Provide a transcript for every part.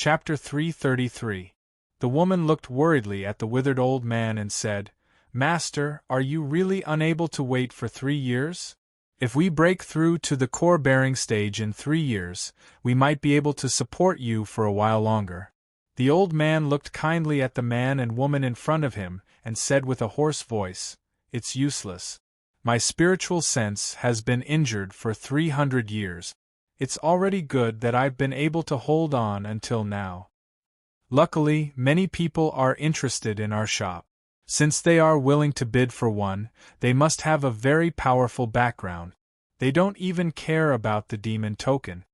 Chapter 333. The woman looked worriedly at the withered old man and said, "Master, are you really unable to wait for 3 years? If we break through to the core-bearing stage in 3 years, we might be able to support you for a while longer." The old man looked kindly at the man and woman in front of him and said with a hoarse voice, "It's useless. My spiritual sense has been injured for 300 years. It's already good that I've been able to hold on until now. Luckily, many people are interested in our shop. Since they are willing to bid for one, they must have a very powerful background. They don't even care about the demon token.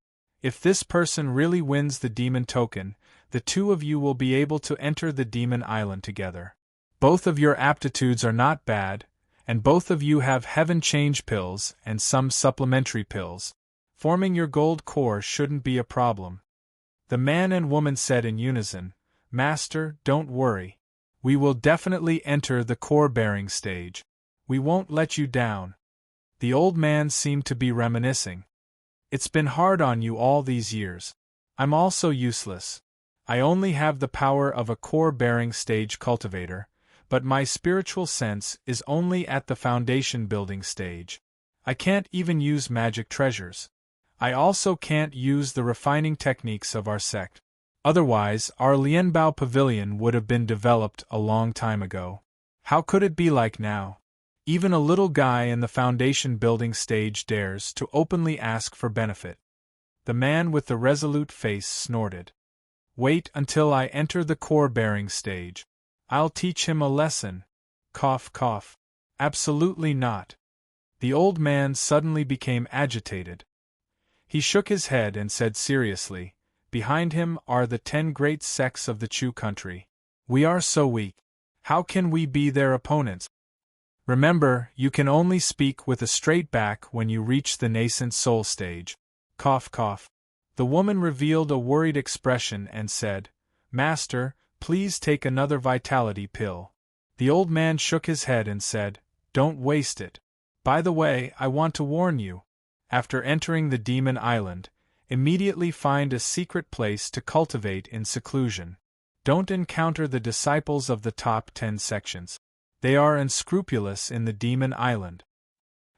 If this person really wins the demon token, the two of you will be able to enter the demon island together. Both of your aptitudes are not bad, and both of you have heaven change pills and some supplementary pills. Forming your gold core shouldn't be a problem." The man and woman said in unison, "Master, don't worry. We will definitely enter the core-bearing stage. We won't let you down." The old man seemed to be reminiscing. "It's been hard on you all these years. I'm also useless. I only have the power of a core-bearing stage cultivator, but my spiritual sense is only at the foundation-building stage. I can't even use magic treasures. I also can't use the refining techniques of our sect. Otherwise, our Lianbao pavilion would have been developed a long time ago. How could it be like now? Even a little guy in the foundation-building stage dares to openly ask for benefit." The man with the resolute face snorted. "Wait until I enter the core-bearing stage. I'll teach him a lesson." Cough, cough. "Absolutely not." The old man suddenly became agitated. He shook his head and said seriously, "Behind him are the 10 great sects of the Chu country. We are so weak. How can we be their opponents? Remember, you can only speak with a straight back when you reach the nascent soul stage." Cough, cough. The woman revealed a worried expression and said, "Master, please take another vitality pill." The old man shook his head and said, "Don't waste it. By the way, I want to warn you. After entering the demon island, immediately find a secret place to cultivate in seclusion. Don't encounter the disciples of the top 10 sections. They are unscrupulous in the demon island.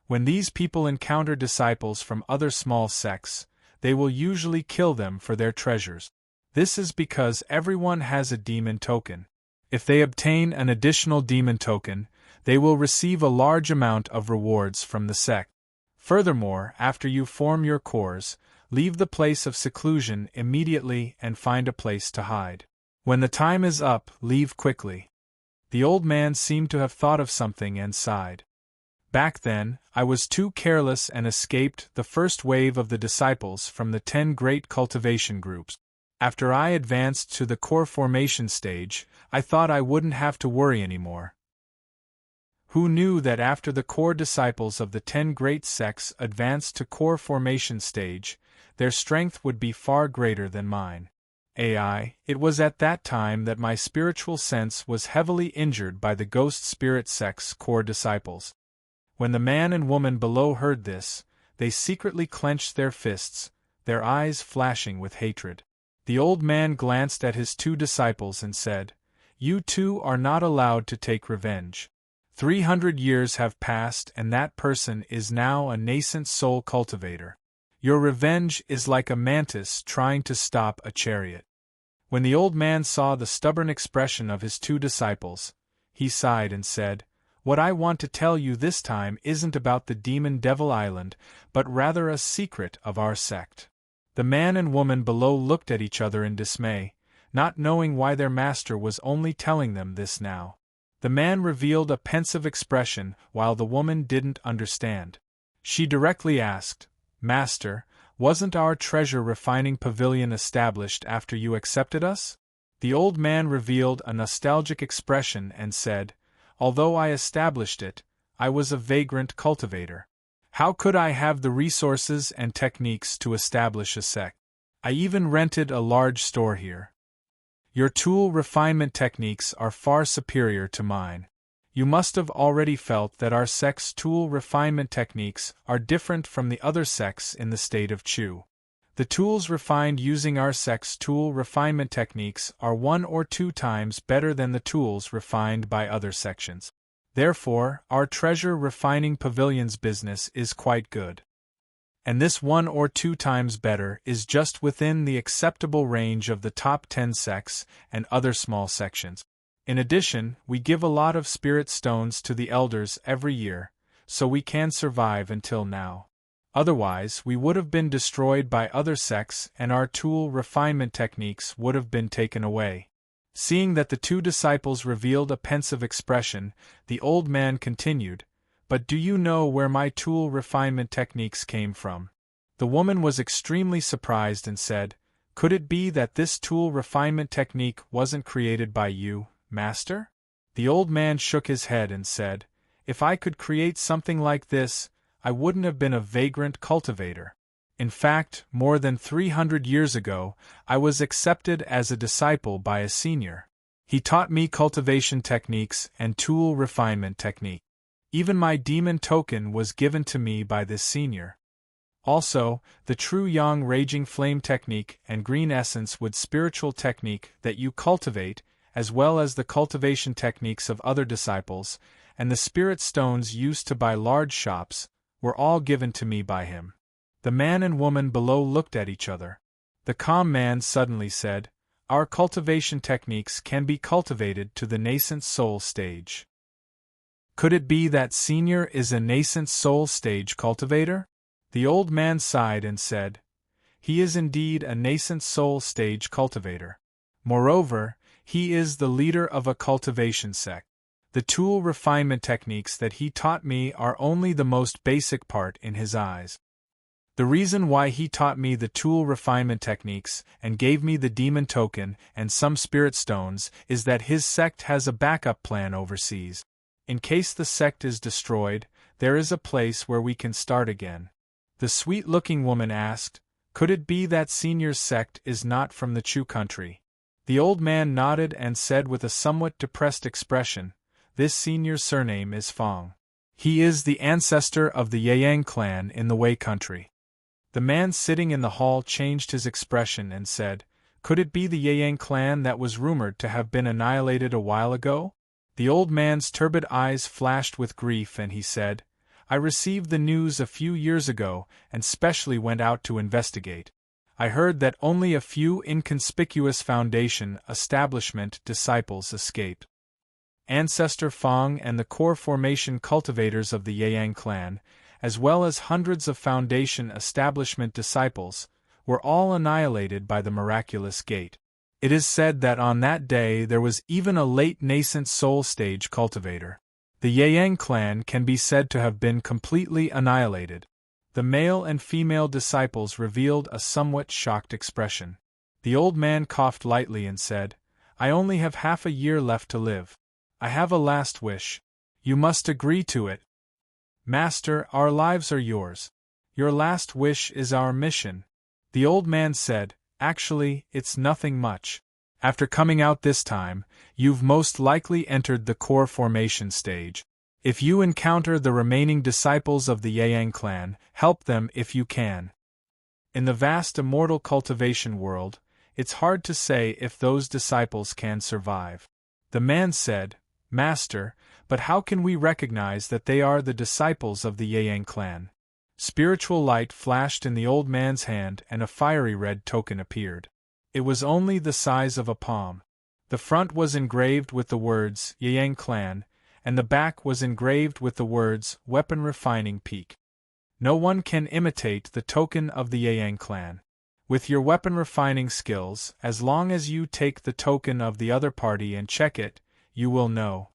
When these people encounter disciples from other small sects, they will usually kill them for their treasures. This is because everyone has a demon token. If they obtain an additional demon token, they will receive a large amount of rewards from the sect. Furthermore, after you form your cores, leave the place of seclusion immediately and find a place to hide. When the time is up, leave quickly." The old man seemed to have thought of something and sighed. "Back then, I was too careless and escaped the first wave of the disciples from the 10 great cultivation groups. After I advanced to the core formation stage, I thought I wouldn't have to worry anymore. Who knew that after the core disciples of the 10 great sects advanced to core formation stage, their strength would be far greater than mine? It was at that time that my spiritual sense was heavily injured by the ghost spirit sect's core disciples." When the man and woman below heard this, they secretly clenched their fists, their eyes flashing with hatred. The old man glanced at his 2 disciples and said, "You two are not allowed to take revenge. 300 years have passed and that person is now a nascent soul cultivator. Your revenge is like a mantis trying to stop a chariot." When the old man saw the stubborn expression of his 2 disciples, he sighed and said, "What I want to tell you this time isn't about the Demon Devil Island, but rather a secret of our sect." The man and woman below looked at each other in dismay, not knowing why their master was only telling them this now. The man revealed a pensive expression while the woman didn't understand. She directly asked, "Master, wasn't our treasure refining pavilion established after you accepted us?" The old man revealed a nostalgic expression and said, "Although I established it, I was a vagrant cultivator. How could I have the resources and techniques to establish a sect? I even rented a large store here. Your tool refinement techniques are far superior to mine. You must have already felt that our sect's tool refinement techniques are different from the other sects in the state of Chu. The tools refined using our sect's tool refinement techniques are 1 or 2 times better than the tools refined by other sections. Therefore, our treasure refining pavilion's business is quite good. And this 1 or 2 times better is just within the acceptable range of the top 10 sects and other small sections. In addition, we give a lot of spirit stones to the elders every year, so we can survive until now. Otherwise, we would have been destroyed by other sects and our tool refinement techniques would have been taken away. Seeing that the 2 disciples revealed a pensive expression, the old man continued, "But do you know where my tool refinement techniques came from?" The woman was extremely surprised and said, "Could it be that this tool refinement technique wasn't created by you, Master?" The old man shook his head and said, "If I could create something like this, I wouldn't have been a vagrant cultivator. In fact, more than 300 years ago, I was accepted as a disciple by a senior. He taught me cultivation techniques and tool refinement technique. Even my demon token was given to me by this senior. Also, the true yang raging flame technique and green essence wood spiritual technique that you cultivate, as well as the cultivation techniques of other disciples, and the spirit stones used to buy large shops, were all given to me by him." The man and woman below looked at each other. The calm man suddenly said, "Our cultivation techniques can be cultivated to the nascent soul stage." Could it be that senior is a nascent soul stage cultivator? The old man sighed and said, "He is indeed a nascent soul stage cultivator. Moreover, he is the leader of a cultivation sect. The tool refinement techniques that he taught me are only the most basic part in his eyes. The reason why he taught me the tool refinement techniques and gave me the demon token and some spirit stones is that his sect has a backup plan overseas. In case the sect is destroyed, there is a place where we can start again." The sweet-looking woman asked, "Could it be that senior's sect is not from the Chu country?" The old man nodded and said with a somewhat depressed expression, "This senior's surname is Fong. He is the ancestor of the Yang clan in the Wei country." The man sitting in the hall changed his expression and said, "Could it be the Yang clan that was rumored to have been annihilated a while ago?" The old man's turbid eyes flashed with grief and he said, "I received the news a few years ago and specially went out to investigate. I heard that only a few inconspicuous foundation establishment disciples escaped. Ancestor Fong and the core formation cultivators of the Yang clan, as well as hundreds of foundation establishment disciples, were all annihilated by the miraculous gate. It is said that on that day there was even a late nascent soul stage cultivator. The Yang clan can be said to have been completely annihilated." The male and female disciples revealed a somewhat shocked expression. The old man coughed lightly and said, "I only have half a year left to live. I have a last wish. You must agree to it." "Master, our lives are yours. Your last wish is our mission." The old man said, "Actually, it's nothing much. After coming out this time, you've most likely entered the core formation stage. If you encounter the remaining disciples of the Yang clan, help them if you can. In the vast immortal cultivation world, it's hard to say if those disciples can survive." The man said, "Master, but how can we recognize that they are the disciples of the Yang clan?" Spiritual light flashed in the old man's hand and a fiery red token appeared. It was only the size of a palm. The front was engraved with the words Yang clan, and the back was engraved with the words Weapon Refining Peak. No one can imitate the token of the Yang clan. With your weapon refining skills, as long as you take the token of the other party and check it, you will know.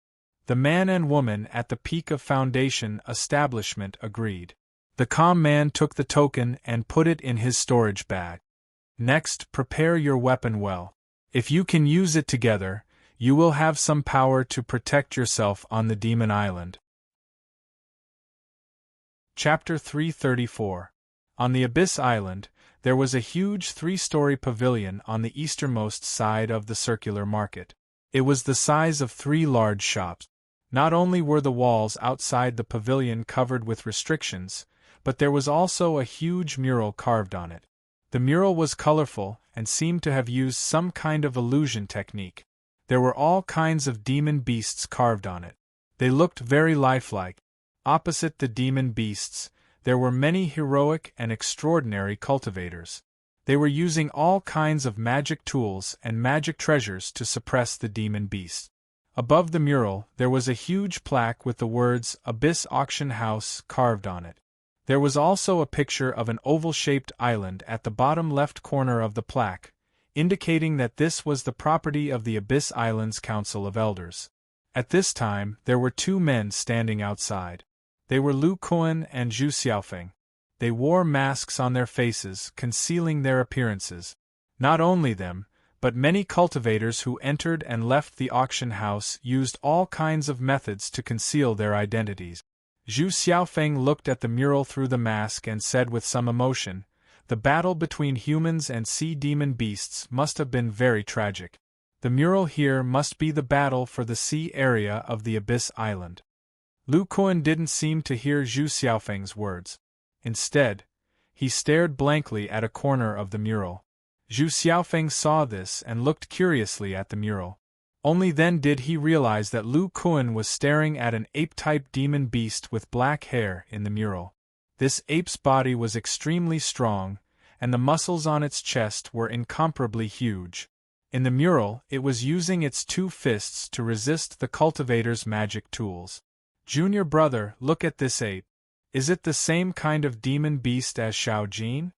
The man and woman at the peak of foundation establishment agreed. The calm man took the token and put it in his storage bag. Next, prepare your weapon well. If you can use it together, you will have some power to protect yourself on the Demon Island. Chapter 334. On the Abyss Island, there was a huge 3-story pavilion on the easternmost side of the circular market. It was the size of 3 large shops. Not only were the walls outside the pavilion covered with restrictions, but there was also a huge mural carved on it. The mural was colorful and seemed to have used some kind of illusion technique. There were all kinds of demon beasts carved on it. They looked very lifelike. Opposite the demon beasts, there were many heroic and extraordinary cultivators. They were using all kinds of magic tools and magic treasures to suppress the demon beasts. Above the mural, there was a huge plaque with the words Abyss Auction House carved on it. There was also a picture of an oval-shaped island at the bottom left corner of the plaque, indicating that this was the property of the Abyss Islands Council of Elders. At this time, there were two men standing outside. They were Lu Kuan and Zhu Xiaofeng. They wore masks on their faces, concealing their appearances. Not only them, but many cultivators who entered and left the auction house used all kinds of methods to conceal their identities. Zhu Xiaofeng looked at the mural through the mask and said with some emotion, "The battle between humans and sea demon beasts must have been very tragic. The mural here must be the battle for the sea area of the Abyss Island." Lu Kuan didn't seem to hear Zhu Xiaofeng's words. Instead, he stared blankly at a corner of the mural. Zhu Xiaofeng saw this and looked curiously at the mural. Only then did he realize that Lu Kuan was staring at an ape-type demon beast with black hair in the mural. This ape's body was extremely strong, and the muscles on its chest were incomparably huge. In the mural, it was using its two fists to resist the cultivator's magic tools. "Junior brother, look at this ape. Is it the same kind of demon beast as Xiao Jin?"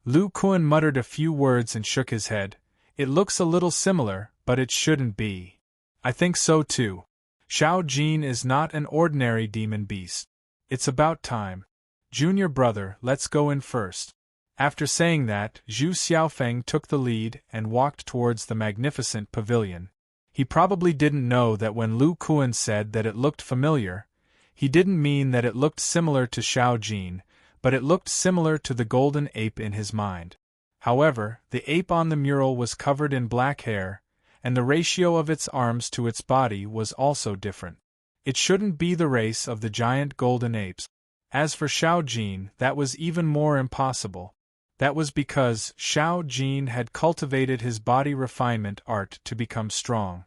Lu Kuan muttered a few words and shook his head. "It looks a little similar, but it shouldn't be." "I think so too. Xiao Jin is not an ordinary demon beast. It's about time. Junior brother, let's go in first." After saying that, Zhu Xiaofeng took the lead and walked towards the magnificent pavilion. He probably didn't know that when Lu Kuan said that it looked familiar, he didn't mean that it looked similar to Xiao Jin, but it looked similar to the golden ape in his mind. However, the ape on the mural was covered in black hair, and the ratio of its arms to its body was also different. It shouldn't be the race of the giant golden apes. As for Xiao Jin, that was even more impossible. That was because Xiao Jin had cultivated his body refinement art to become strong.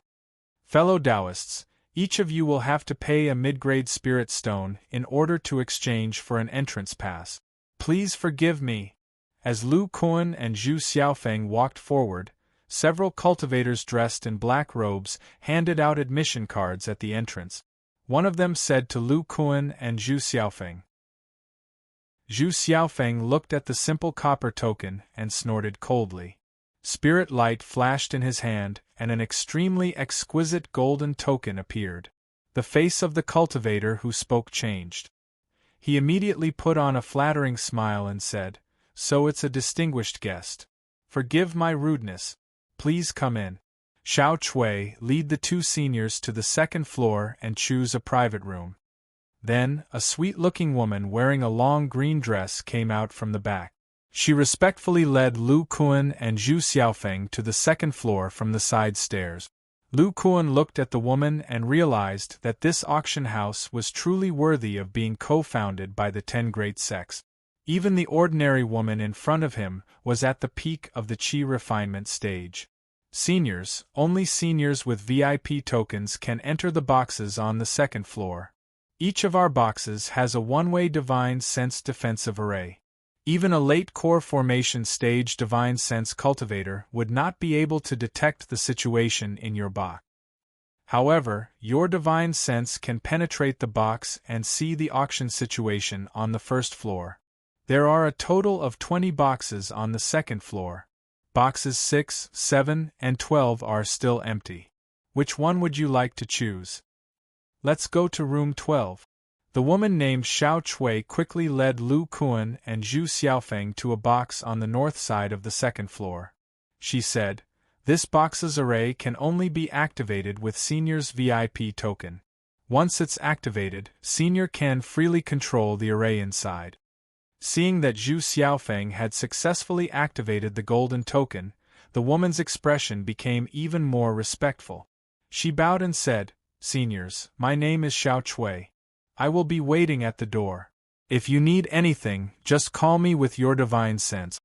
Fellow Taoists, each of you will have to pay a mid-grade spirit stone in order to exchange for an entrance pass. Please forgive me. As Lu Kuan and Zhu Xiaofeng walked forward, several cultivators dressed in black robes handed out admission cards at the entrance. One of them said to Lu Kuan and Zhu Xiaofeng. Zhu Xiaofeng looked at the simple copper token and snorted coldly. Spirit light flashed in his hand, and an extremely exquisite golden token appeared. The face of the cultivator who spoke changed. He immediately put on a flattering smile and said, "So it's a distinguished guest. Forgive my rudeness. Please come in. Xiao Chui, lead the two seniors to the second floor and choose a private room." Then, a sweet-looking woman wearing a long green dress came out from the back. She respectfully led Lu Kuan and Zhu Xiaofeng to the second floor from the side stairs. Lu Kuan looked at the woman and realized that this auction house was truly worthy of being co-founded by the 10 great sects. Even the ordinary woman in front of him was at the peak of the Qi refinement stage. Seniors, only seniors with VIP tokens can enter the boxes on the second floor. Each of our boxes has a one-way Divine Sense defensive array. Even a late core formation stage Divine Sense cultivator would not be able to detect the situation in your box. However, your Divine Sense can penetrate the box and see the auction situation on the first floor. There are a total of 20 boxes on the second floor. Boxes 6, 7, and 12 are still empty. Which one would you like to choose? Let's go to room 12. The woman named Xiao Chui quickly led Lu Kuan and Zhu Xiaofeng to a box on the north side of the second floor. She said, "This box's array can only be activated with Senior's VIP token. Once it's activated, Senior can freely control the array inside." Seeing that Zhu Xiaofeng had successfully activated the golden token, the woman's expression became even more respectful. She bowed and said, "Seniors, my name is Xiao Chui. I will be waiting at the door. If you need anything, just call me with your Divine Sense."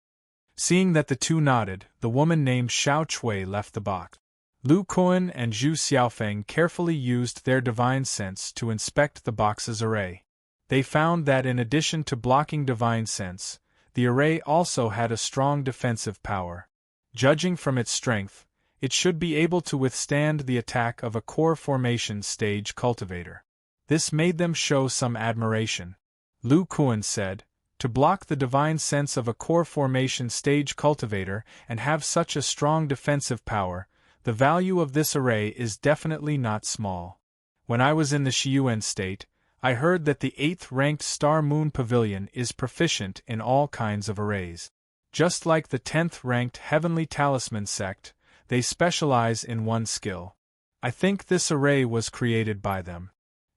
Seeing that the two nodded, the woman named Xiao Chui left the box. Lu Kuan and Zhu Xiaofeng carefully used their divine sense to inspect the box's array. They found that in addition to blocking divine sense, the array also had a strong defensive power. Judging from its strength, it should be able to withstand the attack of a core formation stage cultivator. This made them show some admiration. Lu Kuan said, "To block the divine sense of a core formation stage cultivator and have such a strong defensive power, the value of this array is definitely not small. When I was in the Xiuan state, I heard that the 8th-ranked Star Moon Pavilion is proficient in all kinds of arrays. Just like the 10th-ranked Heavenly Talisman sect, they specialize in one skill. I think this array was created by them."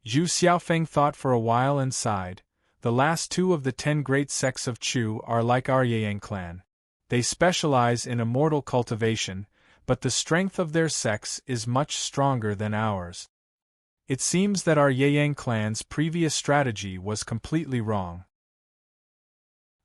Zhu Xiaofeng thought for a while and sighed. The last two of the 10 great sects of Chu are like our Yeyang clan. They specialize in immortal cultivation, but the strength of their sects is much stronger than ours. It seems that our Yeyang clan's previous strategy was completely wrong.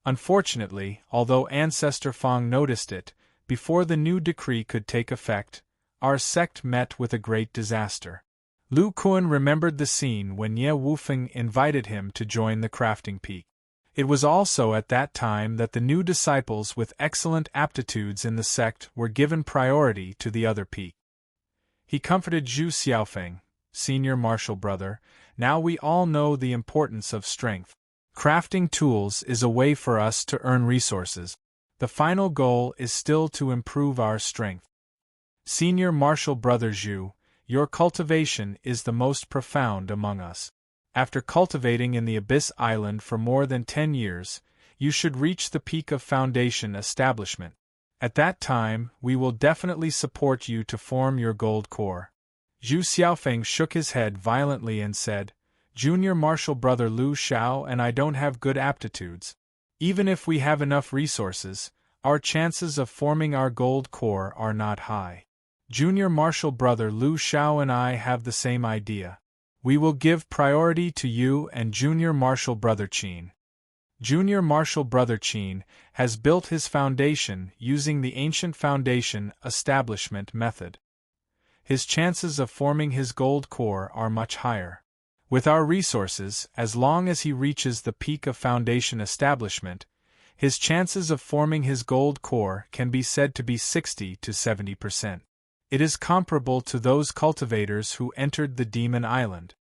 Unfortunately, although Ancestor Fang noticed it, before the new decree could take effect, our sect met with a great disaster. Lu Kuan remembered the scene when Ye Wufeng invited him to join the crafting peak. It was also at that time that the new disciples with excellent aptitudes in the sect were given priority to the other peak. He comforted Zhu Xiaofeng, "Senior martial brother, now we all know the importance of strength. Crafting tools is a way for us to earn resources. The final goal is still to improve our strength. Senior martial brother Zhu, your cultivation is the most profound among us. After cultivating in the Abyss Island for more than 10 years, you should reach the peak of foundation establishment. At that time, we will definitely support you to form your gold core." Zhu Xiaofeng shook his head violently and said, "Junior martial brother Lu Xiao and I don't have good aptitudes. Even if we have enough resources, our chances of forming our gold core are not high. Junior martial brother Lu Xiao and I have the same idea. We will give priority to you and junior martial brother Qin. Junior martial brother Qin has built his foundation using the ancient foundation establishment method. His chances of forming his gold core are much higher. With our resources, as long as he reaches the peak of foundation establishment, his chances of forming his gold core can be said to be 60 to 70%. It is comparable to those cultivators who entered the Demon Island.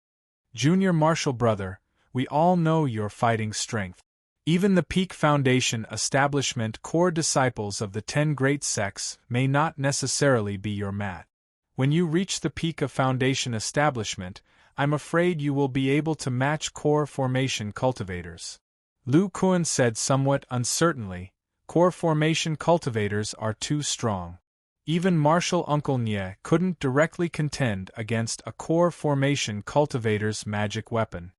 Junior martial brother, we all know your fighting strength. Even the peak foundation establishment core disciples of the 10 great sects may not necessarily be your match. When you reach the peak of foundation establishment, I'm afraid you will be able to match core formation cultivators." Lu Kuan said somewhat uncertainly, "Core formation cultivators are too strong. Even Martial Uncle Nye couldn't directly contend against a core formation cultivator's magic weapon.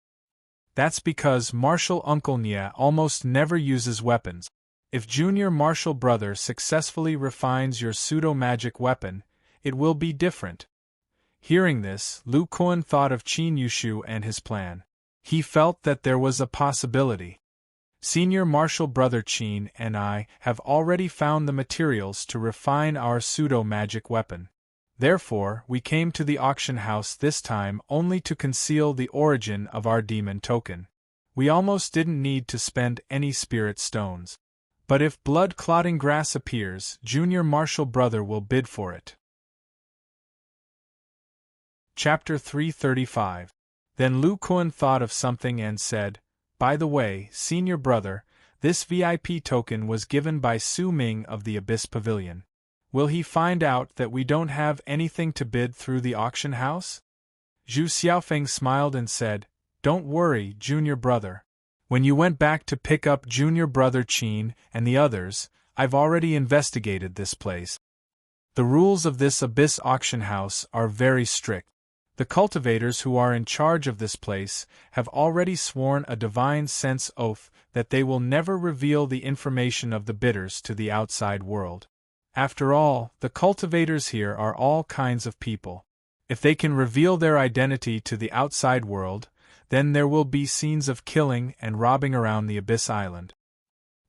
That's because Martial Uncle Nye almost never uses weapons. If Junior Martial Brother successfully refines your pseudo-magic weapon, it will be different." Hearing this, Lu Kuan thought of Qin Yushu and his plan. He felt that there was a possibility. Senior martial brother Qin and I have already found the materials to refine our pseudo-magic weapon. Therefore, we came to the auction house this time only to conceal the origin of our demon token. We almost didn't need to spend any spirit stones. But if blood-clotting grass appears, Junior martial brother will bid for it. Chapter 335. Then Lu Kuan thought of something and said, "By the way, senior brother, this VIP token was given by Su Ming of the Abyss Pavilion. Will he find out that we don't have anything to bid through the auction house?" Zhu Xiaofeng smiled and said, "Don't worry, junior brother. When you went back to pick up junior brother Qin and the others, I've already investigated this place. The rules of this Abyss auction house are very strict. The cultivators who are in charge of this place have already sworn a divine sense oath that they will never reveal the information of the bidders to the outside world. After all, the cultivators here are all kinds of people. If they can reveal their identity to the outside world, then there will be scenes of killing and robbing around the Abyss Island.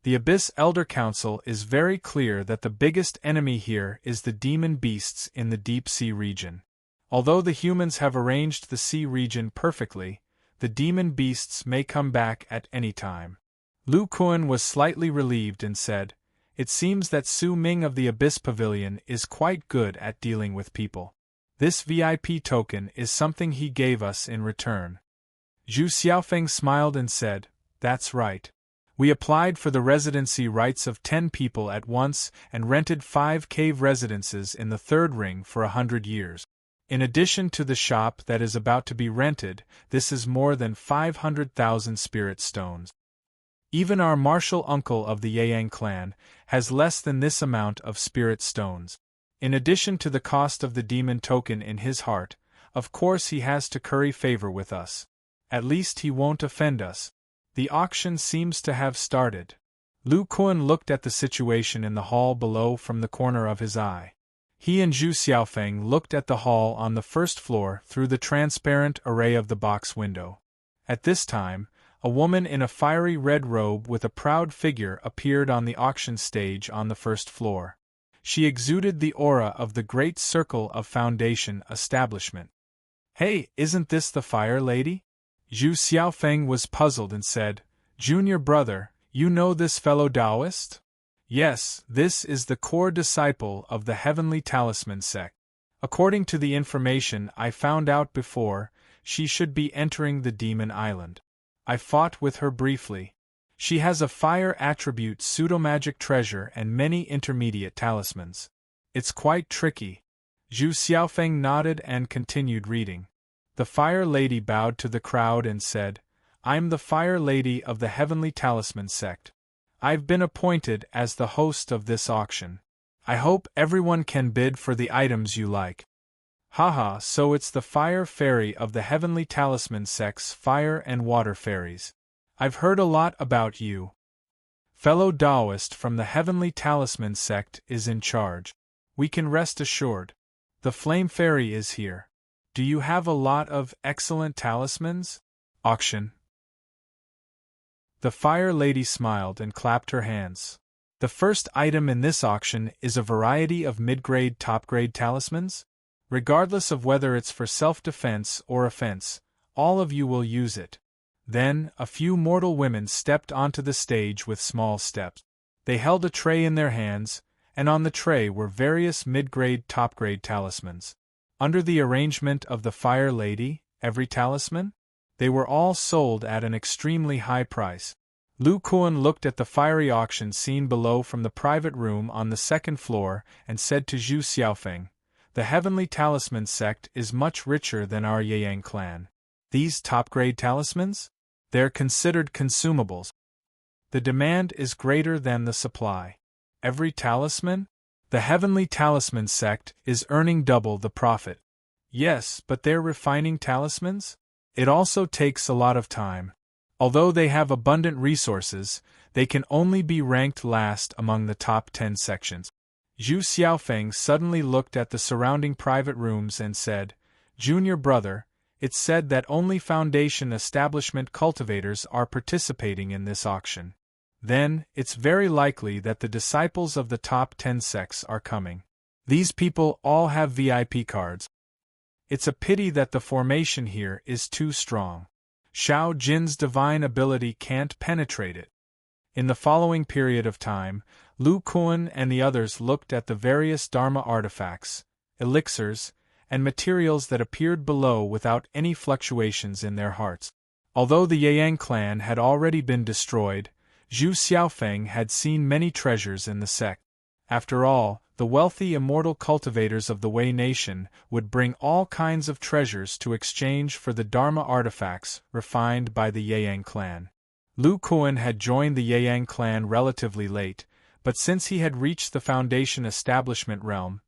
The Abyss Elder Council is very clear that the biggest enemy here is the demon beasts in the deep sea region. Although the humans have arranged the sea region perfectly, the demon beasts may come back at any time. Lu Kuan was slightly relieved and said, "It seems that Su Ming of the Abyss Pavilion is quite good at dealing with people. This VIP token is something he gave us in return." Zhu Xiaofeng smiled and said, "That's right. We applied for the residency rights of 10 people at once and rented 5 cave residences in the third ring for 100 years. In addition to the shop that is about to be rented, this is more than 500,000 spirit stones. Even our martial uncle of the Yang clan has less than this amount of spirit stones. In addition to the cost of the demon token in his heart, of course he has to curry favor with us. At least he won't offend us. The auction seems to have started." Lu Kuan looked at the situation in the hall below from the corner of his eye. He and Zhu Xiaofeng looked at the hall on the first floor through the transparent array of the box window. At this time, a woman in a fiery red robe with a proud figure appeared on the auction stage on the first floor. She exuded the aura of the great circle of Foundation establishment. "Hey, isn't this the Fire Lady?" Zhu Xiaofeng was puzzled and said, "Junior brother, you know this fellow Taoist?" "Yes, this is the core disciple of the Heavenly Talisman sect. According to the information I found out before, she should be entering the Demon Island. I fought with her briefly. She has a fire attribute pseudo-magic treasure and many intermediate talismans. It's quite tricky." Zhu Xiaofeng nodded and continued reading. The Fire Lady bowed to the crowd and said, "I'm the Fire Lady of the Heavenly Talisman sect. I've been appointed as the host of this auction. I hope everyone can bid for the items you like." "Haha, so it's the Fire Fairy of the Heavenly Talisman sect's fire and water fairies. I've heard a lot about you. Fellow Taoist from the Heavenly Talisman sect is in charge. We can rest assured. The Flame Fairy is here. Do you have a lot of excellent talismans?" Auction. The Fire Lady smiled and clapped her hands. "The first item in this auction is a variety of mid-grade top-grade talismans. Regardless of whether it's for self-defense or offense, all of you will use it." Then, a few mortal women stepped onto the stage with small steps. They held a tray in their hands, and on the tray were various mid-grade top-grade talismans. Under the arrangement of the Fire Lady, every talisman? They were all sold at an extremely high price. Lu Kuan looked at the fiery auction scene below from the private room on the second floor and said to Zhu Xiaofeng, "The Heavenly Talisman sect is much richer than our Yang clan. These top-grade talismans? They're considered consumables. The demand is greater than the supply. Every talisman? The Heavenly Talisman sect is earning double the profit." "Yes, but they're refining talismans? It also takes a lot of time. Although they have abundant resources, they can only be ranked last among the top 10 sections." Zhu Xiaofeng suddenly looked at the surrounding private rooms and said, "Junior brother, it's said that only Foundation establishment cultivators are participating in this auction. Then, it's very likely that the disciples of the top 10 sects are coming. These people all have VIP cards. It's a pity that the formation here is too strong. Xiao Jin's divine ability can't penetrate it." In the following period of time, Lu Kuan and the others looked at the various Dharma artifacts, elixirs, and materials that appeared below without any fluctuations in their hearts. Although the Yang clan had already been destroyed, Zhu Xiaofeng had seen many treasures in the sect. After all, the wealthy immortal cultivators of the Wei nation would bring all kinds of treasures to exchange for the Dharma artifacts refined by the Yang clan. Lu Kuan had joined the Yang clan relatively late, but since he had reached the Foundation establishment realm,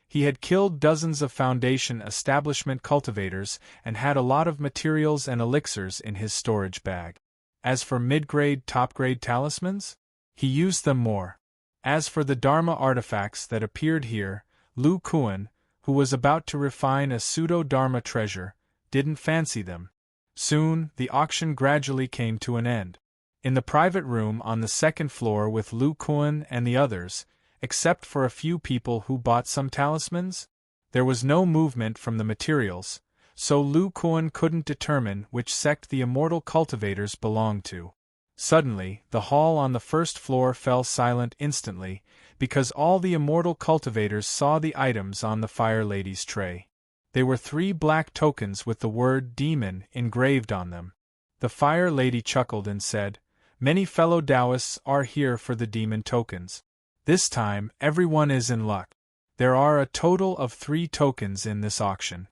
he had killed dozens of Foundation establishment cultivators and had a lot of materials and elixirs in his storage bag. As for mid-grade, top-grade talismans, he used them more. As for the Dharma artifacts that appeared here, Lu Kuan, who was about to refine a pseudo-Dharma treasure, didn't fancy them. Soon, the auction gradually came to an end. In the private room on the second floor with Lu Kuan and the others, except for a few people who bought some talismans, there was no movement from the materials, so Lu Kuan couldn't determine which sect the immortal cultivators belonged to. Suddenly, the hall on the first floor fell silent instantly, because all the immortal cultivators saw the items on the Fire Lady's tray. They were 3 black tokens with the word demon engraved on them. The Fire Lady chuckled and said, "Many fellow Taoists are here for the demon tokens. This time, everyone is in luck. There are a total of 3 tokens in this auction.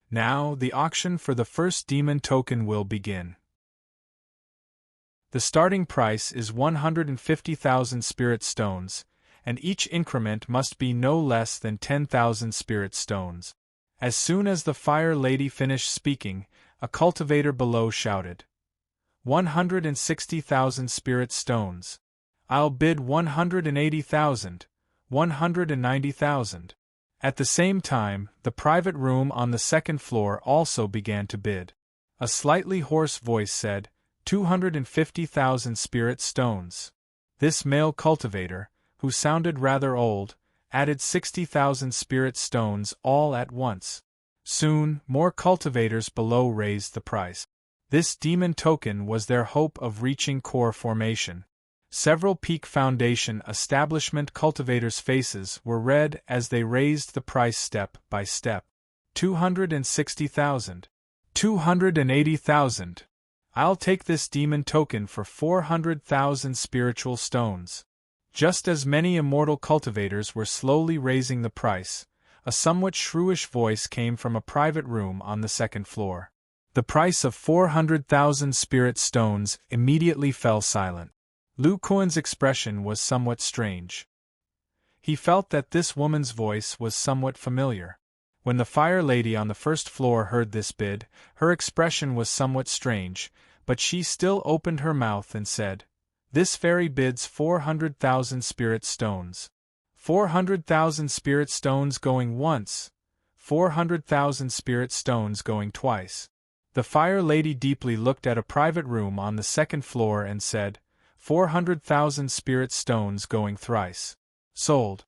Now, the auction for the first demon token will begin. The starting price is 150,000 spirit stones, and each increment must be no less than 10,000 spirit stones." As soon as the Fire Lady finished speaking, a cultivator below shouted, 160,000 spirit stones. I'll bid 180,000, 190,000. At the same time, the private room on the second floor also began to bid. A slightly hoarse voice said, 250,000 spirit stones. This male cultivator, who sounded rather old, added 60,000 spirit stones all at once. Soon, more cultivators below raised the price. This demon token was their hope of reaching core formation. Several peak foundation establishment cultivators' faces were red as they raised the price step by step. 260,000. 280,000. I'll take this demon token for 400,000 spiritual stones. Just as many immortal cultivators were slowly raising the price, a somewhat shrewish voice came from a private room on the second floor. The price of 400,000 spirit stones immediately fell silent. Lu Kuan's expression was somewhat strange. He felt that this woman's voice was somewhat familiar. When the Fire Lady on the first floor heard this bid, her expression was somewhat strange, but she still opened her mouth and said, "This fairy bids 400,000 spirit stones. 400,000 spirit stones going once, 400,000 spirit stones going twice." The Fire Lady deeply looked at a private room on the second floor and said, 400,000 spirit stones going thrice. Sold.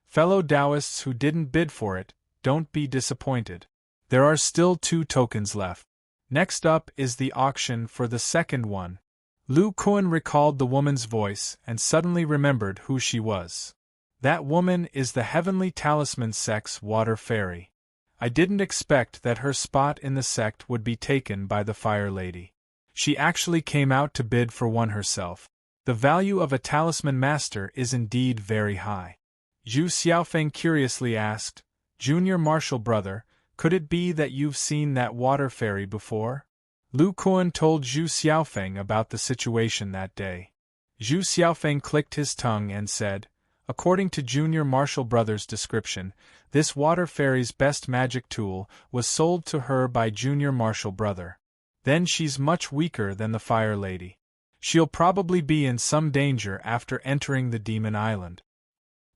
Fellow Taoists who didn't bid for it, don't be disappointed. There are still 2 tokens left. Next up is the auction for the second one. Lu Kuan recalled the woman's voice and suddenly remembered who she was. That woman is the Heavenly Talisman sect's water fairy. I didn't expect that her spot in the sect would be taken by the Fire Lady. She actually came out to bid for one herself. The value of a talisman master is indeed very high. Zhu Xiaofeng curiously asked, "Junior Marshal Brother, could it be that you've seen that water fairy before?" Lu Kuan told Zhu Xiaofeng about the situation that day. Zhu Xiaofeng clicked his tongue and said, "According to Junior Marshal Brother's description, this water fairy's best magic tool was sold to her by Junior Marshal Brother. Then she's much weaker than the Fire Lady. She'll probably be in some danger after entering the Demon Island.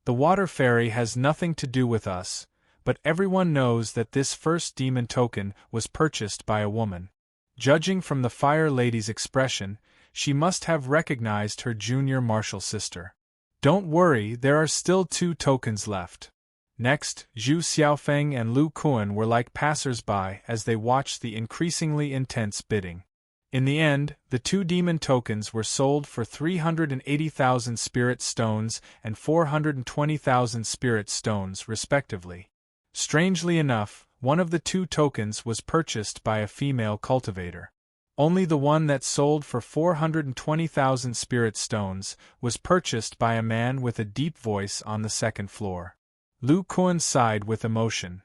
The water fairy has nothing to do with us, but everyone knows that this first demon token was purchased by a woman. Judging from the Fire Lady's expression, she must have recognized her Junior Marshal sister. Don't worry, there are still 2 tokens left." Next, Zhu Xiaofeng and Lu Kuan were like passers-by as they watched the increasingly intense bidding. In the end, the 2 demon tokens were sold for 380,000 spirit stones and 420,000 spirit stones respectively. Strangely enough, one of the 2 tokens was purchased by a female cultivator. Only the one that sold for 420,000 spirit stones was purchased by a man with a deep voice on the second floor. Lu Kuan sighed with emotion.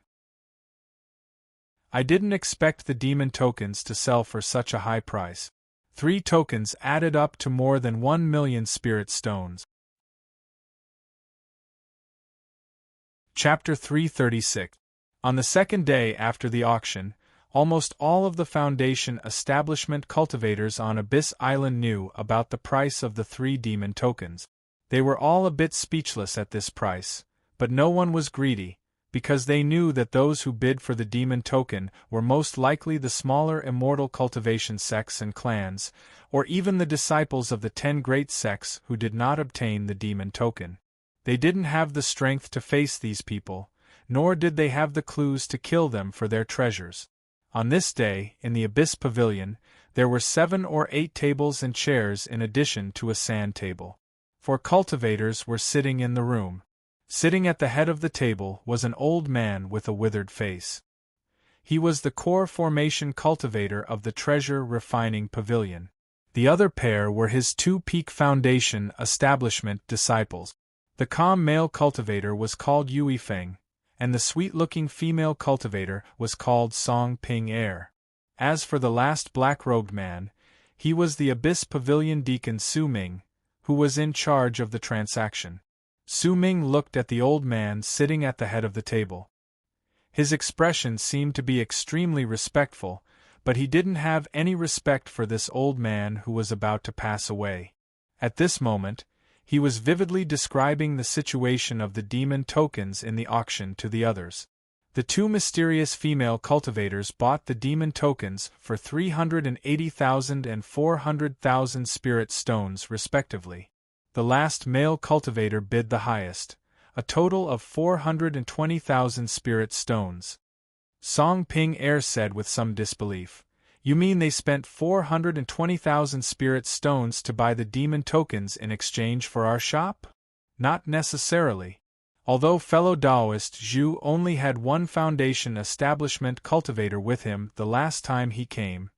I didn't expect the demon tokens to sell for such a high price. 3 tokens added up to more than 1 million spirit stones. Chapter 336. On the second day after the auction, almost all of the Foundation establishment cultivators on Abyss Island knew about the price of the 3 demon tokens. They were all a bit speechless at this price, but no one was greedy, because they knew that those who bid for the demon token were most likely the smaller immortal cultivation sects and clans, or even the disciples of the 10 great sects who did not obtain the demon token. They didn't have the strength to face these people, nor did they have the clues to kill them for their treasures. On this day, in the Abyss Pavilion, there were 7 or 8 tables and chairs in addition to a sand table. 4 cultivators were sitting in the room. Sitting at the head of the table was an old man with a withered face. He was the core formation cultivator of the treasure refining pavilion. The other pair were his 2 peak foundation establishment disciples. The calm male cultivator was called Yui Feng, and the sweet-looking female cultivator was called Song Ping Er. As for the last black-robed man, he was the Abyss Pavilion deacon Su Ming, who was in charge of the transaction. Su Ming looked at the old man sitting at the head of the table. His expression seemed to be extremely respectful, but he didn't have any respect for this old man who was about to pass away. At this moment, he was vividly describing the situation of the demon tokens in the auction to the others. The 2 mysterious female cultivators bought the demon tokens for 380,000 and 400,000 spirit stones respectively. The last male cultivator bid the highest, a total of 420,000 spirit stones. Song Ping Er said with some disbelief, "You mean they spent 420,000 spirit stones to buy the demon tokens in exchange for our shop?" Not necessarily. Although fellow Taoist Zhu only had 1 foundation establishment cultivator with him the last time he came,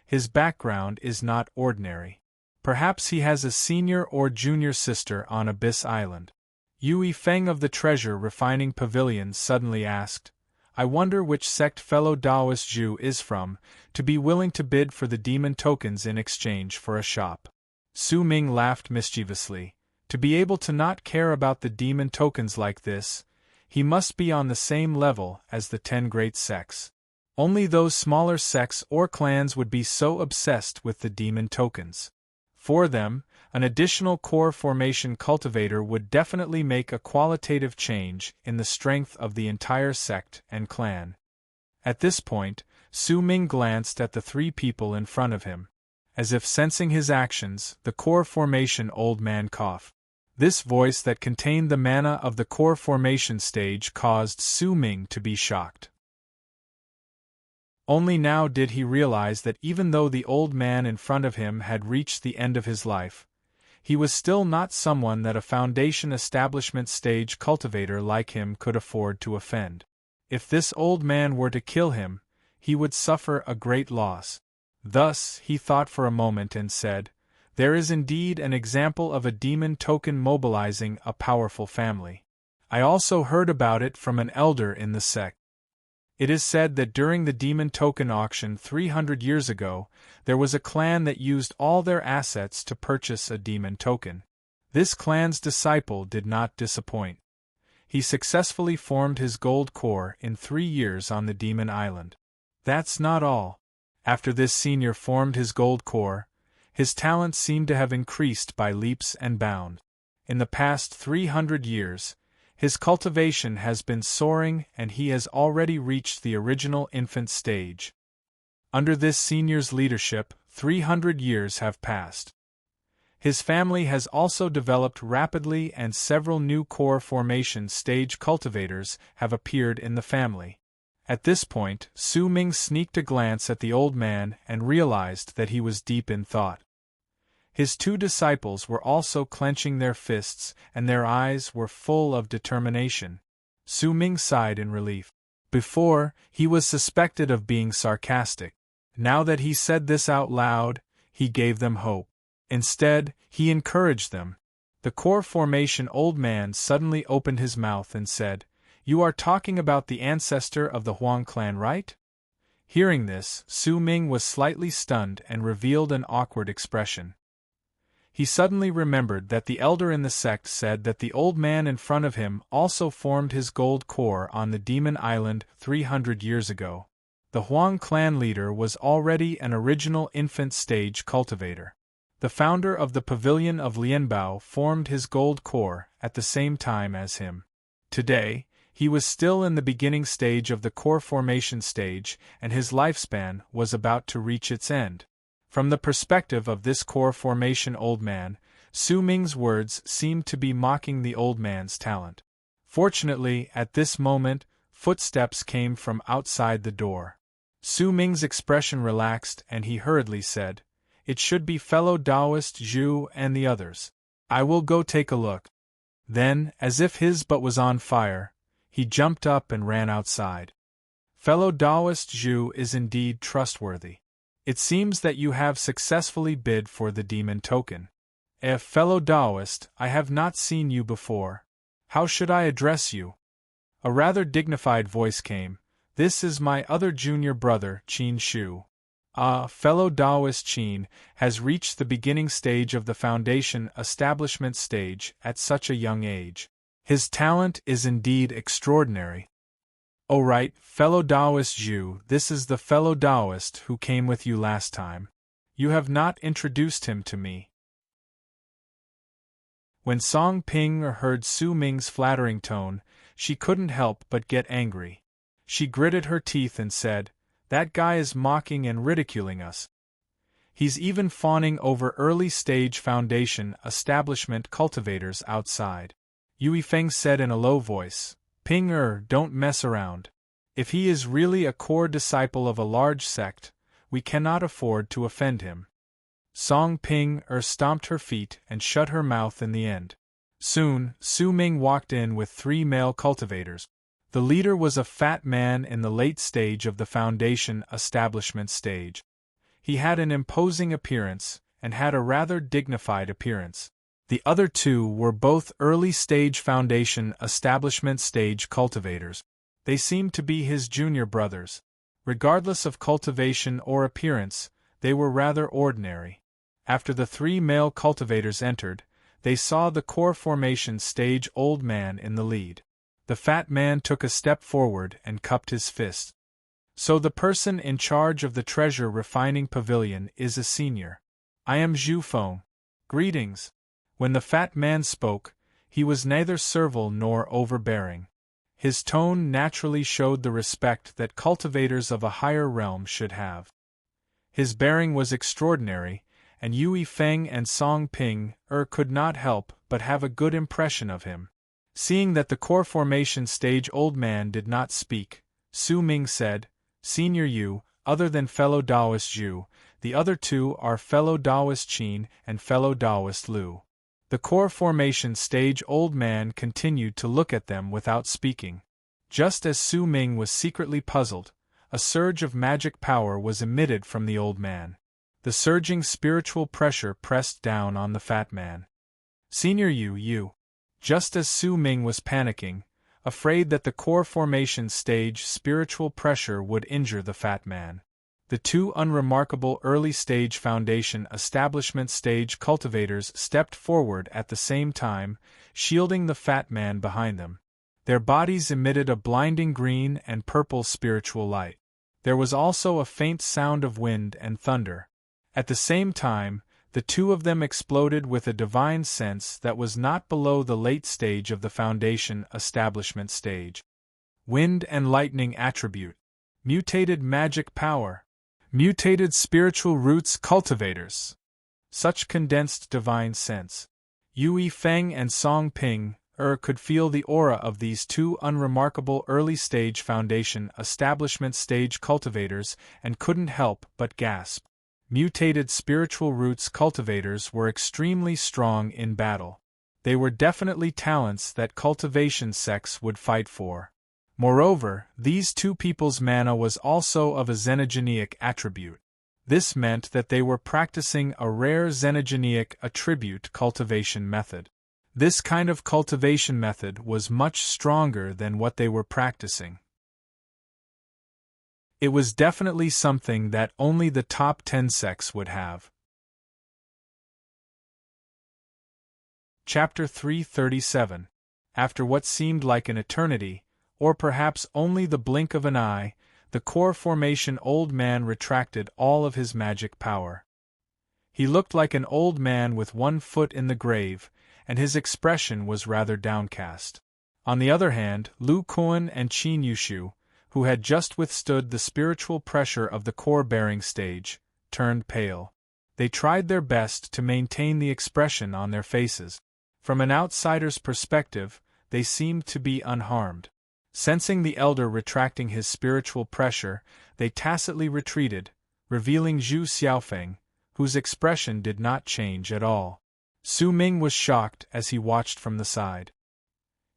his background is not ordinary. Perhaps he has a senior or junior sister on Abyss Island. Yui Feng of the Treasure Refining Pavilion suddenly asked, "I wonder which sect fellow Taoist Zhu is from, to be willing to bid for the demon tokens in exchange for a shop." Su Ming laughed mischievously. To be able to not care about the demon tokens like this, he must be on the same level as the 10 great sects. Only those smaller sects or clans would be so obsessed with the demon tokens. For them, an additional core formation cultivator would definitely make a qualitative change in the strength of the entire sect and clan. At this point, Su Ming glanced at the 3 people in front of him. As if sensing his actions, the core formation old man coughed. This voice that contained the mana of the core formation stage caused Su Ming to be shocked. Only now did he realize that even though the old man in front of him had reached the end of his life, he was still not someone that a foundation establishment stage cultivator like him could afford to offend. If this old man were to kill him, he would suffer a great loss. Thus, he thought for a moment and said, "There is indeed an example of a demon token mobilizing a powerful family. I also heard about it from an elder in the sect. It is said that during the demon token auction 300 years ago, there was a clan that used all their assets to purchase a demon token. This clan's disciple did not disappoint. He successfully formed his gold core in 3 years on the demon island. That's not all. After this senior formed his gold core, his talents seemed to have increased by leaps and bounds. In the past 300 years, his cultivation has been soaring and he has already reached the original infant stage. Under this senior's leadership, 300 years have passed. His family has also developed rapidly and several new core formation stage cultivators have appeared in the family. At this point, Su Ming sneaked a glance at the old man and realized that he was deep in thought. His 2 disciples were also clenching their fists and their eyes were full of determination. Su Ming sighed in relief. Before, he was suspected of being sarcastic. Now that he said this out loud, he gave them hope. Instead, he encouraged them. The core formation old man suddenly opened his mouth and said, "You are talking about the ancestor of the Huang clan, right?" Hearing this, Su Ming was slightly stunned and revealed an awkward expression. He suddenly remembered that the elder in the sect said that the old man in front of him also formed his gold core on the demon island 300 years ago. The Huang clan leader was already an original infant stage cultivator. The founder of the pavilion of Lianbao formed his gold core at the same time as him. Today, He was still in the beginning stage of the core formation stage, and his lifespan was about to reach its end. From the perspective of this core formation old man, Su Ming's words seemed to be mocking the old man's talent. Fortunately, at this moment, footsteps came from outside the door. Su Ming's expression relaxed and he hurriedly said, "It should be fellow Taoist Zhu and the others. I will go take a look." Then, as if his butt was on fire, he jumped up and ran outside. "Fellow Taoist Zhu is indeed trustworthy. It seems that you have successfully bid for the demon token. Fellow Taoist, I have not seen you before. How should I address you?" A rather dignified voice came. "This is my other junior brother, Qin Shu. Fellow Taoist Qin has reached the beginning stage of the foundation establishment stage at such a young age. His talent is indeed extraordinary." "Oh right, fellow Taoist Zhu, this is the fellow Taoist who came with you last time. You have not introduced him to me." When Song Ping heard Su Ming's flattering tone, she couldn't help but get angry. She gritted her teeth and said, "That guy is mocking and ridiculing us. He's even fawning over early-stage foundation establishment cultivators outside." Yue Feng said in a low voice, "Ping don't mess around. If he is really a core disciple of a large sect, we cannot afford to offend him." Song Ping stomped her feet and shut her mouth in the end. Soon, Su Ming walked in with 3 male cultivators. The leader was a fat man in the late stage of the foundation establishment stage. He had an imposing appearance, and had a rather dignified appearance. The other 2 were both early-stage foundation establishment stage cultivators. They seemed to be his junior brothers. Regardless of cultivation or appearance, they were rather ordinary. After the 3 male cultivators entered, they saw the core formation stage old man in the lead. The fat man took a step forward and cupped his fist. "So the person in charge of the treasure refining pavilion is a senior. I am Zhu Feng. Greetings." When the fat man spoke, he was neither servile nor overbearing. His tone naturally showed the respect that cultivators of a higher realm should have. His bearing was extraordinary, and Yue Feng and Song Ping could not help but have a good impression of him. Seeing that the core formation stage old man did not speak, Su Ming said, "Senior Yu, other than fellow Taoist Zhu, the other 2 are fellow Taoist Qin and fellow Taoist Lu." The core formation stage old man continued to look at them without speaking. Just as Su Ming was secretly puzzled, a surge of magic power was emitted from the old man. The surging spiritual pressure pressed down on the fat man. "Senior Yu." Just as Su Ming was panicking, afraid that the core formation stage spiritual pressure would injure the fat man, the 2 unremarkable early-stage foundation establishment stage cultivators stepped forward at the same time, shielding the fat man behind them. Their bodies emitted a blinding green and purple spiritual light. There was also a faint sound of wind and thunder. At the same time, the 2 of them exploded with a divine sense that was not below the late stage of the foundation establishment stage. Wind and lightning attribute. Mutated magic power. Mutated spiritual roots cultivators. Such condensed divine sense. Yue Feng and Song Ping could feel the aura of these 2 unremarkable early-stage foundation establishment stage cultivators and couldn't help but gasp. Mutated spiritual roots cultivators were extremely strong in battle. They were definitely talents that cultivation sects would fight for. Moreover, these 2 people's mana was also of a xenogeneic attribute. This meant that they were practicing a rare xenogeneic attribute cultivation method. This kind of cultivation method was much stronger than what they were practicing. It was definitely something that only the top 10 sects would have. Chapter 337. After what seemed like an eternity, or perhaps only the blink of an eye, the core formation old man retracted all of his magic power. He looked like an old man with 1 foot in the grave, and his expression was rather downcast. On the other hand, Lu Kuan and Qin Yushu, who had just withstood the spiritual pressure of the core-bearing stage, turned pale. They tried their best to maintain the expression on their faces. From an outsider's perspective, they seemed to be unharmed. Sensing the elder retracting his spiritual pressure, they tacitly retreated, revealing Zhu Xiaofeng, whose expression did not change at all. Su Ming was shocked as he watched from the side.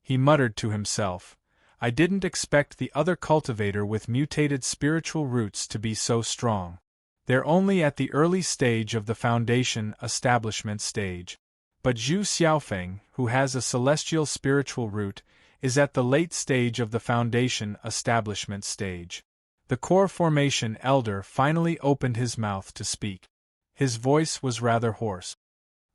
He muttered to himself, "I didn't expect the other cultivator with mutated spiritual roots to be so strong. They're only at the early stage of the foundation establishment stage. But Zhu Xiaofeng, who has a celestial spiritual root, is at the late stage of the foundation establishment stage." The core formation elder finally opened his mouth to speak. His voice was rather hoarse.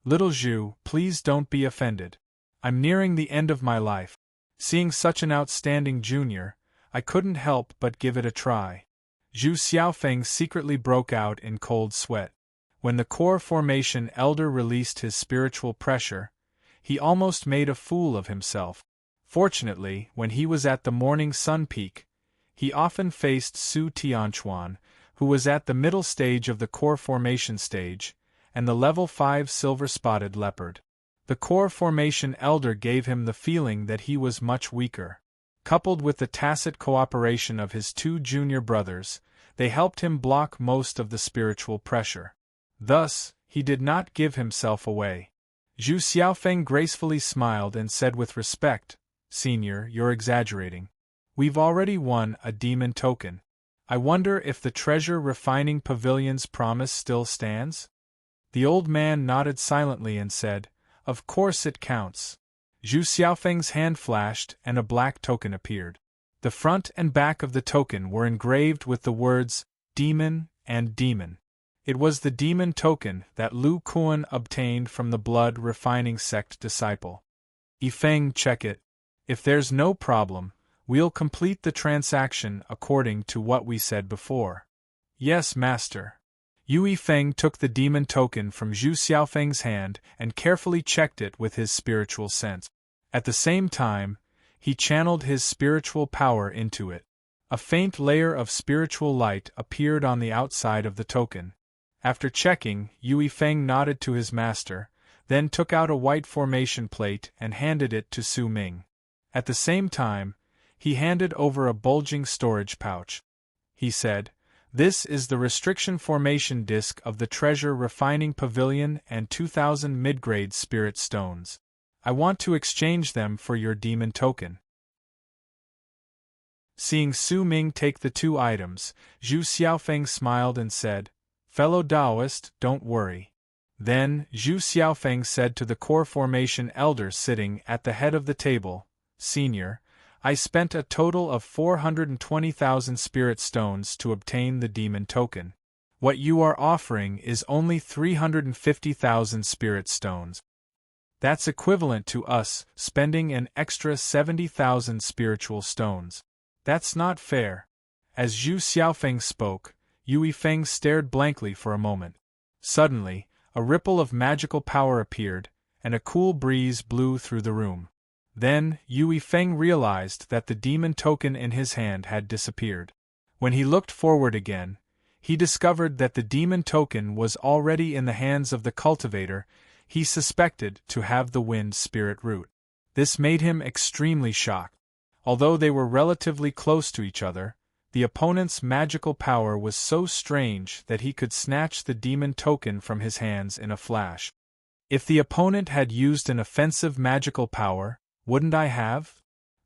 "Little Zhu, please don't be offended. I'm nearing the end of my life. Seeing such an outstanding junior, I couldn't help but give it a try." Zhu Xiaofeng secretly broke out in cold sweat. When the core formation elder released his spiritual pressure, he almost made a fool of himself. Fortunately, when he was at the morning sun peak, he often faced Su Tianchuan, who was at the middle stage of the core formation stage, and the level 5 silver-spotted leopard. The core formation elder gave him the feeling that he was much weaker. Coupled with the tacit cooperation of his two junior brothers, they helped him block most of the spiritual pressure. Thus, he did not give himself away. Zhu Xiaofeng gracefully smiled and said with respect, "Senior, you're exaggerating. We've already won a demon token. I wonder if the treasure refining pavilion's promise still stands?" The old man nodded silently and said, "Of course it counts." Zhu Xiaofeng's hand flashed and a black token appeared. The front and back of the token were engraved with the words, "Demon" and "Demon." It was the demon token that Lu Kuan obtained from the blood refining sect disciple. "Yifeng, check it. If there's no problem, we'll complete the transaction according to what we said before." "Yes, master." Yu Yifeng took the demon token from Zhu Xiaofeng's hand and carefully checked it with his spiritual sense. At the same time, he channeled his spiritual power into it. A faint layer of spiritual light appeared on the outside of the token. After checking, Yu Yifeng nodded to his master, then took out a white formation plate and handed it to Su Ming. At the same time, he handed over a bulging storage pouch. He said, "This is the restriction formation disc of the treasure refining pavilion and 2,000 mid-grade spirit stones. I want to exchange them for your demon token." Seeing Su Ming take the two items, Zhu Xiaofeng smiled and said, "Fellow Taoist, don't worry." Then, Zhu Xiaofeng said to the core formation elder sitting at the head of the table, "Senior, I spent a total of 420,000 spirit stones to obtain the demon token. What you are offering is only 350,000 spirit stones. That's equivalent to us spending an extra 70,000 spiritual stones. That's not fair." As Zhu Xiaofeng spoke, Yu Yifeng stared blankly for a moment. Suddenly, a ripple of magical power appeared, and a cool breeze blew through the room. Then, Yu Yifeng realized that the demon token in his hand had disappeared. When he looked forward again, he discovered that the demon token was already in the hands of the cultivator he suspected to have the wind spirit root. This made him extremely shocked. Although they were relatively close to each other, the opponent's magical power was so strange that he could snatch the demon token from his hands in a flash. If the opponent had used an offensive magical power, wouldn't I have?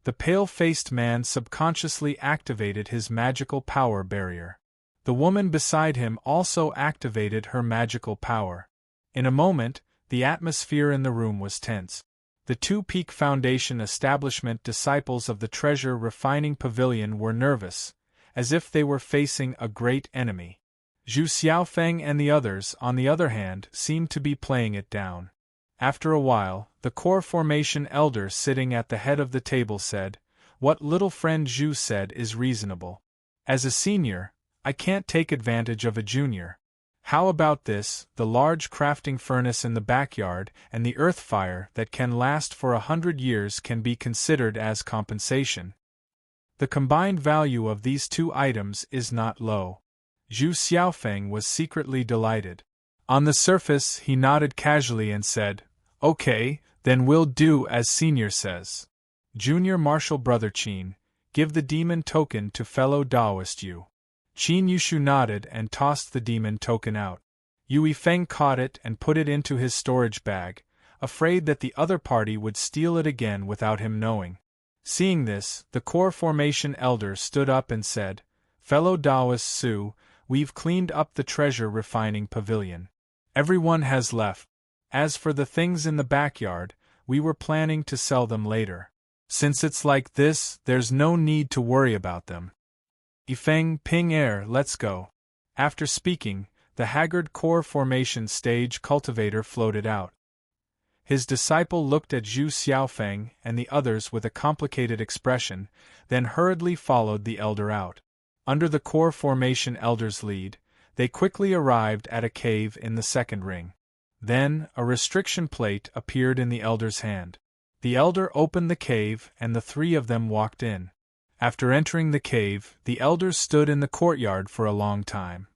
The pale-faced man subconsciously activated his magical power barrier. The woman beside him also activated her magical power. In a moment, the atmosphere in the room was tense. The two Peak Foundation establishment disciples of the treasure refining pavilion were nervous, as if they were facing a great enemy. Zhu Xiaofeng and the others, on the other hand, seemed to be playing it down. After a while, the core formation elder sitting at the head of the table said, "What little friend Zhu said is reasonable. As a senior, I can't take advantage of a junior. How about this, the large crafting furnace in the backyard and the earth fire that can last for 100 years can be considered as compensation. The combined value of these two items is not low. Zhu Xiaofeng was secretly delighted. On the surface, he nodded casually and said, "Okay, then we'll do as Senior says. Junior Marshal Brother Qin, give the demon token to fellow Taoist Yu." Qin Yushu nodded and tossed the demon token out. Yue Feng caught it and put it into his storage bag, afraid that the other party would steal it again without him knowing. Seeing this, the core formation elder stood up and said, "Fellow Taoist Su, we've cleaned up the treasure refining pavilion. Everyone has left. As for the things in the backyard, we were planning to sell them later. Since it's like this, there's no need to worry about them. Yifeng Ping Er, let's go." After speaking, the haggard core formation stage cultivator floated out. His disciple looked at Zhu Xiaofeng and the others with a complicated expression, then hurriedly followed the elder out. Under the core formation elder's lead, they quickly arrived at a cave in the second ring. Then, a restriction plate appeared in the elder's hand. The elder opened the cave and the three of them walked in. After entering the cave, the elders stood in the courtyard for a long time.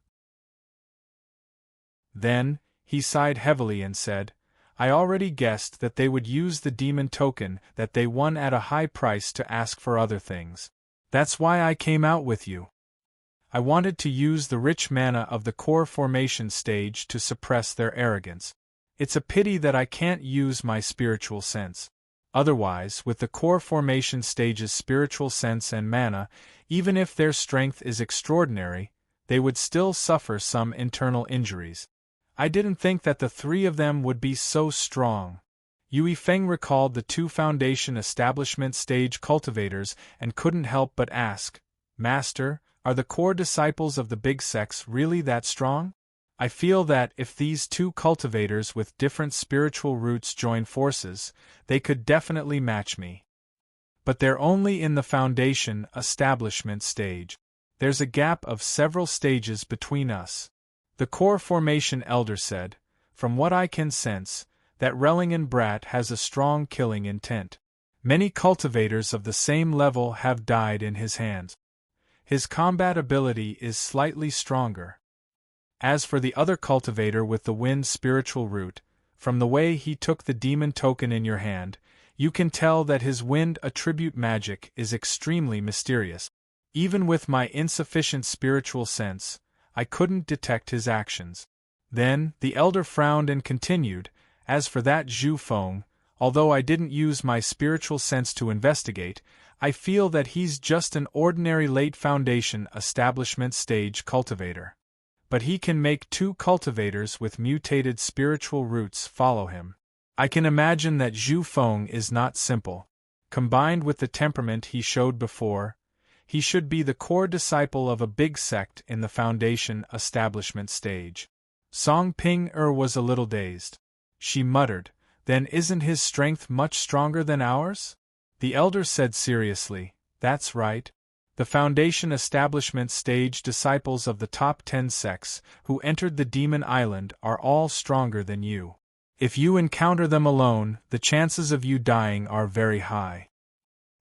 Then, he sighed heavily and said, "I already guessed that they would use the demon token that they won at a high price to ask for other things. That's why I came out with you. I wanted to use the rich mana of the core formation stage to suppress their arrogance. It's a pity that I can't use my spiritual sense. Otherwise, with the core formation stage's spiritual sense and mana, even if their strength is extraordinary, they would still suffer some internal injuries. I didn't think that the three of them would be so strong." Yue Feng recalled the two foundation establishment stage cultivators and couldn't help but ask, "Master, are the core disciples of the big sects really that strong? I feel that if these two cultivators with different spiritual roots join forces, they could definitely match me. But they're only in the foundation establishment stage. There's a gap of several stages between us." The core formation elder said, "From what I can sense, that Relingen brat has a strong killing intent. Many cultivators of the same level have died in his hands. His combat ability is slightly stronger. As for the other cultivator with the wind spiritual root, from the way he took the demon token in your hand, you can tell that his wind attribute magic is extremely mysterious. Even with my insufficient spiritual sense, I couldn't detect his actions." Then, the elder frowned and continued, "As for that Zhu Feng, although I didn't use my spiritual sense to investigate, I feel that he's just an ordinary late foundation establishment stage cultivator. But he can make two cultivators with mutated spiritual roots follow him. I can imagine that Zhu Feng is not simple. Combined with the temperament he showed before, he should be the core disciple of a big sect in the foundation establishment stage." Song Ping Er was a little dazed. She muttered, "Then isn't his strength much stronger than ours?" The elder said seriously, "That's right. The foundation establishment stage disciples of the top 10 sects who entered the Demon Island are all stronger than you. If you encounter them alone, the chances of you dying are very high."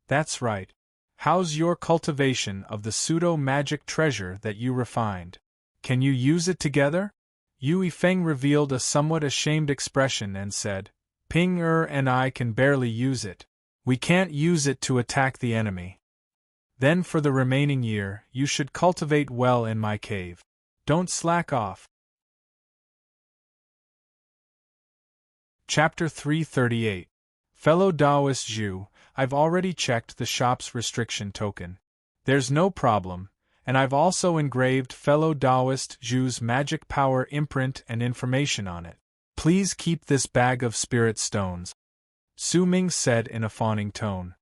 "That's right. How's your cultivation of the pseudo-magic treasure that you refined? Can you use it together?" Yue Feng revealed a somewhat ashamed expression and said, "Ping Er and I can barely use it. We can't use it to attack the enemy." "Then for the remaining year, you should cultivate well in my cave. Don't slack off." Chapter 338. Fellow Taoist Zhu, I've already checked the shop's restriction token. There's no problem, and I've also engraved fellow Taoist Zhu's magic power imprint and information on it. Please keep this bag of spirit stones," Su Ming said in a fawning tone.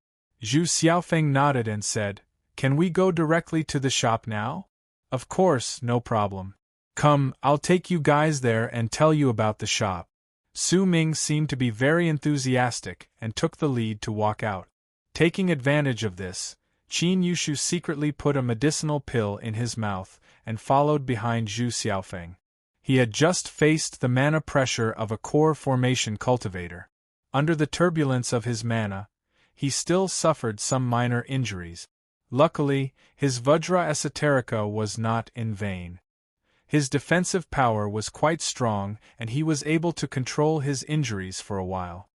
Zhu Xiaofeng nodded and said, "Can we go directly to the shop now?" "Of course, no problem. Come, I'll take you guys there and tell you about the shop." Su Ming seemed to be very enthusiastic and took the lead to walk out. Taking advantage of this, Qin Yushu secretly put a medicinal pill in his mouth and followed behind Zhu Xiaofeng. He had just faced the mana pressure of a core formation cultivator. Under the turbulence of his mana, he still suffered some minor injuries. Luckily, his Vajra Esoterica was not in vain. His defensive power was quite strong and he was able to control his injuries for a while.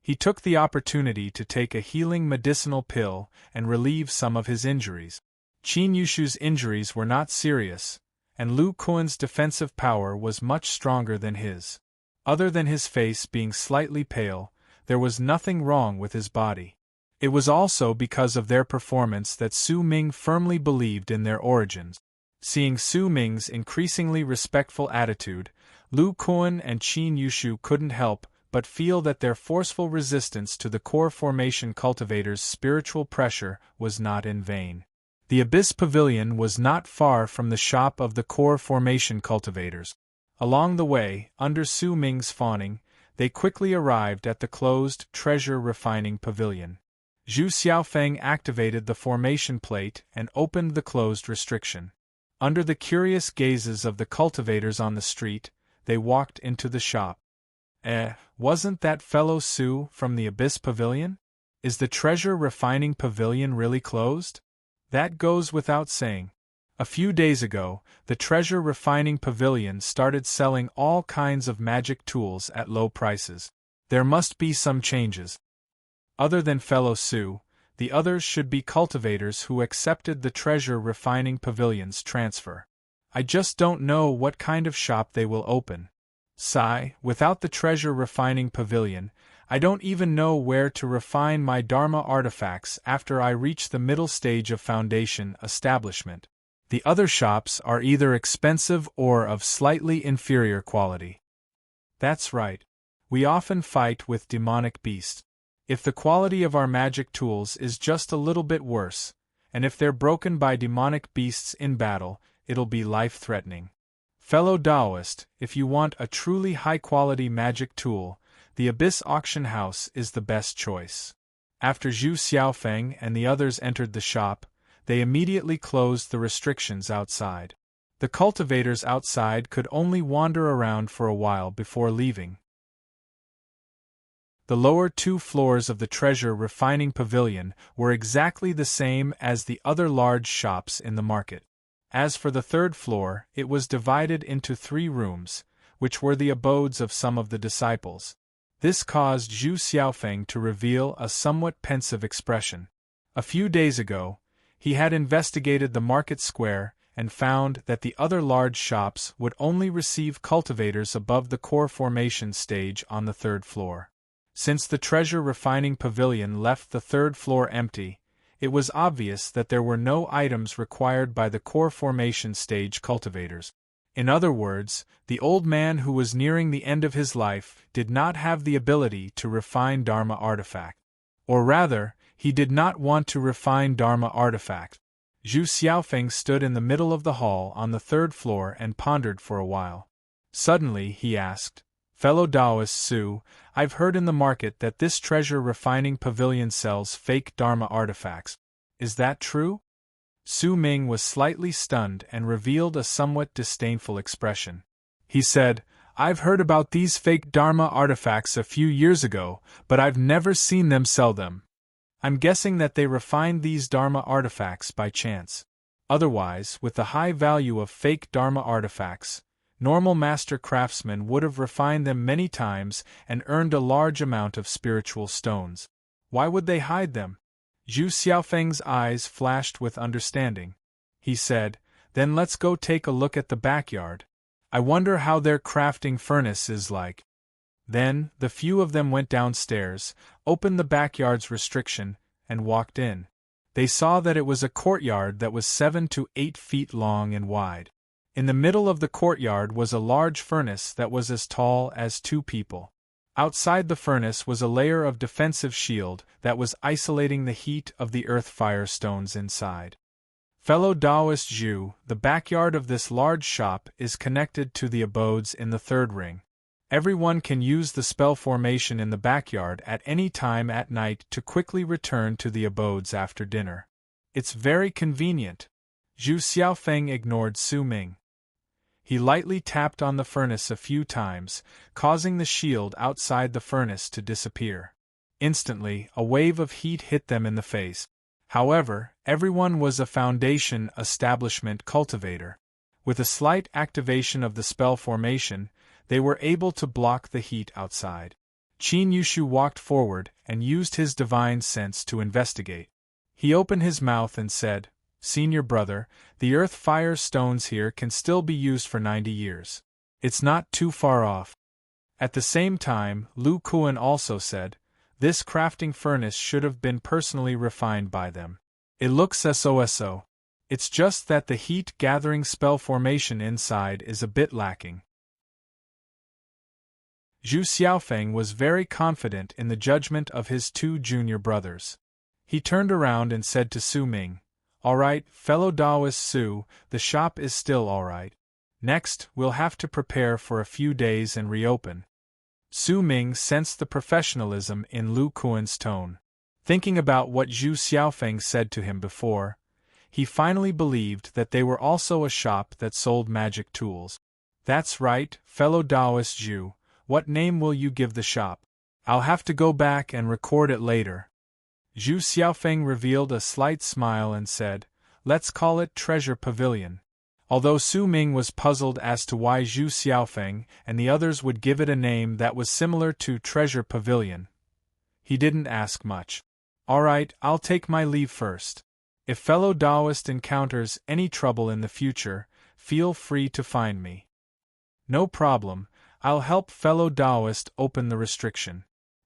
He took the opportunity to take a healing medicinal pill and relieve some of his injuries. Qin Yushu's injuries were not serious, and Lu Kuan's defensive power was much stronger than his. Other than his face being slightly pale, there was nothing wrong with his body. It was also because of their performance that Su Ming firmly believed in their origins. Seeing Su Ming's increasingly respectful attitude, Lu Kuan and Qin Yushu couldn't help but feel that their forceful resistance to the core formation cultivator's spiritual pressure was not in vain. The Abyss Pavilion was not far from the shop of the core formation cultivators. Along the way, under Su Ming's fawning, they quickly arrived at the closed treasure refining pavilion. Zhu Xiaofeng activated the formation plate and opened the closed restriction. Under the curious gazes of the cultivators on the street, they walked into the shop. Wasn't that fellow Su from the Abyss Pavilion? Is the treasure refining pavilion really closed? That goes without saying. A few days ago, the treasure refining pavilion started selling all kinds of magic tools at low prices. There must be some changes. Other than fellow Su, the others should be cultivators who accepted the treasure refining pavilion's transfer. I just don't know what kind of shop they will open. Sigh, without the treasure refining pavilion, I don't even know where to refine my Dharma artifacts after I reach the middle stage of foundation establishment. The other shops are either expensive or of slightly inferior quality. That's right. We often fight with demonic beasts. If the quality of our magic tools is just a little bit worse, and if they're broken by demonic beasts in battle, it'll be life-threatening. Fellow Taoist, if you want a truly high-quality magic tool, the Abyss Auction House is the best choice. After Zhu Xiaofeng and the others entered the shop, they immediately closed the restrictions outside. The cultivators outside could only wander around for a while before leaving. The lower 2 floors of the treasure refining pavilion were exactly the same as the other large shops in the market. As for the 3rd floor, it was divided into 3 rooms, which were the abodes of some of the disciples. This caused Zhu Xiaofeng to reveal a somewhat pensive expression. A few days ago, he had investigated the market square and found that the other large shops would only receive cultivators above the core formation stage on the 3rd floor. Since the treasure refining pavilion left the 3rd floor empty, it was obvious that there were no items required by the core formation stage cultivators. In other words, the old man who was nearing the end of his life did not have the ability to refine Dharma artifact. Or rather, he did not want to refine Dharma artifact. Zhu Xiaofeng stood in the middle of the hall on the 3rd floor and pondered for a while. Suddenly, he asked, "Fellow Taoist Su, I've heard in the market that this treasure refining pavilion sells fake Dharma artifacts. Is that true?" Su Ming was slightly stunned and revealed a somewhat disdainful expression. He said, "I've heard about these fake Dharma artifacts a few years ago, but I've never seen them sell them. I'm guessing that they refined these Dharma artifacts by chance. Otherwise, with the high value of fake Dharma artifacts, normal master craftsmen would have refined them many times and earned a large amount of spiritual stones. Why would they hide them?" Zhu Xiaofeng's eyes flashed with understanding. He said, "Then let's go take a look at the backyard. I wonder how their crafting furnace is like." Then, the few of them went downstairs, opened the backyard's restriction, and walked in. They saw that it was a courtyard that was 7 to 8 feet long and wide. In the middle of the courtyard was a large furnace that was as tall as 2 people. Outside the furnace was a layer of defensive shield that was isolating the heat of the earth fire stones inside. Fellow Taoist Zhu, the backyard of this large shop is connected to the abodes in the 3rd ring. Everyone can use the spell formation in the backyard at any time at night to quickly return to the abodes after dinner. It's very convenient. Zhu Xiaofeng ignored Su Ming. He lightly tapped on the furnace a few times, causing the shield outside the furnace to disappear. Instantly, a wave of heat hit them in the face. However, everyone was a Foundation establishment cultivator. With a slight activation of the spell formation, they were able to block the heat outside. Qin Yushu walked forward and used his divine sense to investigate. He opened his mouth and said, "Senior brother, the earth fire stones here can still be used for 90 years. It's not too far off." At the same time, Lu Kuan also said, "This crafting furnace should have been personally refined by them. It looks so. It's just that the heat-gathering spell formation inside is a bit lacking." Zhu Xiaofeng was very confident in the judgment of his two junior brothers. He turned around and said to Su Ming, "All right, fellow Taoist Su, the shop is still all right. Next, we'll have to prepare for a few days and reopen." Su Ming sensed the professionalism in Lu Kuan's tone. Thinking about what Zhu Xiaofeng said to him before, he finally believed that they were also a shop that sold magic tools. "That's right, fellow Taoist Zhu, what name will you give the shop? I'll have to go back and record it later." Zhu Xiaofeng revealed a slight smile and said, "Let's call it Treasure Pavilion." Although Su Ming was puzzled as to why Zhu Xiaofeng and the others would give it a name that was similar to Treasure Pavilion, he didn't ask much. "All right, I'll take my leave first. If fellow Taoist encounters any trouble in the future, feel free to find me." "No problem, I'll help fellow Taoist open the restriction."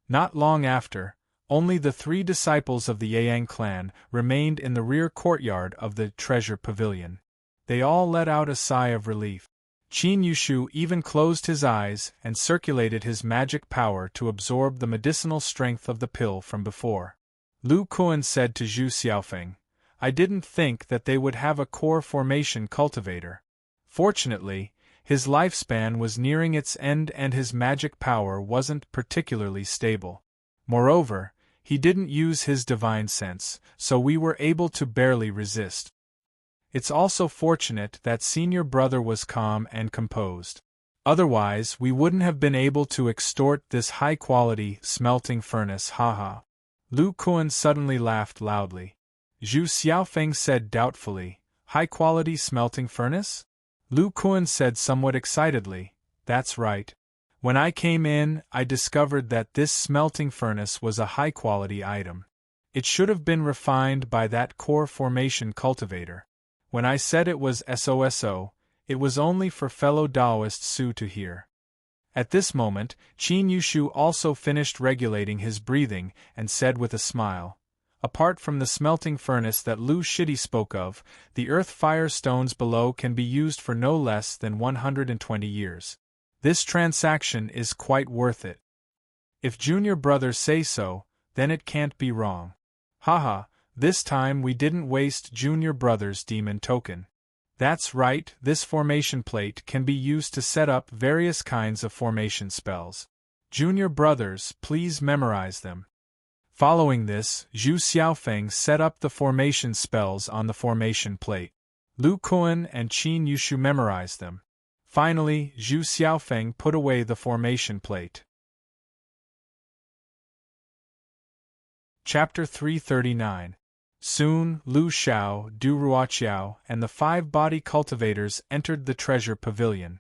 Not long after, only the 3 disciples of the Yang clan remained in the rear courtyard of the Treasure Pavilion. They all let out a sigh of relief. Qin Yushu even closed his eyes and circulated his magic power to absorb the medicinal strength of the pill from before. Lu Kuan said to Zhu Xiaofeng, "I didn't think that they would have a core formation cultivator." Fortunately, his lifespan was nearing its end and his magic power wasn't particularly stable. Moreover, he didn't use his divine sense, so we were able to barely resist. It's also fortunate that senior brother was calm and composed. Otherwise, we wouldn't have been able to extort this high-quality smelting furnace, haha. Lu Kuan suddenly laughed loudly. Zhu Xiaofeng said doubtfully, "High-quality smelting furnace?" Lu Kuan said somewhat excitedly, "That's right. When I came in, I discovered that this smelting furnace was a high-quality item. It should have been refined by that core formation cultivator. When I said it was so, it was only for fellow Taoist Su to hear." At this moment, Qin Yushu also finished regulating his breathing and said with a smile, "Apart from the smelting furnace that Lu Shidi spoke of, the earth fire stones below can be used for no less than 120 years. This transaction is quite worth it. If junior brothers say so, then it can't be wrong. Haha, this time we didn't waste junior brother's demon token. That's right, this formation plate can be used to set up various kinds of formation spells. Junior brothers, please memorize them." Following this, Zhu Xiaofeng set up the formation spells on the formation plate. Lu Kuan and Qin Yushu memorized them. Finally, Zhu Xiaofeng put away the formation plate. Chapter 339. Soon, Lu Xiao, Du Ruoqiao, and the 5 body cultivators entered the treasure pavilion.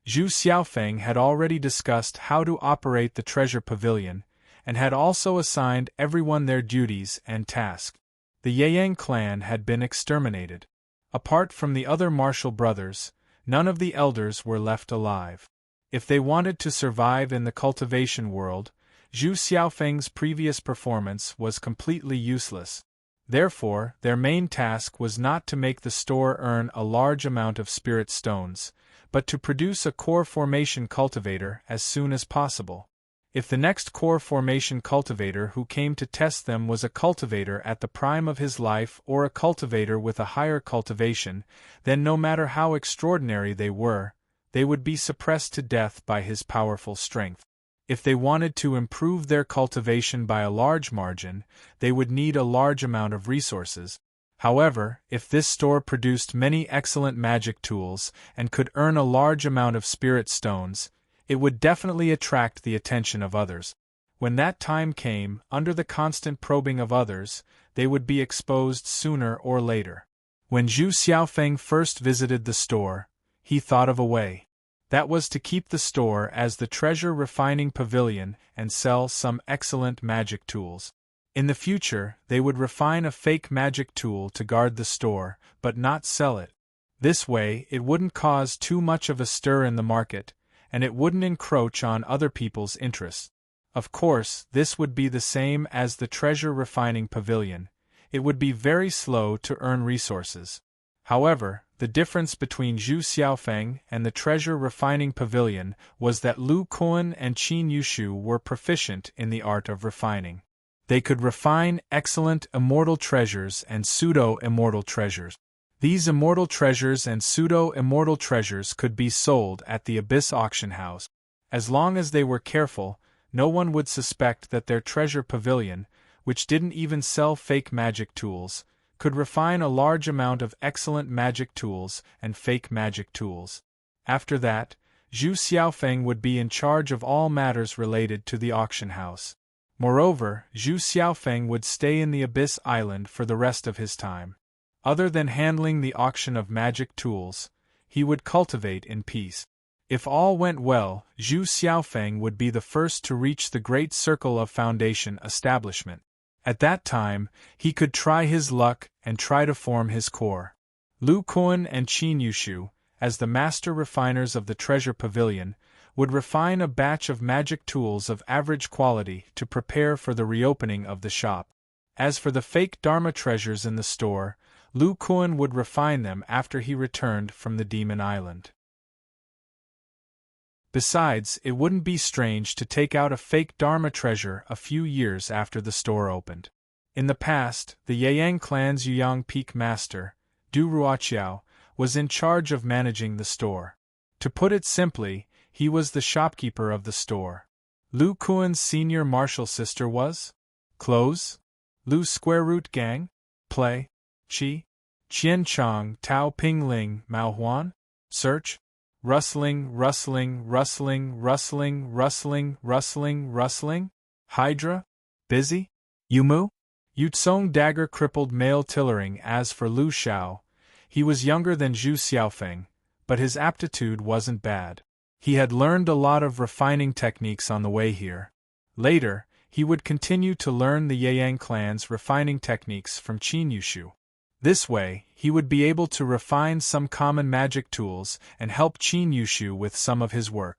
Zhu Xiaofeng had already discussed how to operate the treasure pavilion, and had also assigned everyone their duties and tasks. The Yang clan had been exterminated. Apart from the other martial brothers, none of the elders were left alive. If they wanted to survive in the cultivation world, Zhu Xiaofeng's previous performance was completely useless. Therefore, their main task was not to make the store earn a large amount of spirit stones, but to produce a core formation cultivator as soon as possible. If the next core formation cultivator who came to test them was a cultivator at the prime of his life or a cultivator with a higher cultivation, then no matter how extraordinary they would be suppressed to death by his powerful strength. If they wanted to improve their cultivation by a large margin, they would need a large amount of resources. However, if this store produced many excellent magic tools and could earn a large amount of spirit stones, it would definitely attract the attention of others. When that time came, under the constant probing of others, they would be exposed sooner or later. When Zhu Xiaofeng first visited the store, he thought of a way. That was to keep the store as the treasure refining pavilion and sell some excellent magic tools. In the future, they would refine a fake magic tool to guard the store, but not sell it. This way, it wouldn't cause too much of a stir in the market, and it wouldn't encroach on other people's interests. Of course, this would be the same as the treasure refining pavilion. It would be very slow to earn resources. However, the difference between Zhu Xiaofeng and the treasure refining pavilion was that Lu Kuan and Qin Yushu were proficient in the art of refining. They could refine excellent immortal treasures and pseudo-immortal treasures. These immortal treasures and pseudo-immortal treasures could be sold at the Abyss auction house. As long as they were careful, no one would suspect that their treasure pavilion, which didn't even sell fake magic tools, could refine a large amount of excellent magic tools and fake magic tools. After that, Zhu Xiaofeng would be in charge of all matters related to the auction house. Moreover, Zhu Xiaofeng would stay in the Abyss Island for the rest of his time. Other than handling the auction of magic tools, he would cultivate in peace. If all went well, Zhu Xiaofeng would be the first to reach the Great Circle of Foundation establishment. At that time, he could try his luck and try to form his core. Lu Kuan and Qin Yushu, as the master refiners of the treasure pavilion, would refine a batch of magic tools of average quality to prepare for the reopening of the shop. As for the fake Dharma treasures in the store, Lu Kuan would refine them after he returned from the Demon Island. Besides, it wouldn't be strange to take out a fake Dharma treasure a few years after the store opened. In the past, the Yeyang clan's Yuyang Peak master, Du Ruoqiao, was in charge of managing the store. To put it simply, he was the shopkeeper of the store. Lu Kuan's senior martial sister was? Close? Lu square root gang? Play? Qi? Qian Chong Tao Ping Ling Mao Huan? Search? Rustling, rustling, rustling, rustling, rustling, rustling, rustling? Hydra? Busy? Yumu? Yutsong dagger crippled male tillering. As for Lu Xiao, he was younger than Zhu Xiaofeng, but his aptitude wasn't bad. He had learned a lot of refining techniques on the way here. Later, he would continue to learn the Yeyang clan's refining techniques from Qin Yushu. This way, he would be able to refine some common magic tools and help Qin Yushu with some of his work.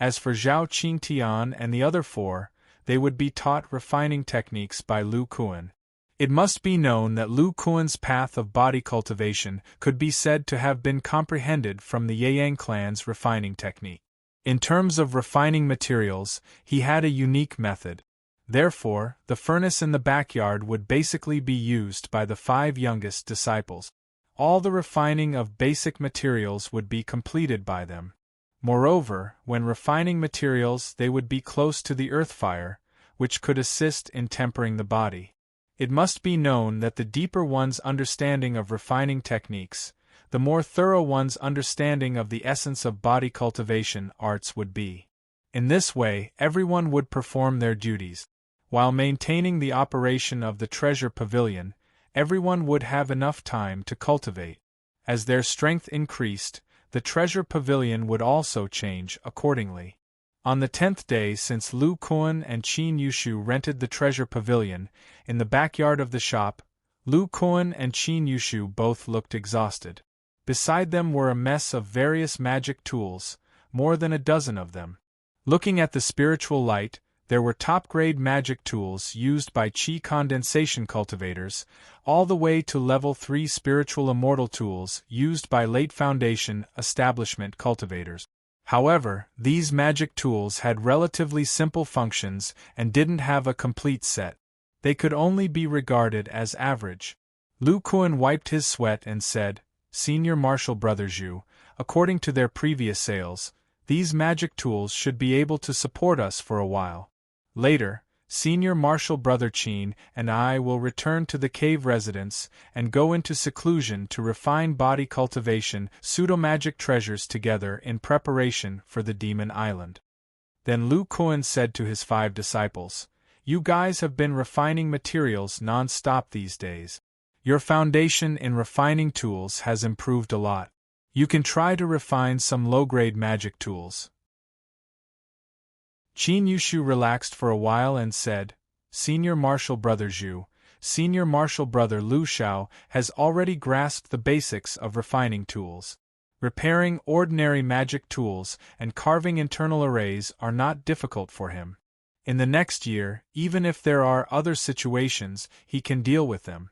As for Zhao Qingtian and the other four, they would be taught refining techniques by Lu Kuan. It must be known that Lu Kuan's path of body cultivation could be said to have been comprehended from the Yeyang clan's refining technique. In terms of refining materials, he had a unique method. Therefore, the furnace in the backyard would basically be used by the 5 youngest disciples. All the refining of basic materials would be completed by them. Moreover, when refining materials, they would be close to the earth fire, which could assist in tempering the body. It must be known that the deeper one's understanding of refining techniques, the more thorough one's understanding of the essence of body cultivation arts would be. In this way, everyone would perform their duties. While maintaining the operation of the treasure pavilion, everyone would have enough time to cultivate. As their strength increased, the treasure pavilion would also change accordingly. On the 10th day since Lu Kuan and Qin Yushu rented the treasure pavilion, in the backyard of the shop, Lu Kuan and Qin Yushu both looked exhausted. Beside them were a mess of various magic tools, more than a dozen of them. Looking at the spiritual light, there were top-grade magic tools used by Qi condensation cultivators, all the way to level 3 spiritual immortal tools used by late Foundation establishment cultivators. However, these magic tools had relatively simple functions and didn't have a complete set. They could only be regarded as average. Lu Kuan wiped his sweat and said, "Senior Martial Brother Zhu, according to their previous sales, these magic tools should be able to support us for a while. Later, Senior Marshal Brother Qin and I will return to the cave residence and go into seclusion to refine body cultivation pseudo-magic treasures together in preparation for the Demon Island. Then Lu Kuan said to his 5 disciples, "You guys have been refining materials non-stop these days. Your foundation in refining tools has improved a lot. You can try to refine some low-grade magic tools." Qin Yushu relaxed for a while and said, "Senior Marshal Brother Zhu, Senior Marshal Brother Lu Shao has already grasped the basics of refining tools. Repairing ordinary magic tools and carving internal arrays are not difficult for him. In the next year, even if there are other situations, he can deal with them."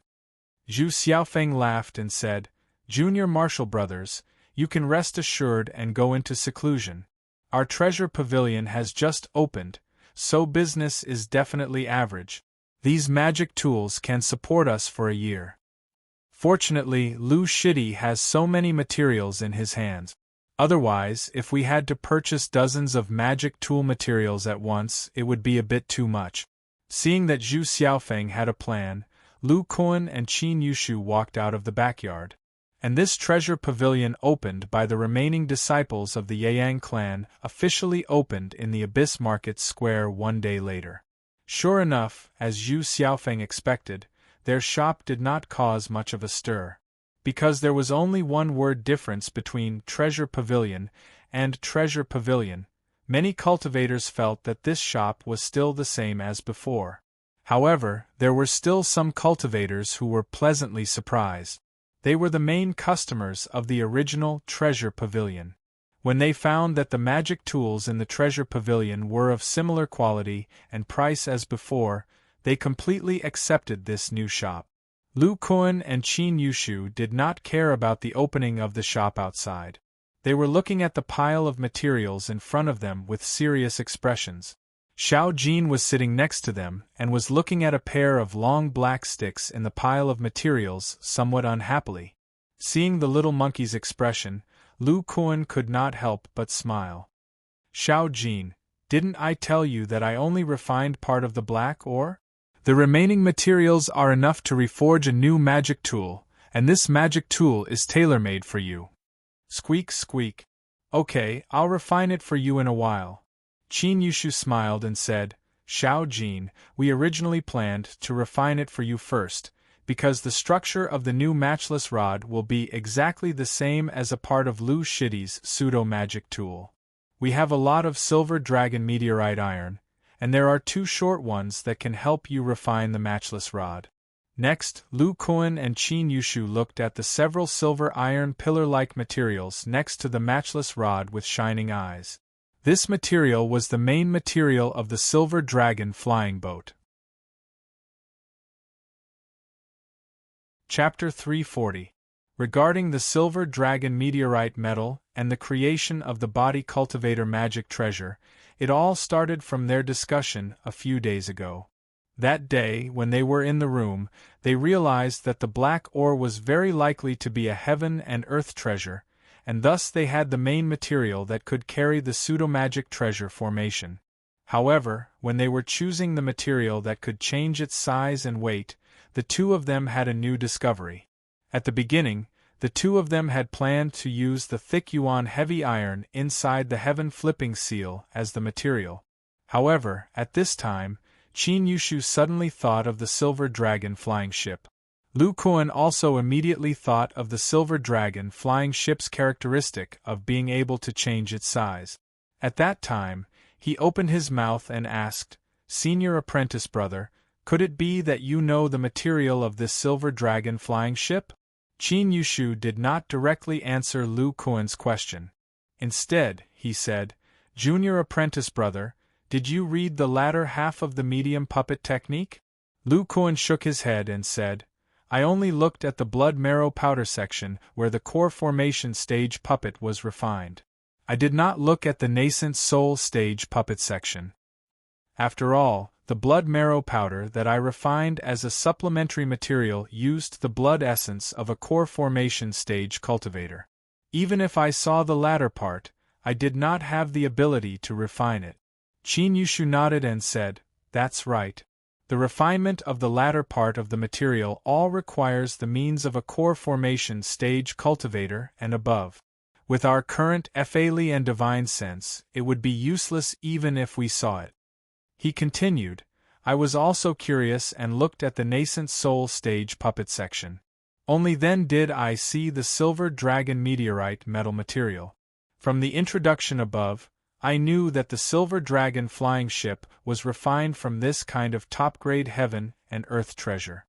Zhu Xiaofeng laughed and said, "Junior Marshal Brothers, you can rest assured and go into seclusion. Our treasure pavilion has just opened, so business is definitely average. These magic tools can support us for a year." Fortunately, Lu Shidi has so many materials in his hands. Otherwise, if we had to purchase dozens of magic tool materials at once, it would be a bit too much. Seeing that Zhu Xiaofeng had a plan, Lu Kuan and Qin Yushu walked out of the backyard. And this treasure pavilion opened by the remaining disciples of the Yang clan officially opened in the Abyss Market Square one day later. Sure enough, as Zhu Xiaofeng expected, their shop did not cause much of a stir. Because there was only one word difference between treasure pavilion and treasure pavilion, many cultivators felt that this shop was still the same as before. However, there were still some cultivators who were pleasantly surprised. They were the main customers of the original treasure pavilion. When they found that the magic tools in the treasure pavilion were of similar quality and price as before, they completely accepted this new shop. Lu Kuan and Qin Yushu did not care about the opening of the shop outside. They were looking at the pile of materials in front of them with serious expressions. Xiao Jin was sitting next to them and was looking at a pair of long black sticks in the pile of materials somewhat unhappily. Seeing the little monkey's expression, Lu Kuan could not help but smile. "Xiao Jin, didn't I tell you that I only refined part of the black ore? The remaining materials are enough to reforge a new magic tool, and this magic tool is tailor-made for you." Squeak, squeak. "Okay, I'll refine it for you in a while." Qin Yushu smiled and said, "Xiao Jin, we originally planned to refine it for you first, because the structure of the new matchless rod will be exactly the same as a part of Lu Shidi's pseudo-magic tool. We have a lot of silver dragon meteorite iron, and there are 2 short ones that can help you refine the matchless rod." Next, Lu Kuan and Qin Yushu looked at the several silver iron pillar-like materials next to the matchless rod with shining eyes. This material was the main material of the Silver Dragon flying boat. Chapter 340. Regarding the Silver Dragon meteorite metal and the creation of the body cultivator magic treasure, it all started from their discussion a few days ago. That day, when they were in the room, they realized that the black ore was very likely to be a heaven and earth treasure, and thus they had the main material that could carry the pseudo-magic treasure formation. However, when they were choosing the material that could change its size and weight, the 2 of them had a new discovery. At the beginning, the 2 of them had planned to use the thick yuan heavy iron inside the heaven flipping seal as the material. However, at this time, Qin Yushu suddenly thought of the Silver Dragon flying ship. Lu Kuan also immediately thought of the Silver Dragon flying ship's characteristic of being able to change its size. At that time, he opened his mouth and asked, "Senior apprentice brother, could it be that you know the material of this Silver Dragon flying ship?" Qin Yushu did not directly answer Lu Kuan's question. Instead, he said, "Junior apprentice brother, did you read the latter half of the medium puppet technique?" Lu Kuan shook his head and said, "I only looked at the blood marrow powder section where the core formation stage puppet was refined. I did not look at the nascent soul stage puppet section. After all, the blood marrow powder that I refined as a supplementary material used the blood essence of a core formation stage cultivator. Even if I saw the latter part, I did not have the ability to refine it." Qin Yushu nodded and said, That's right. The refinement of the latter part of the material all requires the means of a core formation stage cultivator and above. With our current ethereal and divine sense, it would be useless even if we saw it. He continued, I was also curious and looked at the nascent soul stage puppet section. Only then did I see the silver dragon meteorite metal material. From the introduction above, I knew that the silver dragon flying ship was refined from this kind of top-grade heaven and earth treasure.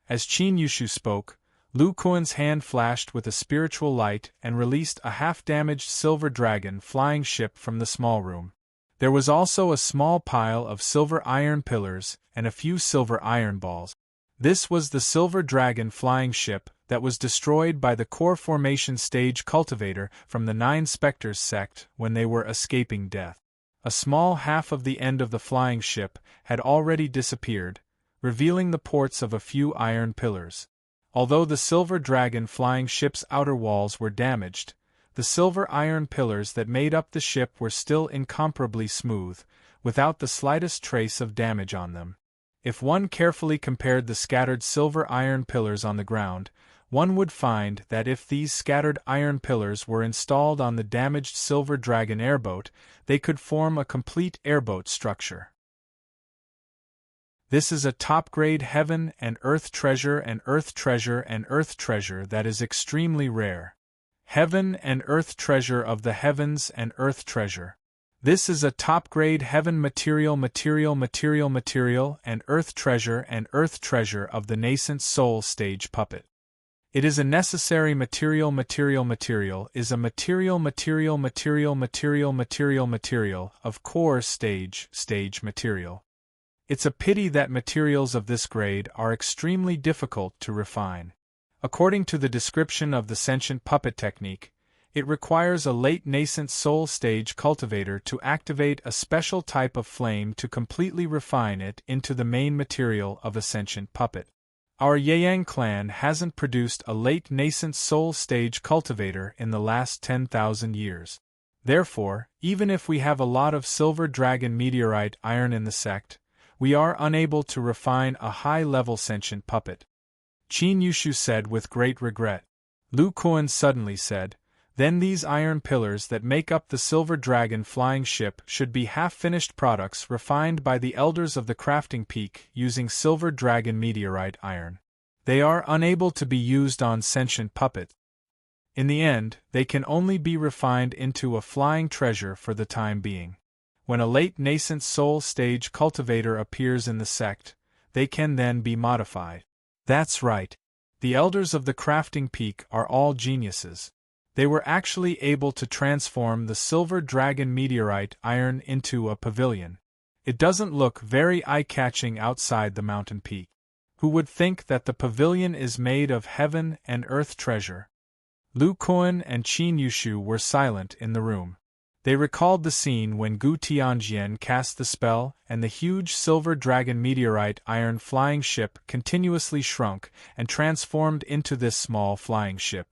As Qin Yushu spoke, Lu Kuan's hand flashed with a spiritual light and released a half-damaged silver dragon flying ship from the small room. There was also a small pile of silver iron pillars and a few silver iron balls. This was the silver dragon flying ship that was destroyed by the core formation stage cultivator from the 9 Spectres sect when they were escaping death. A small half of the end of the flying ship had already disappeared, revealing the ports of a few iron pillars. Although the silver dragon flying ship's outer walls were damaged, the silver iron pillars that made up the ship were still incomparably smooth, without the slightest trace of damage on them. If one carefully compared the scattered silver iron pillars on the ground, one would find that if these scattered iron pillars were installed on the damaged silver dragon airboat, they could form a complete airboat structure. This is a top-grade heaven and earth treasure and earth treasure and earth treasure that is extremely rare. Heaven and earth treasure of the heavens and earth treasure. This is a top-grade heaven material and earth treasure of the nascent soul stage puppet. It is a necessary material is a material of core stage material. It's a pity that materials of this grade are extremely difficult to refine. According to the description of the sentient puppet technique, it requires a late nascent soul stage cultivator to activate a special type of flame to completely refine it into the main material of a sentient puppet. Our Yeyang clan hasn't produced a late nascent soul stage cultivator in the last 10,000 years. Therefore, even if we have a lot of silver dragon meteorite iron in the sect, we are unable to refine a high-level sentient puppet. Qin Yushu said with great regret. Lu Kuan suddenly said, Then these iron pillars that make up the silver dragon flying ship should be half-finished products refined by the elders of the crafting peak using silver dragon meteorite iron. They are unable to be used on sentient puppets. In the end, they can only be refined into a flying treasure for the time being. When a late nascent soul stage cultivator appears in the sect, they can then be modified. That's right. The elders of the crafting peak are all geniuses. They were actually able to transform the silver dragon meteorite iron into a pavilion. It doesn't look very eye-catching outside the mountain peak. Who would think that the pavilion is made of heaven and earth treasure? Lu Kuan and Qin Yushu were silent in the room. They recalled the scene when Gu Tianjian cast the spell and the huge silver dragon meteorite iron flying ship continuously shrunk and transformed into this small flying ship.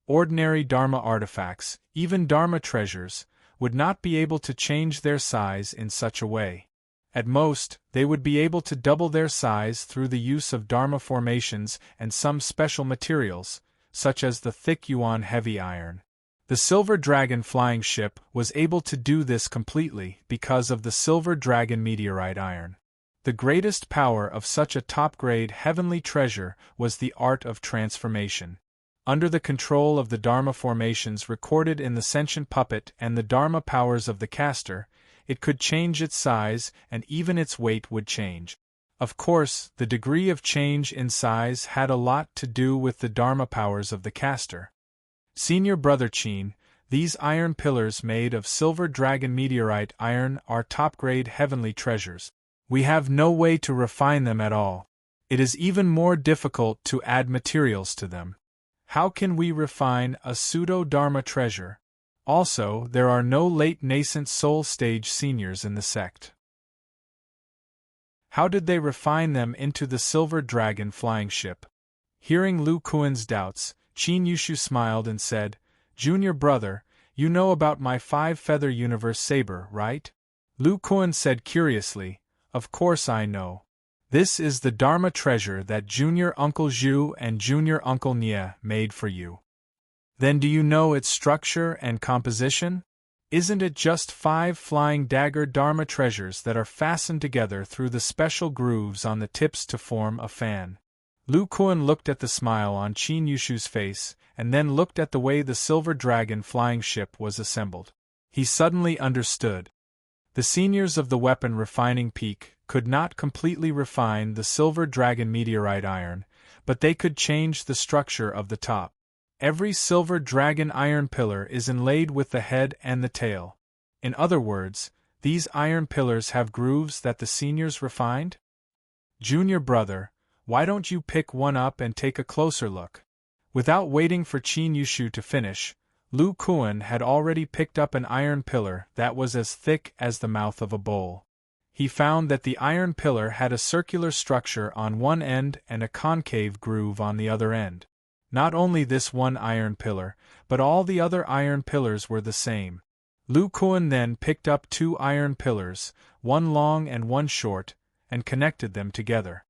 Ordinary Dharma artifacts, even Dharma treasures, would not be able to change their size in such a way. At most, they would be able to double their size through the use of Dharma formations and some special materials, such as the thick yuan heavy iron. The silver dragon flying ship was able to do this completely because of the silver dragon meteorite iron. The greatest power of such a top-grade heavenly treasure was the art of transformation. Under the control of the Dharma formations recorded in the sentient puppet and the Dharma powers of the caster, it could change its size and even its weight would change. Of course, the degree of change in size had a lot to do with the Dharma powers of the caster. Senior Brother Qin, these iron pillars made of silver dragon meteorite iron are top-grade heavenly treasures. We have no way to refine them at all. It is even more difficult to add materials to them. How can we refine a pseudo-Dharma treasure? Also, there are no late nascent soul stage seniors in the sect. How did they refine them into the silver dragon flying ship? Hearing Lu Kuan's doubts, Qin Yushu smiled and said, Junior brother, you know about my 5-feather universe saber, right? Lu Kuan said curiously, Of course I know. This is the Dharma treasure that Junior Uncle Zhu and Junior Uncle Nia made for you. Then do you know its structure and composition? Isn't it just 5 flying dagger Dharma treasures that are fastened together through the special grooves on the tips to form a fan? Lu Kuan looked at the smile on Qin Yushu's face, and then looked at the way the silver dragon flying ship was assembled. He suddenly understood. The seniors of the weapon refining peak could not completely refine the silver dragon meteorite iron, but they could change the structure of the top. Every silver dragon iron pillar is inlaid with the head and the tail. In other words, these iron pillars have grooves that the seniors refined? Junior brother, why don't you pick one up and take a closer look? Without waiting for Qin Yushu to finish, Lu Kuan had already picked up an iron pillar that was as thick as the mouth of a bowl. He found that the iron pillar had a circular structure on one end and a concave groove on the other end. Not only this one iron pillar, but all the other iron pillars were the same. Lu Kuan then picked up 2 iron pillars, one long and one short, and connected them together.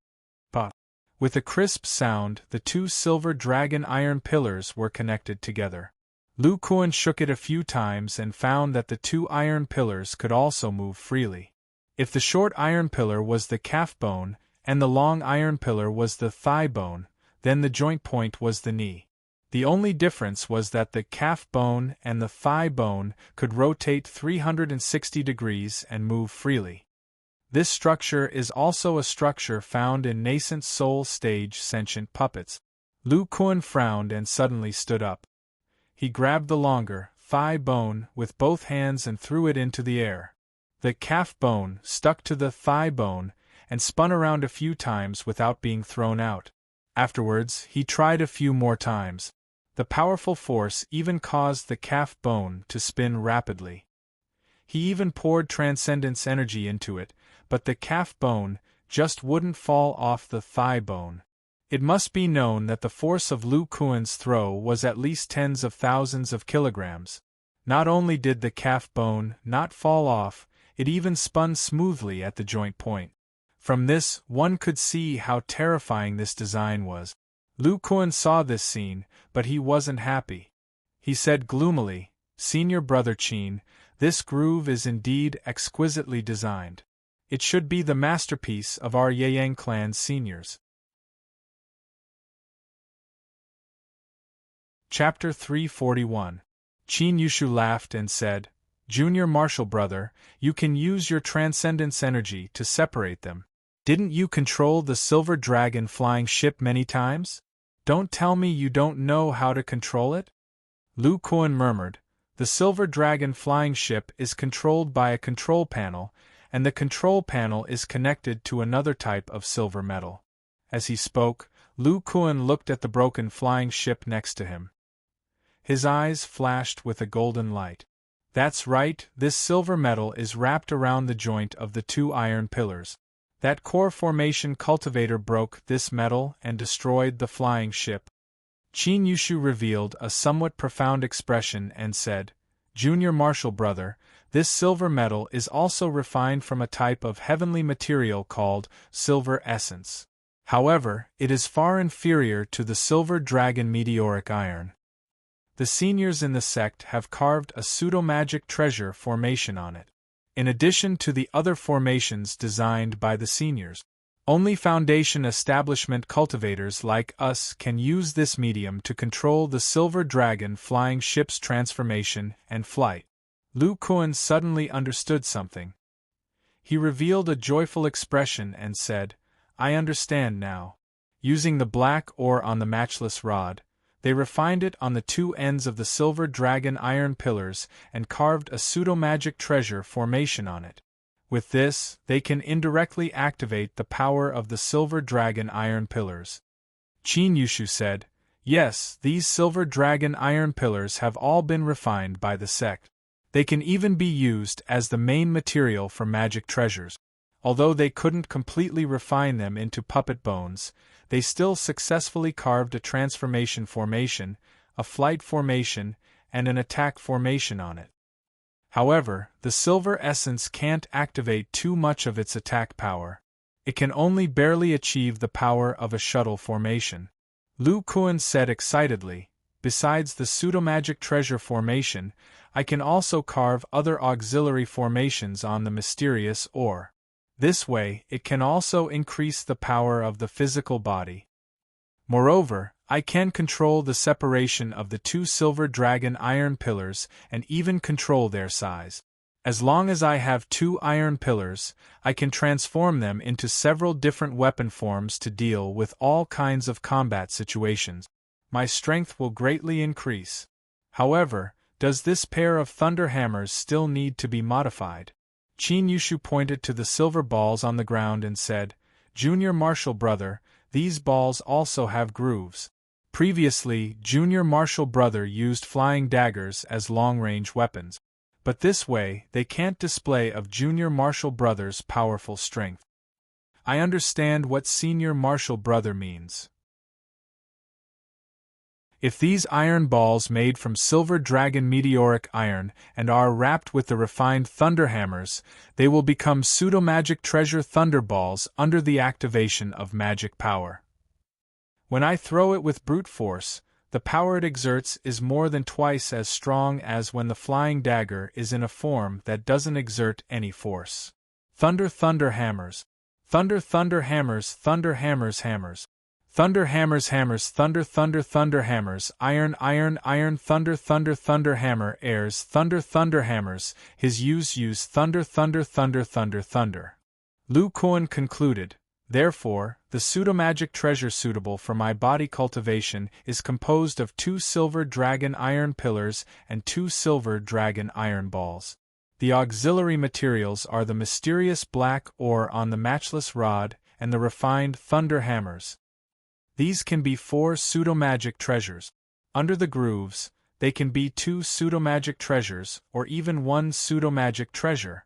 But, with a crisp sound, the 2 silver dragon iron pillars were connected together. Lu Kuan shook it a few times and found that the 2 iron pillars could also move freely. If the short iron pillar was the calf bone, and the long iron pillar was the thigh bone, then the joint point was the knee. The only difference was that the calf bone and the thigh bone could rotate 360 degrees and move freely. This structure is also a structure found in nascent soul stage sentient puppets. Lu Kuan frowned and suddenly stood up. He grabbed the longer, thigh bone with both hands and threw it into the air. The calf bone stuck to the thigh bone and spun around a few times without being thrown out. Afterwards, he tried a few more times. The powerful force even caused the calf bone to spin rapidly. He even poured transcendence energy into it, but the calf bone just wouldn't fall off the thigh bone. It must be known that the force of Lu Kuan's throw was at least tens of thousands of kilograms. Not only did the calf bone not fall off, it even spun smoothly at the joint point. From this, one could see how terrifying this design was. Lu Kuan saw this scene, but he wasn't happy. He said gloomily, "Senior brother Qin, this groove is indeed exquisitely designed. It should be the masterpiece of our Yeyang clan's seniors." Chapter 341. Qin Yushu laughed and said, "Junior martial brother, you can use your transcendence energy to separate them. Didn't you control the silver dragon flying ship many times? Don't tell me you don't know how to control it?" Lu Kuan murmured, "The silver dragon flying ship is controlled by a control panel, and the control panel is connected to another type of silver metal." As he spoke, Lu Kuan looked at the broken flying ship next to him. His eyes flashed with a golden light. "That's right, this silver metal is wrapped around the joint of the 2 iron pillars. That core formation cultivator broke this metal and destroyed the flying ship." Qin Yushu revealed a somewhat profound expression and said, "Junior martial brother, this silver metal is also refined from a type of heavenly material called silver essence. However, it is far inferior to the silver dragon meteoric iron. The seniors in the sect have carved a pseudo-magic treasure formation on it. In addition to the other formations designed by the seniors, only Foundation establishment cultivators like us can use this medium to control the silver dragon flying ship's transformation and flight." Lu Kuan suddenly understood something. He revealed a joyful expression and said, "I understand now." Using the black ore on the matchless rod, they refined it on the 2 ends of the silver dragon iron pillars and carved a pseudo-magic treasure formation on it. With this, they can indirectly activate the power of the silver dragon iron pillars. Qin Yushu said, "Yes, these silver dragon iron pillars have all been refined by the sect. They can even be used as the main material for magic treasures. Although they couldn't completely refine them into puppet bones, they still successfully carved a transformation formation, a flight formation, and an attack formation on it. However, the silver essence can't activate too much of its attack power. It can only barely achieve the power of a shuttle formation. Lu Kuan said excitedly, besides the pseudomagic treasure formation, I can also carve other auxiliary formations on the mysterious ore. This way, it can also increase the power of the physical body. Moreover, I can control the separation of the two silver dragon iron pillars and even control their size. As long as I have two iron pillars, I can transform them into several different weapon forms to deal with all kinds of combat situations. My strength will greatly increase. However, does this pair of thunder hammers still need to be modified? Qin Yushu pointed to the silver balls on the ground and said, Junior Marshal Brother, these balls also have grooves. Previously, Junior Marshal Brother used flying daggers as long-range weapons. But this way, they can't display of Junior Marshal Brother's powerful strength. I understand what Senior Marshal Brother means. If these iron balls made from silver dragon meteoric iron and are wrapped with the refined thunder hammers, they will become pseudo-magic treasure thunder balls under the activation of magic power. When I throw it with brute force, the power it exerts is more than twice as strong as when the flying dagger is in a form that doesn't exert any force. Thunder hammers. Thunder hammers, thunder hammers hammers. Thunder hammers hammers, thunder hammers, iron thunder hammer airs, thunder hammers, his use thunder. Lu Kuan concluded, therefore, the pseudomagic treasure suitable for my body cultivation is composed of 2 silver dragon iron pillars and 2 silver dragon iron balls. The auxiliary materials are the mysterious black ore on the matchless rod and the refined thunder hammers. These can be 4 pseudomagic treasures. Under the grooves, they can be 2 pseudomagic treasures or even 1 pseudomagic treasure.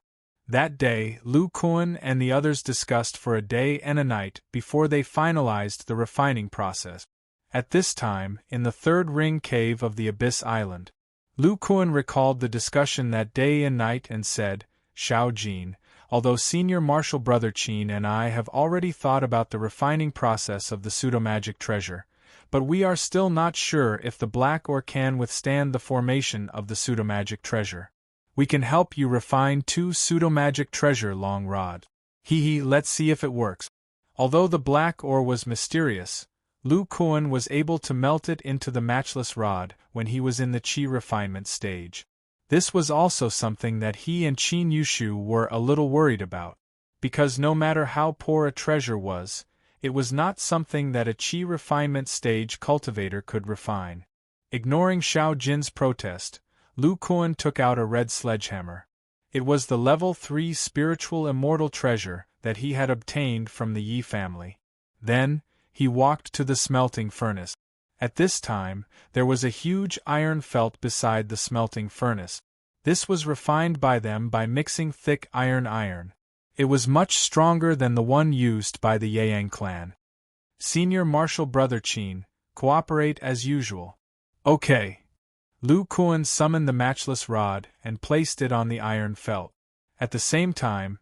That day, Lu Kuan and the others discussed for a day and a night before they finalized the refining process. At this time, in the 3rd ring cave of the Abyss Island, Lu Kuan recalled the discussion that day and night and said, Xiao Jin, although Senior Marshal Brother Qin and I have already thought about the refining process of the pseudomagic treasure, but we are still not sure if the black ore can withstand the formation of the pseudomagic treasure. We can help you refine 2 pseudomagic treasure long rod. Let's see if it works. Although the black ore was mysterious, Lu Kuan was able to melt it into the matchless rod when he was in the qi refinement stage. This was also something that he and Qin Yushu were a little worried about, because no matter how poor a treasure was, it was not something that a qi refinement stage cultivator could refine. Ignoring Xiao Jin's protest, Lu Kuan took out a red sledgehammer. It was the level 3 spiritual immortal treasure that he had obtained from the Yi family. Then, he walked to the smelting furnace. At this time, there was a huge iron felt beside the smelting furnace. This was refined by them by mixing thick iron. It was much stronger than the one used by the Yang clan. Senior Marshal Brother Qin, cooperate as usual. Okay. Lu Kuan summoned the matchless rod and placed it on the iron felt. At the same time,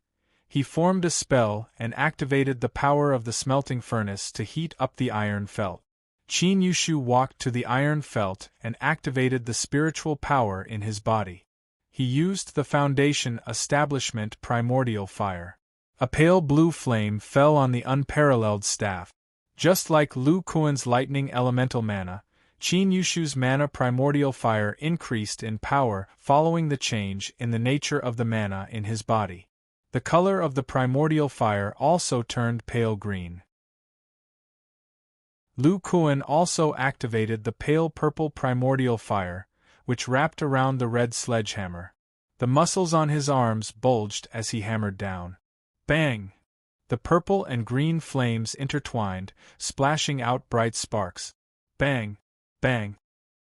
he formed a spell and activated the power of the smelting furnace to heat up the iron felt. Qin Yushu walked to the iron felt and activated the spiritual power in his body. He used the foundation establishment primordial fire. A pale blue flame fell on the unparalleled staff. Just like Lu Kuan's lightning elemental mana, Qin Yushu's mana primordial fire increased in power following the change in the nature of the mana in his body. The color of the primordial fire also turned pale green. Lu Kuan also activated the pale purple primordial fire, which wrapped around the red sledgehammer. The muscles on his arms bulged as he hammered down. Bang! The purple and green flames intertwined, splashing out bright sparks. Bang! Bang!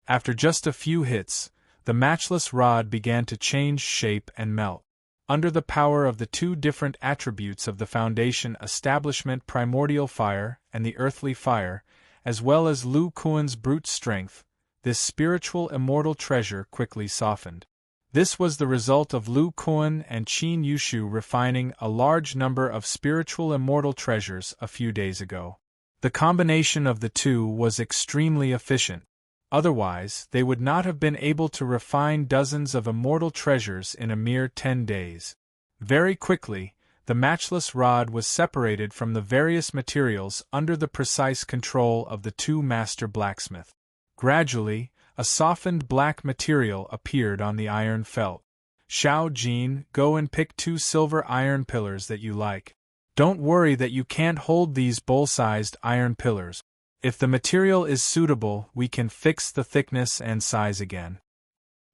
After just a few hits, the matchless rod began to change shape and melt. Under the power of the 2 different attributes of the foundation establishment primordial fire and the earthly fire, as well as Lu Kuan's brute strength, this spiritual immortal treasure quickly softened. This was the result of Lu Kuan and Qin Yushu refining a large number of spiritual immortal treasures a few days ago. The combination of the two was extremely efficient. Otherwise, they would not have been able to refine dozens of immortal treasures in a mere 10 days. Very quickly, the matchless rod was separated from the various materials under the precise control of the two master blacksmiths. Gradually, a softened black material appeared on the iron felt. Xiao Jin, go and pick 2 silver iron pillars that you like. Don't worry that you can't hold these bowl-sized iron pillars. If the material is suitable, we can fix the thickness and size again.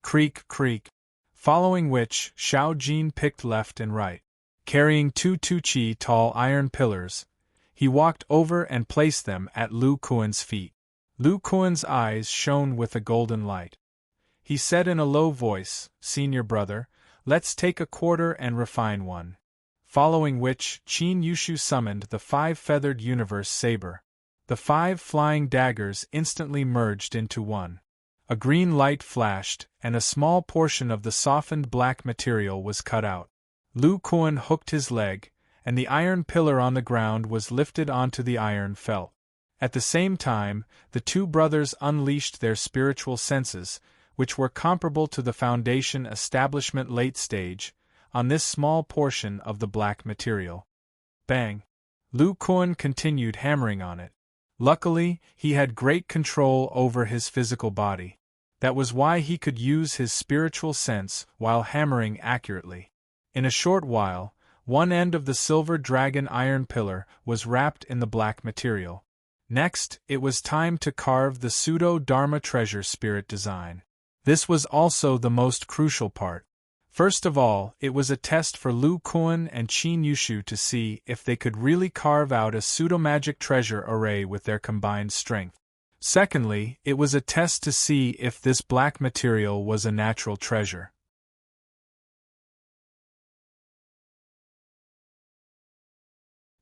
Creak, creak. Following which, Xiao Jin picked left and right. Carrying 2 2-chi tall iron pillars, he walked over and placed them at Lu Kuan's feet. Lu Kuan's eyes shone with a golden light. He said in a low voice, "Senior brother, let's take a quarter and refine one." Following which, Qin Yushu summoned the 5-feathered universe saber. The 5 flying daggers instantly merged into one. A green light flashed, and a small portion of the softened black material was cut out. Lu Kuan hooked his leg, and the iron pillar on the ground was lifted onto the iron felt. At the same time, the 2 brothers unleashed their spiritual senses, which were comparable to the foundation establishment late stage, on this small portion of the black material. Bang! Lu Kuan continued hammering on it. Luckily, he had great control over his physical body. That was why he could use his spiritual sense while hammering accurately. In a short while, one end of the silver dragon iron pillar was wrapped in the black material. Next, it was time to carve the pseudo-dharma treasure spirit design. This was also the most crucial part. First of all, it was a test for Lu Kuan and Qin Yushu to see if they could really carve out a pseudo-magic treasure array with their combined strength. Secondly, it was a test to see if this black material was a natural treasure.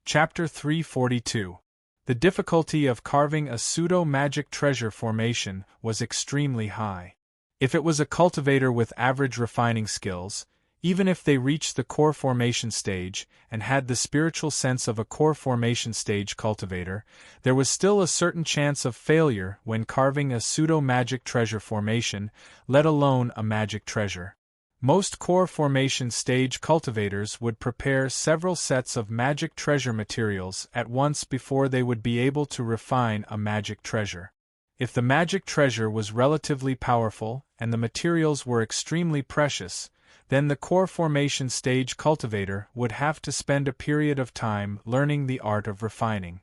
Chapter 342. The difficulty of carving a pseudo-magic treasure formation was extremely high. If it was a cultivator with average refining skills, even if they reached the core formation stage and had the spiritual sense of a core formation stage cultivator, there was still a certain chance of failure when carving a pseudo-magic treasure formation, let alone a magic treasure. Most core formation stage cultivators would prepare several sets of magic treasure materials at once before they would be able to refine a magic treasure. If the magic treasure was relatively powerful and the materials were extremely precious, then the core formation stage cultivator would have to spend a period of time learning the art of refining.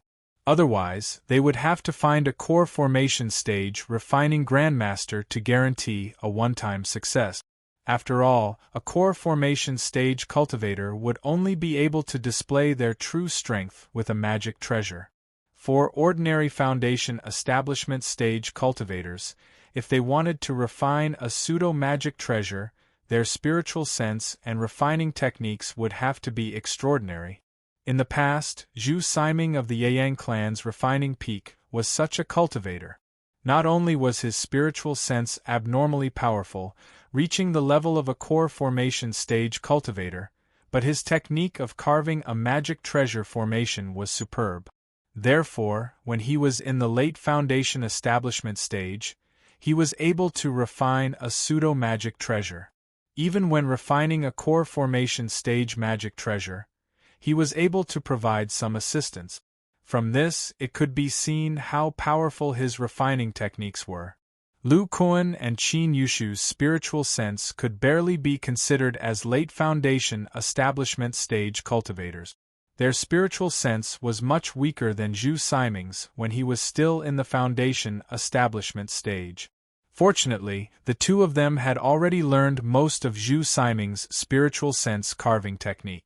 Otherwise, they would have to find a core formation stage refining grandmaster to guarantee a one-time success. After all, a core formation stage cultivator would only be able to display their true strength with a magic treasure. For ordinary foundation establishment stage cultivators, if they wanted to refine a pseudo-magic treasure, their spiritual sense and refining techniques would have to be extraordinary. In the past, Zhu Siming of the Yang clan's refining peak was such a cultivator. Not only was his spiritual sense abnormally powerful, reaching the level of a core formation stage cultivator, but his technique of carving a magic treasure formation was superb. Therefore, when he was in the late foundation establishment stage, he was able to refine a pseudo-magic treasure. Even when refining a core formation stage magic treasure, he was able to provide some assistance. From this, it could be seen how powerful his refining techniques were. Lu Kuan and Qin Yushu's spiritual sense could barely be considered as late foundation establishment stage cultivators. Their spiritual sense was much weaker than Zhu Siming's when he was still in the foundation establishment stage. Fortunately, the two of them had already learned most of Zhu Siming's spiritual sense carving technique.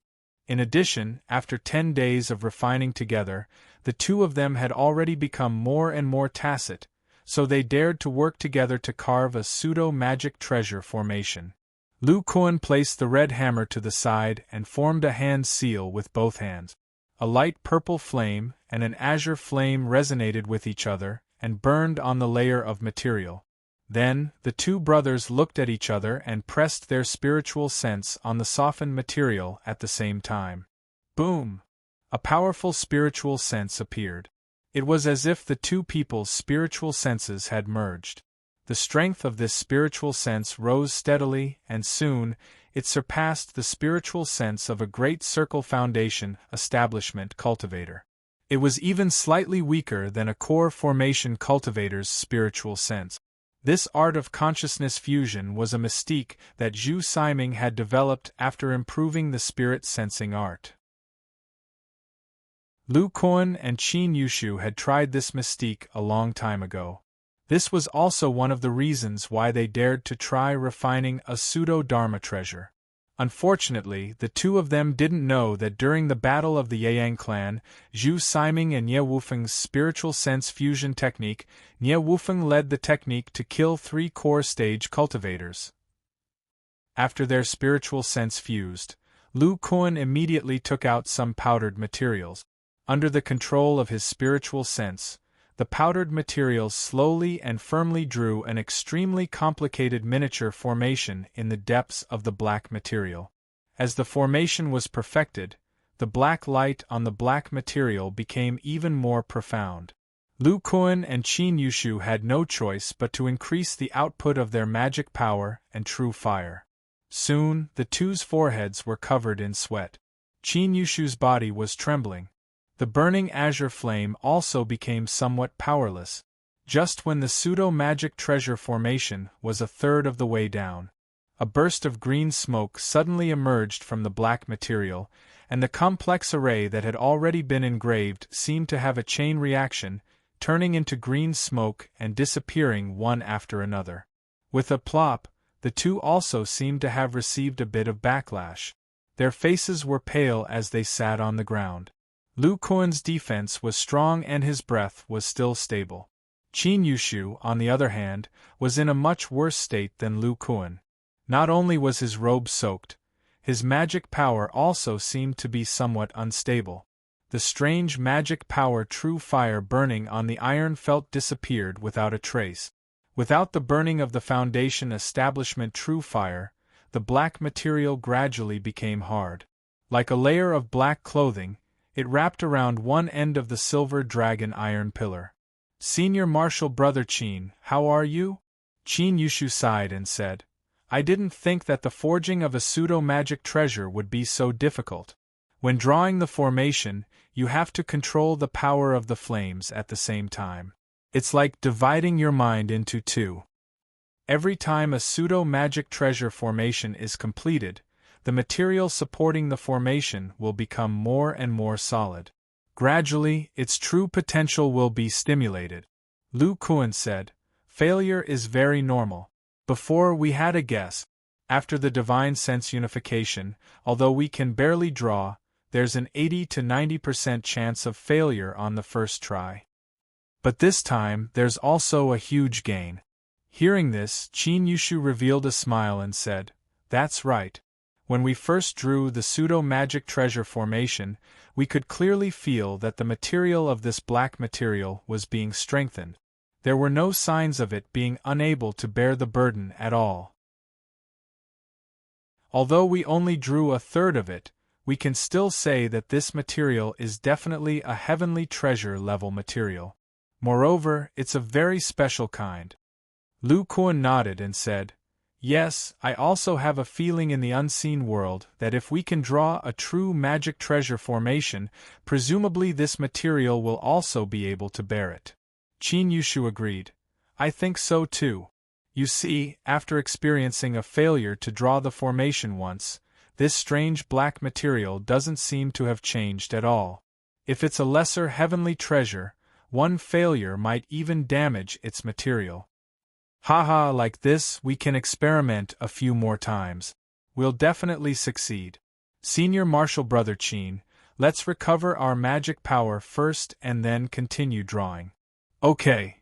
In addition, after 10 days of refining together, the two of them had already become more and more tacit, so they dared to work together to carve a pseudo-magic treasure formation. Lu Kuan placed the red hammer to the side and formed a hand seal with both hands. A light purple flame and an azure flame resonated with each other and burned on the layer of material. Then, the two brothers looked at each other and pressed their spiritual sense on the softened material at the same time. Boom! A powerful spiritual sense appeared. It was as if the two people's spiritual senses had merged. The strength of this spiritual sense rose steadily, and soon, it surpassed the spiritual sense of a great circle foundation establishment cultivator. It was even slightly weaker than a core formation cultivator's spiritual sense. This art of consciousness fusion was a mystique that Zhu Siming had developed after improving the spirit sensing art. Lu Kuan and Qin Yushu had tried this mystique a long time ago. This was also one of the reasons why they dared to try refining a pseudo-dharma treasure. Unfortunately, the two of them didn't know that during the battle of the Yeyang clan, Zhu Siming and Ye Wufeng's spiritual sense fusion technique, Ye Wufeng led the technique to kill 3 core stage cultivators. After their spiritual sense fused, Lu Kuan immediately took out some powdered materials. Under the control of his spiritual sense, the powdered materials slowly and firmly drew an extremely complicated miniature formation in the depths of the black material. As the formation was perfected, the black light on the black material became even more profound. Lu Kuan and Qin Yushu had no choice but to increase the output of their magic power and true fire. Soon, the two's foreheads were covered in sweat. Qin Yushu's body was trembling. The burning azure flame also became somewhat powerless. Just when the pseudo-magic treasure formation was a third of the way down, a burst of green smoke suddenly emerged from the black material, and the complex array that had already been engraved seemed to have a chain reaction, turning into green smoke and disappearing one after another. With a plop, the two also seemed to have received a bit of backlash. Their faces were pale as they sat on the ground. Lu Kuan's defense was strong and his breath was still stable. Qin Yushu, on the other hand, was in a much worse state than Lu Kuan. Not only was his robe soaked, his magic power also seemed to be somewhat unstable. The strange magic power true fire burning on the iron felt disappeared without a trace. Without the burning of the foundation establishment true fire, the black material gradually became hard. Like a layer of black clothing, it wrapped around one end of the silver dragon iron pillar. "Senior Marshal Brother Qin, how are you?" Qin Yushu sighed and said, "I didn't think that the forging of a pseudo-magic treasure would be so difficult. When drawing the formation, you have to control the power of the flames at the same time. It's like dividing your mind into two. Every time a pseudo-magic treasure formation is completed, the material supporting the formation will become more and more solid. Gradually, its true potential will be stimulated." Lu Kuan said, "Failure is very normal. Before we had a guess. After the divine sense unification, although we can barely draw, there's an 80 to 90% chance of failure on the first try. But this time, there's also a huge gain." Hearing this, Qin Yushu revealed a smile and said, "That's right. When we first drew the pseudo-magic treasure formation, we could clearly feel that the material of this black material was being strengthened. There were no signs of it being unable to bear the burden at all. Although we only drew a third of it, we can still say that this material is definitely a heavenly treasure level material. Moreover, it's a very special kind." Lu Kuan nodded and said, "Yes, I also have a feeling in the unseen world that if we can draw a true magic treasure formation, presumably this material will also be able to bear it." Qin Yushu agreed, "I think so too. You see, after experiencing a failure to draw the formation once, this strange black material doesn't seem to have changed at all. If it's a lesser heavenly treasure, one failure might even damage its material. Haha, like this we can experiment a few more times. We'll definitely succeed. Senior Marshal Brother Qin, let's recover our magic power first and then continue drawing." "Okay."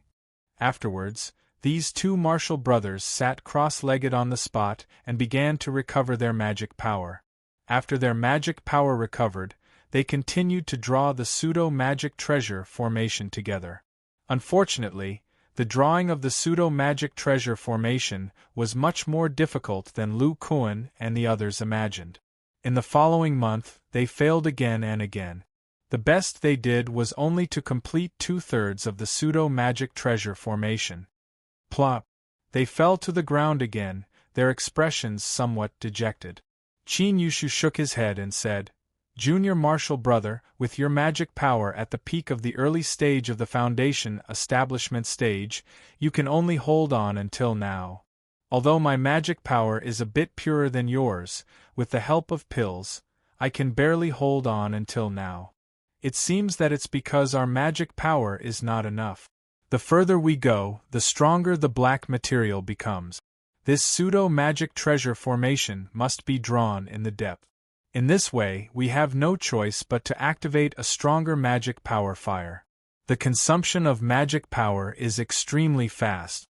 Afterwards, these two martial brothers sat cross-legged on the spot and began to recover their magic power. After their magic power recovered, they continued to draw the pseudo-magic treasure formation together. Unfortunately, The drawing of the pseudo-magic treasure formation was much more difficult than Lu Kuan and the others imagined. In the following month, they failed again and again. The best they did was only to complete 2/3 of the pseudo-magic treasure formation. Plop! They fell to the ground again, their expressions somewhat dejected. Qin Yushu shook his head and said, "Junior Martial Brother, with your magic power at the peak of the early stage of the foundation establishment stage, you can only hold on until now. Although my magic power is a bit purer than yours, with the help of pills, I can barely hold on until now. It seems that it's because our magic power is not enough. The further we go, the stronger the black material becomes. This pseudo-magic treasure formation must be drawn in the depth. In this way, we have no choice but to activate a stronger magic power fire. The consumption of magic power is extremely fast."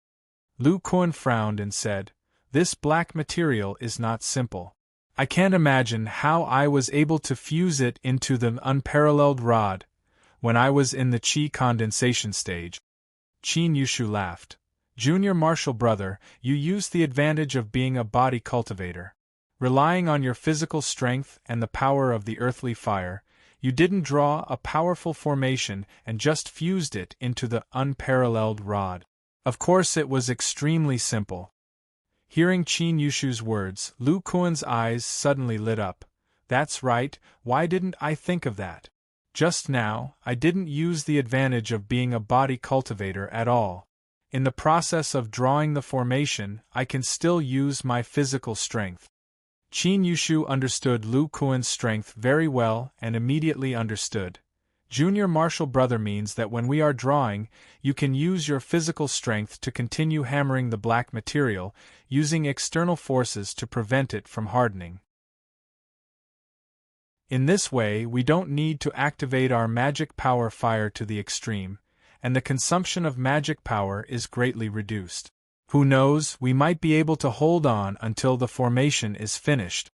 Lu Kuan frowned and said, "This black material is not simple. I can't imagine how I was able to fuse it into the unparalleled rod when I was in the Qi condensation stage." Qin Yushu laughed. "Junior Martial Brother, you used the advantage of being a body cultivator. Relying on your physical strength and the power of the earthly fire, you didn't draw a powerful formation and just fused it into the unparalleled rod. Of course it was extremely simple." Hearing Qin Yushu's words, Lu Kuan's eyes suddenly lit up. "That's right, why didn't I think of that? Just now, I didn't use the advantage of being a body cultivator at all. In the process of drawing the formation, I can still use my physical strength." Qin Yushu understood Lu Kuan's strength very well and immediately understood. Junior Martial Brother means that when we are drawing, you can use your physical strength to continue hammering the black material, using external forces to prevent it from hardening. In this way, we don't need to activate our magic power fire to the extreme, and the consumption of magic power is greatly reduced. Who knows, we might be able to hold on until the formation is finished.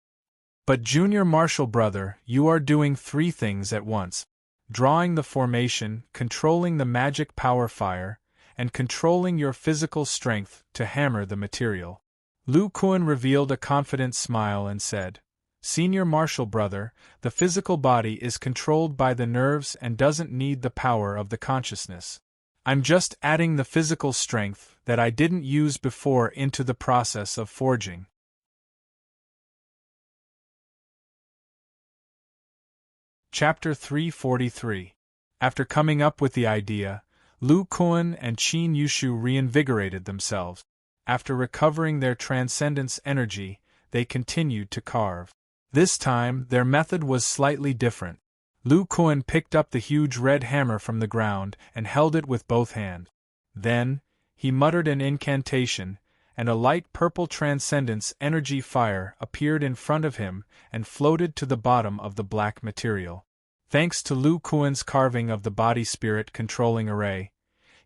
But Junior Martial Brother, you are doing 3 things at once: drawing the formation, controlling the magic power fire, and controlling your physical strength to hammer the material. Lu Kuan revealed a confident smile and said, "Senior Martial Brother, the physical body is controlled by the nerves and doesn't need the power of the consciousness. I'm just adding the physical strength that I didn't use before into the process of forging." Chapter 343. After coming up with the idea, Lu Kuan and Qin Yushu reinvigorated themselves. After recovering their transcendence energy, they continued to carve. This time, their method was slightly different. Lu Kuan picked up the huge red hammer from the ground and held it with both hands. Then, he muttered an incantation, and a light purple transcendence energy fire appeared in front of him and floated to the bottom of the black material. Thanks to Lu Kuan's carving of the body spirit controlling array,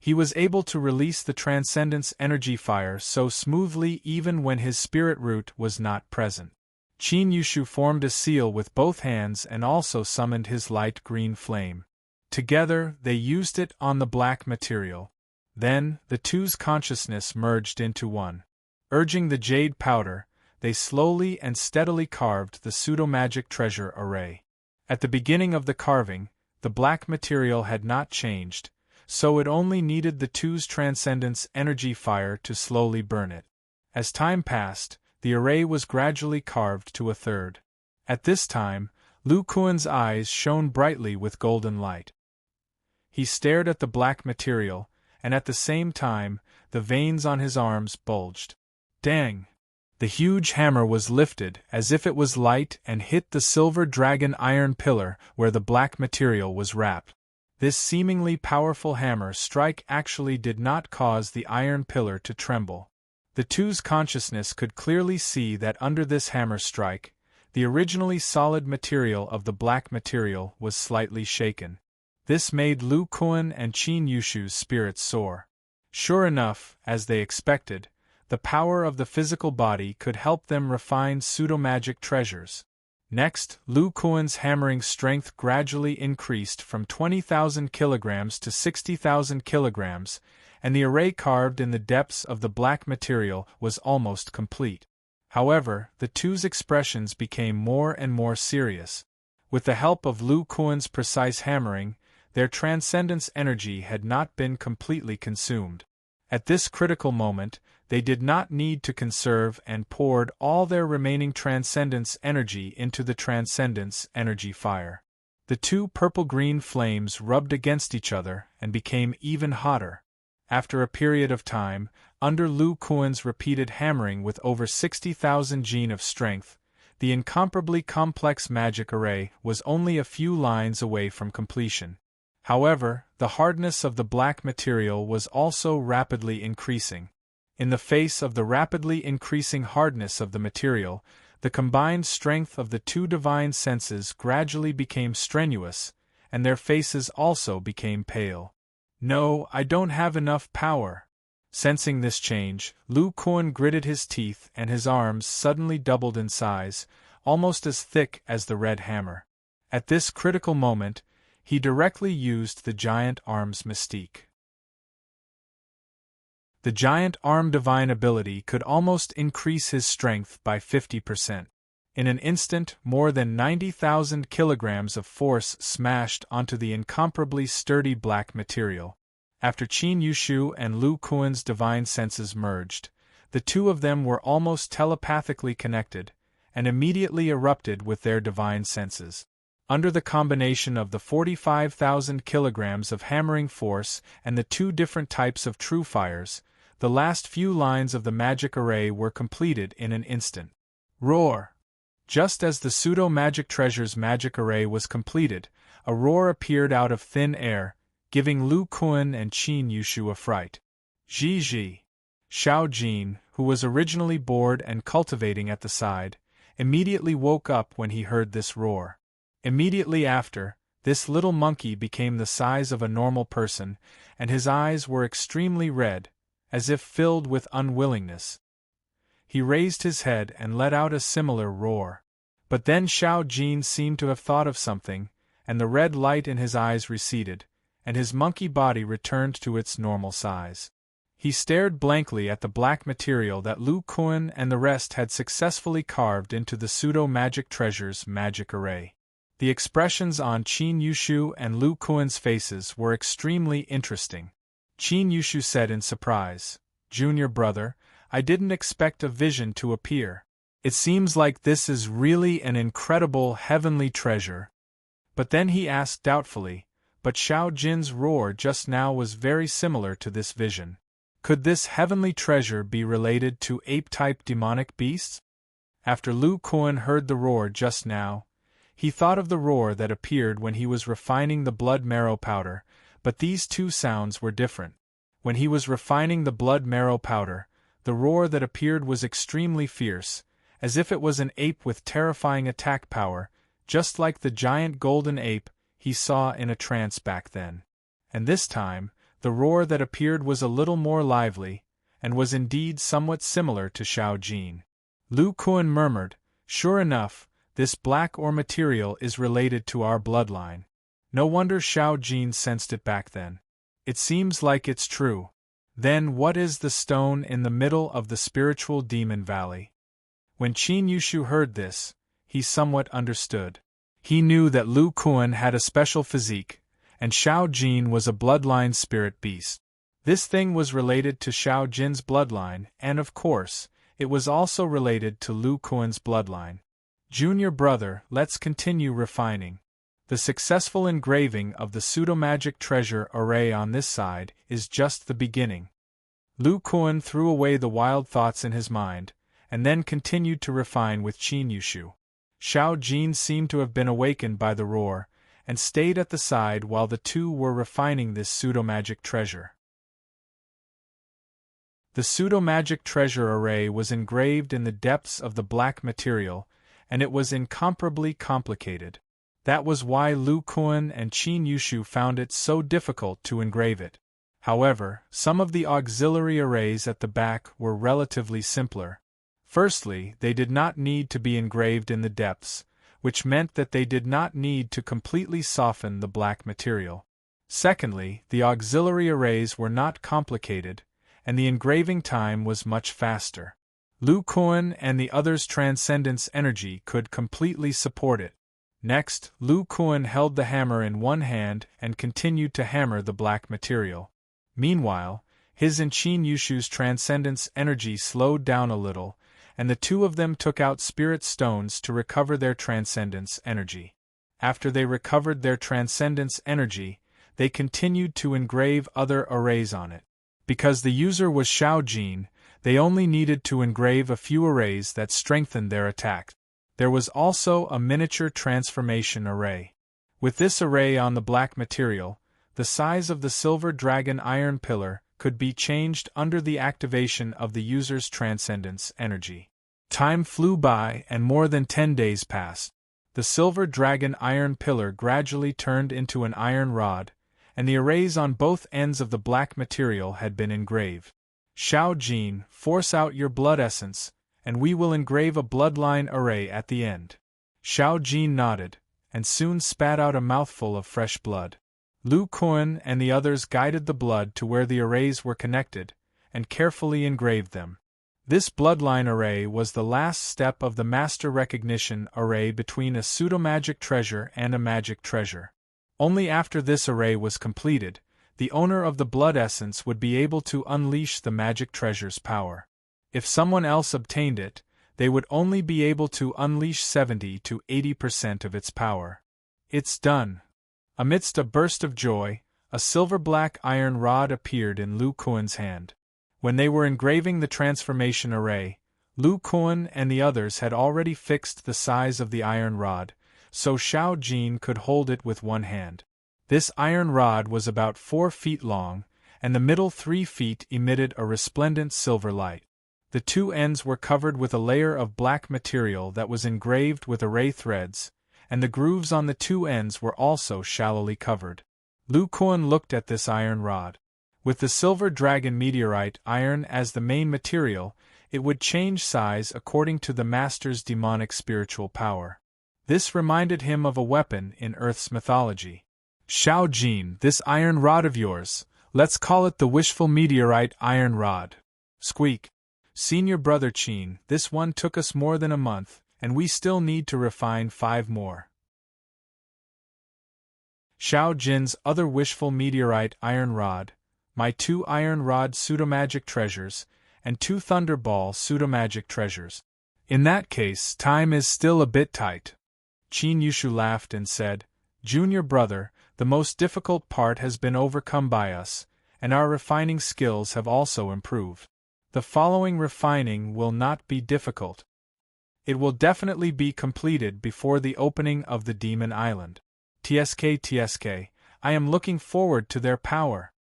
he was able to release the transcendence energy fire so smoothly even when his spirit root was not present. Qin Yushu formed a seal with both hands and also summoned his light green flame. Together, they used it on the black material. Then, the two's consciousness merged into one. Urging the jade powder, they slowly and steadily carved the pseudo-magic treasure array. At the beginning of the carving, the black material had not changed, so it only needed the two's transcendence energy fire to slowly burn it. As time passed, the array was gradually carved to 1/3. At this time, Lu Kuan's eyes shone brightly with golden light. He stared at the black material, and at the same time, the veins on his arms bulged. Dang! The huge hammer was lifted as if it was light and hit the silver dragon iron pillar where the black material was wrapped. This seemingly powerful hammer strike actually did not cause the iron pillar to tremble. The two's consciousness could clearly see that under this hammer strike, the originally solid material of the black material was slightly shaken. This made Lu Kuan and Qin Yushu's spirits soar. Sure enough, as they expected, the power of the physical body could help them refine pseudo-magic treasures. Next, Lu Kuan's hammering strength gradually increased from 20,000 kilograms to 60,000 kilograms, and the array carved in the depths of the black material was almost complete. However, the two's expressions became more and more serious. With the help of Lu Kuan's precise hammering, their transcendence energy had not been completely consumed. At this critical moment, they did not need to conserve and poured all their remaining transcendence energy into the transcendence energy fire. The two purple-green flames rubbed against each other and became even hotter. After a period of time, under Lu Kuan's repeated hammering with over 60,000 jin of strength, the incomparably complex magic array was only a few lines away from completion. However, the hardness of the black material was also rapidly increasing. In the face of the rapidly increasing hardness of the material, the combined strength of the two divine senses gradually became strenuous, and their faces also became pale. "No, I don't have enough power." Sensing this change, Lu Kuan gritted his teeth and his arms suddenly doubled in size, almost as thick as the red hammer. At this critical moment, he directly used the giant arm's mystique. The giant arm divine ability could almost increase his strength by 50%. In an instant, more than 90,000 kilograms of force smashed onto the incomparably sturdy black material. After Qin Yushu and Lu Kuan's divine senses merged, the two of them were almost telepathically connected, and immediately erupted with their divine senses. Under the combination of the 45,000 kilograms of hammering force and the two different types of true fires, the last few lines of the magic array were completed in an instant. Roar! Just as the pseudo-magic treasure's magic array was completed, a roar appeared out of thin air, giving Lu Kuan and Qin Yushu a fright. Ji. Xiao Jin, who was originally bored and cultivating at the side, immediately woke up when he heard this roar. Immediately after, this little monkey became the size of a normal person, and his eyes were extremely red, as if filled with unwillingness. He raised his head and let out a similar roar. But then Xiao Jin seemed to have thought of something, and the red light in his eyes receded, and his monkey body returned to its normal size. He stared blankly at the black material that Lu Kuan and the rest had successfully carved into the pseudo-magic treasure's magic array. The expressions on Qin Yushu and Lu Kuan's faces were extremely interesting. Qin Yushu said in surprise, "Junior brother, I didn't expect a vision to appear. It seems like this is really an incredible heavenly treasure." But then he asked doubtfully, "But Xiao Jin's roar just now was very similar to this vision. Could this heavenly treasure be related to ape-type demonic beasts?" After Lu Kuan heard the roar just now, he thought of the roar that appeared when he was refining the blood marrow powder, but these two sounds were different. When he was refining the blood marrow powder, the roar that appeared was extremely fierce, as if it was an ape with terrifying attack power, just like the giant golden ape he saw in a trance back then. And this time, the roar that appeared was a little more lively, and was indeed somewhat similar to Xiao Jin. Lu Kuan murmured, "Sure enough, this black ore material is related to our bloodline. No wonder Xiao Jin sensed it back then. It seems like it's true. Then what is the stone in the middle of the spiritual demon valley?" When Qin Yushu heard this, he somewhat understood. He knew that Lu Kuan had a special physique, and Xiao Jin was a bloodline spirit beast. This thing was related to Xiao Jin's bloodline, and of course, it was also related to Lu Kuan's bloodline. "Junior brother, let's continue refining. The successful engraving of the pseudo-magic treasure array on this side is just the beginning." Lu Kuan threw away the wild thoughts in his mind, and then continued to refine with Qin Yushu. Xiao Jin seemed to have been awakened by the roar, and stayed at the side while the two were refining this pseudo-magic treasure. The pseudo-magic treasure array was engraved in the depths of the black material, and it was incomparably complicated. That was why Lu Kuan and Qin Yushu found it so difficult to engrave it. However, some of the auxiliary arrays at the back were relatively simpler. Firstly, they did not need to be engraved in the depths, which meant that they did not need to completely soften the black material. Secondly, the auxiliary arrays were not complicated, and the engraving time was much faster. Lu Kuan and the others' transcendence energy could completely support it. Next, Lu Kuan held the hammer in one hand and continued to hammer the black material. Meanwhile, his and Qin Yushu's transcendence energy slowed down a little, and the two of them took out spirit stones to recover their transcendence energy. After they recovered their transcendence energy, they continued to engrave other arrays on it. Because the user was Xiao Jin, they only needed to engrave a few arrays that strengthened their attack. There was also a miniature transformation array. With this array on the black material, the size of the silver dragon iron pillar could be changed under the activation of the user's transcendence energy. Time flew by and more than 10 days passed. The silver dragon iron pillar gradually turned into an iron rod, and the arrays on both ends of the black material had been engraved. Xiao Jin, force out your blood essence, and we will engrave a bloodline array at the end. Xiao Jin nodded, and soon spat out a mouthful of fresh blood. Lu Kuan and the others guided the blood to where the arrays were connected, and carefully engraved them. This bloodline array was the last step of the master recognition array between a pseudomagic treasure and a magic treasure. Only after this array was completed, the owner of the blood essence would be able to unleash the magic treasure's power. If someone else obtained it, they would only be able to unleash 70 to 80% of its power. It's done. Amidst a burst of joy, a silver-black iron rod appeared in Lu Kuan's hand. When they were engraving the transformation array, Lu Kuan and the others had already fixed the size of the iron rod, so Xiao Jin could hold it with one hand. This iron rod was about 4 feet long, and the middle 3 feet emitted a resplendent silver light. The two ends were covered with a layer of black material that was engraved with array threads, and the grooves on the two ends were also shallowly covered. Lu Kuan looked at this iron rod. With the silver dragon meteorite iron as the main material, it would change size according to the master's demonic spiritual power. This reminded him of a weapon in Earth's mythology. Xiao Jin, this iron rod of yours, let's call it the wishful meteorite iron rod. Squeak. Senior brother Qin, this one took us more than a month, and we still need to refine 5 more. Xiao Jin's other wishful meteorite iron rod, my 2 iron rod pseudomagic treasures, and 2 thunderball pseudomagic treasures. In that case, time is still a bit tight. Qin Yushu laughed and said, Junior brother, the most difficult part has been overcome by us, and our refining skills have also improved. The following refining will not be difficult. It will definitely be completed before the opening of the Demon Island. TSK, I am looking forward to their power.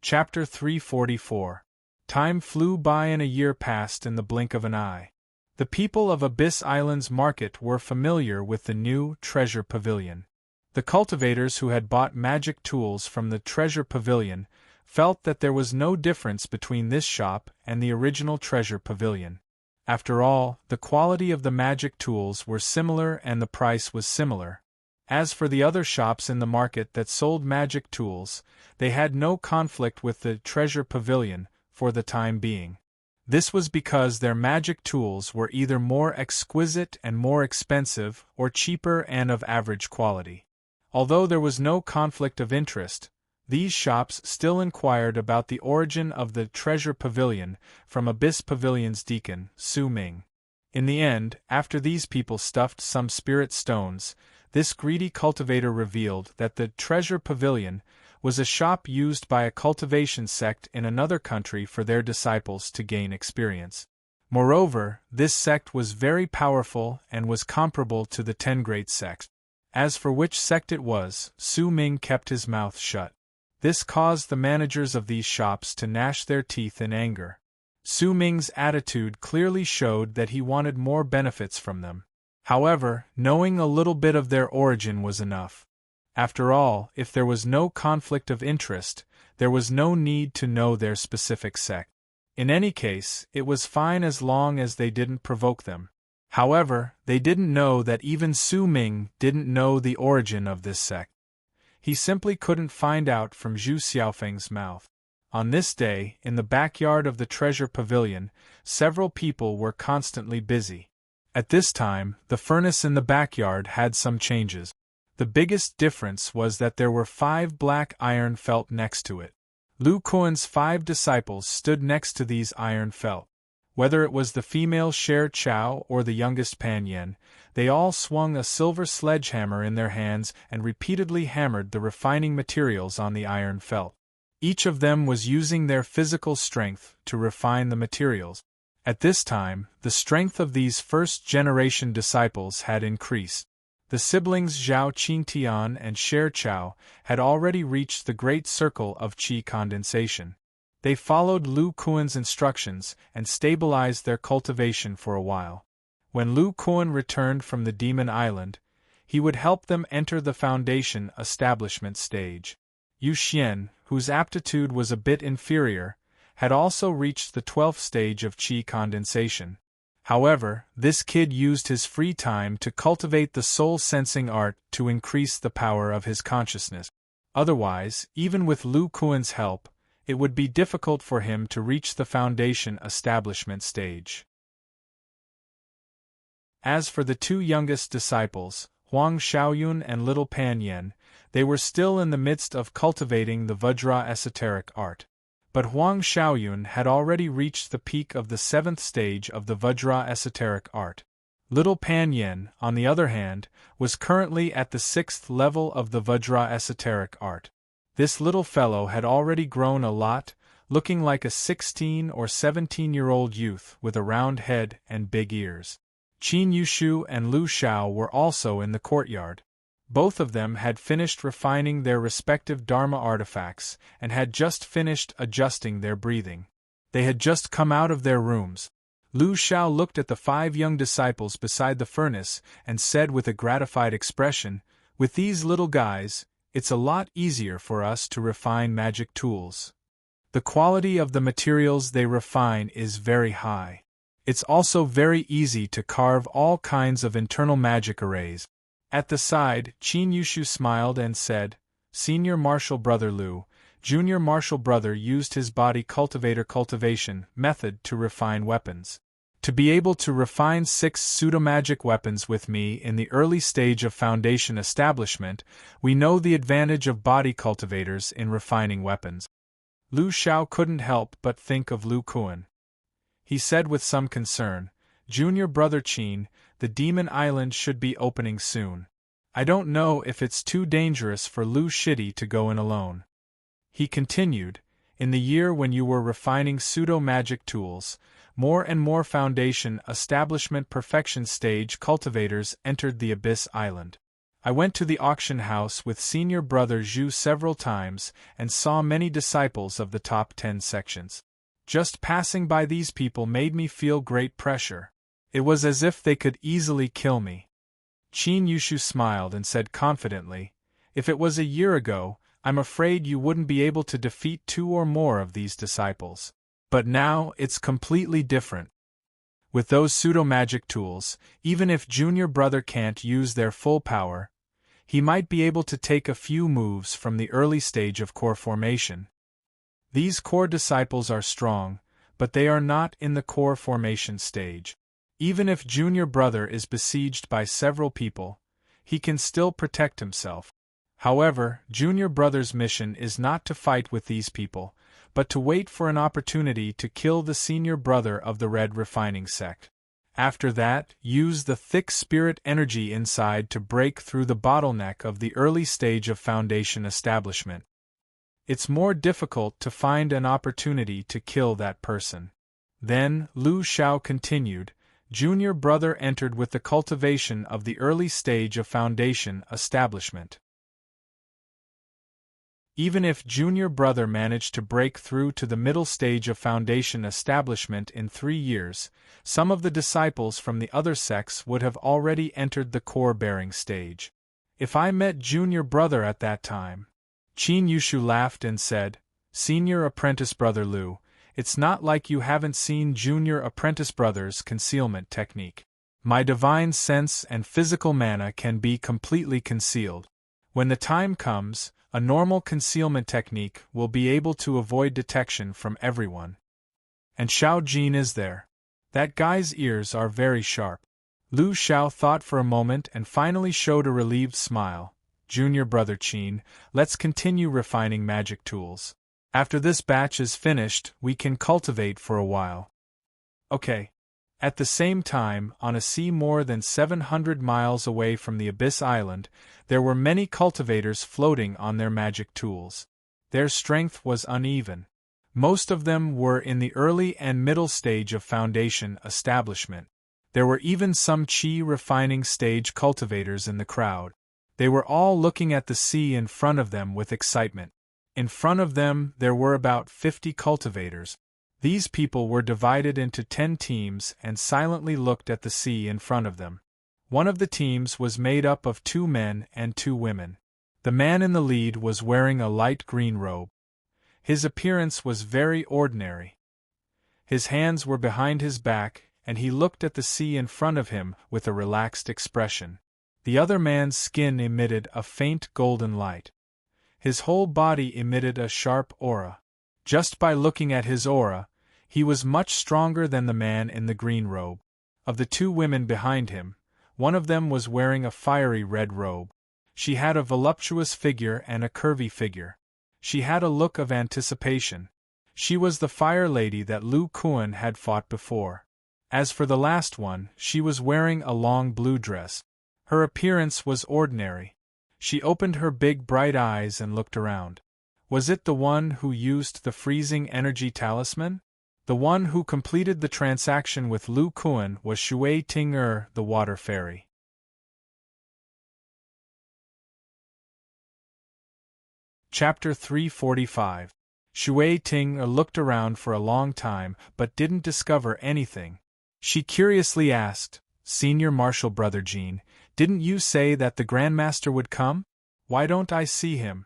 Chapter 344. Time flew by and a year passed in the blink of an eye. The people of Abyss Island's market were familiar with the new Treasure Pavilion. The cultivators who had bought magic tools from the Treasure Pavilion felt that there was no difference between this shop and the original Treasure Pavilion. After all, the quality of the magic tools were similar and the price was similar. As for the other shops in the market that sold magic tools, they had no conflict with the Treasure Pavilion for the time being. This was because their magic tools were either more exquisite and more expensive or cheaper and of average quality. Although there was no conflict of interest, these shops still inquired about the origin of the Treasure Pavilion from Abyss Pavilion's deacon, Su Ming. In the end, after these people stuffed some spirit stones, this greedy cultivator revealed that the Treasure Pavilion was a shop used by a cultivation sect in another country for their disciples to gain experience. Moreover, this sect was very powerful and was comparable to the 10 Great Sects. As for which sect it was, Su Ming kept his mouth shut. This caused the managers of these shops to gnash their teeth in anger. Su Ming's attitude clearly showed that he wanted more benefits from them. However, knowing a little bit of their origin was enough. After all, if there was no conflict of interest, there was no need to know their specific sect. In any case, it was fine as long as they didn't provoke them. However, they didn't know that even Su Ming didn't know the origin of this sect. He simply couldn't find out from Zhu Xiaofeng's mouth. On this day, in the backyard of the treasure pavilion, several people were constantly busy. At this time, the furnace in the backyard had some changes. The biggest difference was that there were 5 black iron felt next to it. Lu Kuan's 5 disciples stood next to these iron felt. Whether it was the female Sher Chao or the youngest Pan Yen, they all swung a silver sledgehammer in their hands and repeatedly hammered the refining materials on the iron felt. Each of them was using their physical strength to refine the materials. At this time, the strength of these first-generation disciples had increased. The siblings Zhao Qingtian and Sher Chao had already reached the great circle of qi condensation. They followed Lu Kuan's instructions and stabilized their cultivation for a while. When Lu Kuan returned from the Demon Island, he would help them enter the foundation establishment stage. Yu Xian, whose aptitude was a bit inferior, had also reached the 12th stage of qi condensation. However, this kid used his free time to cultivate the soul-sensing art to increase the power of his consciousness. Otherwise, even with Lu Kuan's help, it would be difficult for him to reach the foundation establishment stage. As for the 2 youngest disciples, Huang Xiaoyun and Little Pan Yen, they were still in the midst of cultivating the Vajra esoteric art. But Huang Xiaoyun had already reached the peak of the 7th stage of the Vajra esoteric art. Little Pan Yen, on the other hand, was currently at the 6th level of the Vajra esoteric art. This little fellow had already grown a lot, looking like a 16 or 17-year-old youth with a round head and big ears. Qin Yushu and Lu Xiao were also in the courtyard. Both of them had finished refining their respective Dharma artifacts and had just finished adjusting their breathing. They had just come out of their rooms. Lu Xiao looked at the 5 young disciples beside the furnace and said with a gratified expression, "With these little guys, it's a lot easier for us to refine magic tools. The quality of the materials they refine is very high. It's also very easy to carve all kinds of internal magic arrays." At the side, Qin Yushu smiled and said, "Senior Martial Brother Lu, Junior Martial Brother used his body cultivation method to refine weapons. To be able to refine 6 pseudo-magic weapons with me in the early stage of foundation establishment, we know the advantage of body cultivators in refining weapons." Lu Xiao couldn't help but think of Lu Kuan. He said with some concern, "Junior Brother Qin, the Demon Island should be opening soon. I don't know if it's too dangerous for Lu Shidi to go in alone." He continued, "In the year when you were refining pseudo-magic tools, more and more foundation establishment perfection stage cultivators entered the Abyss Island. I went to the auction house with Senior Brother Zhu several times and saw many disciples of the top 10 sections. Just passing by these people made me feel great pressure. It was as if they could easily kill me." Qin Yushu smiled and said confidently, "If it was a year ago, I'm afraid you wouldn't be able to defeat 2 or more of these disciples. But now, it's completely different. With those pseudo-magic tools, even if Junior Brother can't use their full power, he might be able to take a few moves from the early stage of core formation. These core disciples are strong, but they are not in the core formation stage. Even if Junior Brother is besieged by several people, he can still protect himself. However, Junior Brother's mission is not to fight with these people, but to wait for an opportunity to kill the Senior Brother of the Red Refining Sect. After that, use the thick spirit energy inside to break through the bottleneck of the early stage of foundation establishment. It's more difficult to find an opportunity to kill that person." Then, Lu Xiao continued, "Junior Brother entered with the cultivation of the early stage of foundation establishment. Even if Junior Brother managed to break through to the middle stage of foundation establishment in 3 years, some of the disciples from the other sects would have already entered the core-bearing stage. If I met Junior Brother at that time..." Qin Yushu laughed and said, "Senior Apprentice Brother Lu, It's not like you haven't seen Junior Apprentice Brothers' concealment technique. My divine sense and physical mana can be completely concealed. When the time comes, a normal concealment technique will be able to avoid detection from everyone. And Xiao Jin is there. That guy's ears are very sharp. Lu Xiao thought for a moment and finally showed a relieved smile. Junior Brother Qin, let's continue refining magic tools. After this batch is finished, we can cultivate for a while. Okay. At the same time, on a sea more than 700 miles away from the Abyss Island, there were many cultivators floating on their magic tools. Their strength was uneven. Most of them were in the early and middle stage of foundation establishment. There were even some qi refining stage cultivators in the crowd. They were all looking at the sea in front of them with excitement. In front of them there were about 50 cultivators. These people were divided into 10 teams and silently looked at the sea in front of them. One of the teams was made up of 2 men and 2 women. The man in the lead was wearing a light green robe. His appearance was very ordinary. His hands were behind his back, and he looked at the sea in front of him with a relaxed expression. The other man's skin emitted a faint golden light. His whole body emitted a sharp aura. Just by looking at his aura, he was much stronger than the man in the green robe. Of the 2 women behind him, one of them was wearing a fiery red robe. She had a voluptuous figure and a curvy figure. She had a look of anticipation. She was the fire lady that Lu Kuan had fought before. As for the last one, she was wearing a long blue dress. Her appearance was ordinary. She opened her big bright eyes and looked around. Was it the one who used the freezing energy talisman? The one who completed the transaction with Lu Kuan was Shui Ting the water fairy. Chapter 345. Shui Ting looked around for a long time but didn't discover anything. She curiously asked, Senior Martial Brother Jean, didn't you say that the Grandmaster would come? Why don't I see him?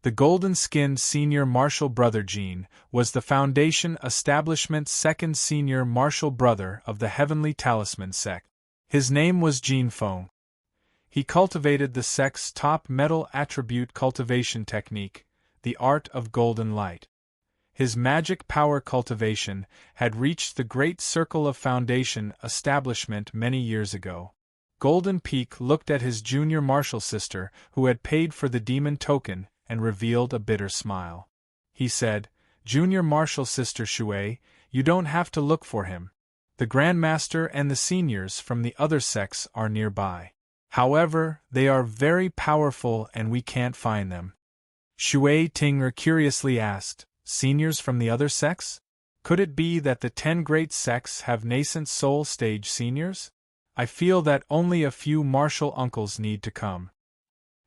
The golden-skinned Senior Martial Brother Jean was the Foundation Establishment's second Senior Martial Brother of the Heavenly Talisman sect. His name was Jean Feng. He cultivated the sect's top metal attribute cultivation technique, the art of golden light. His magic power cultivation had reached the great circle of Foundation Establishment many years ago. Golden Peak looked at his junior martial sister who had paid for the demon token and revealed a bitter smile. He said, Junior Martial Sister Shui, you don't have to look for him. The Grandmaster and the seniors from the other sects are nearby. However, they are very powerful and we can't find them. Shui Ting curiously asked, Seniors from the other sects? Could it be that the 10 great sects have nascent soul stage seniors? I feel that only a few martial uncles need to come.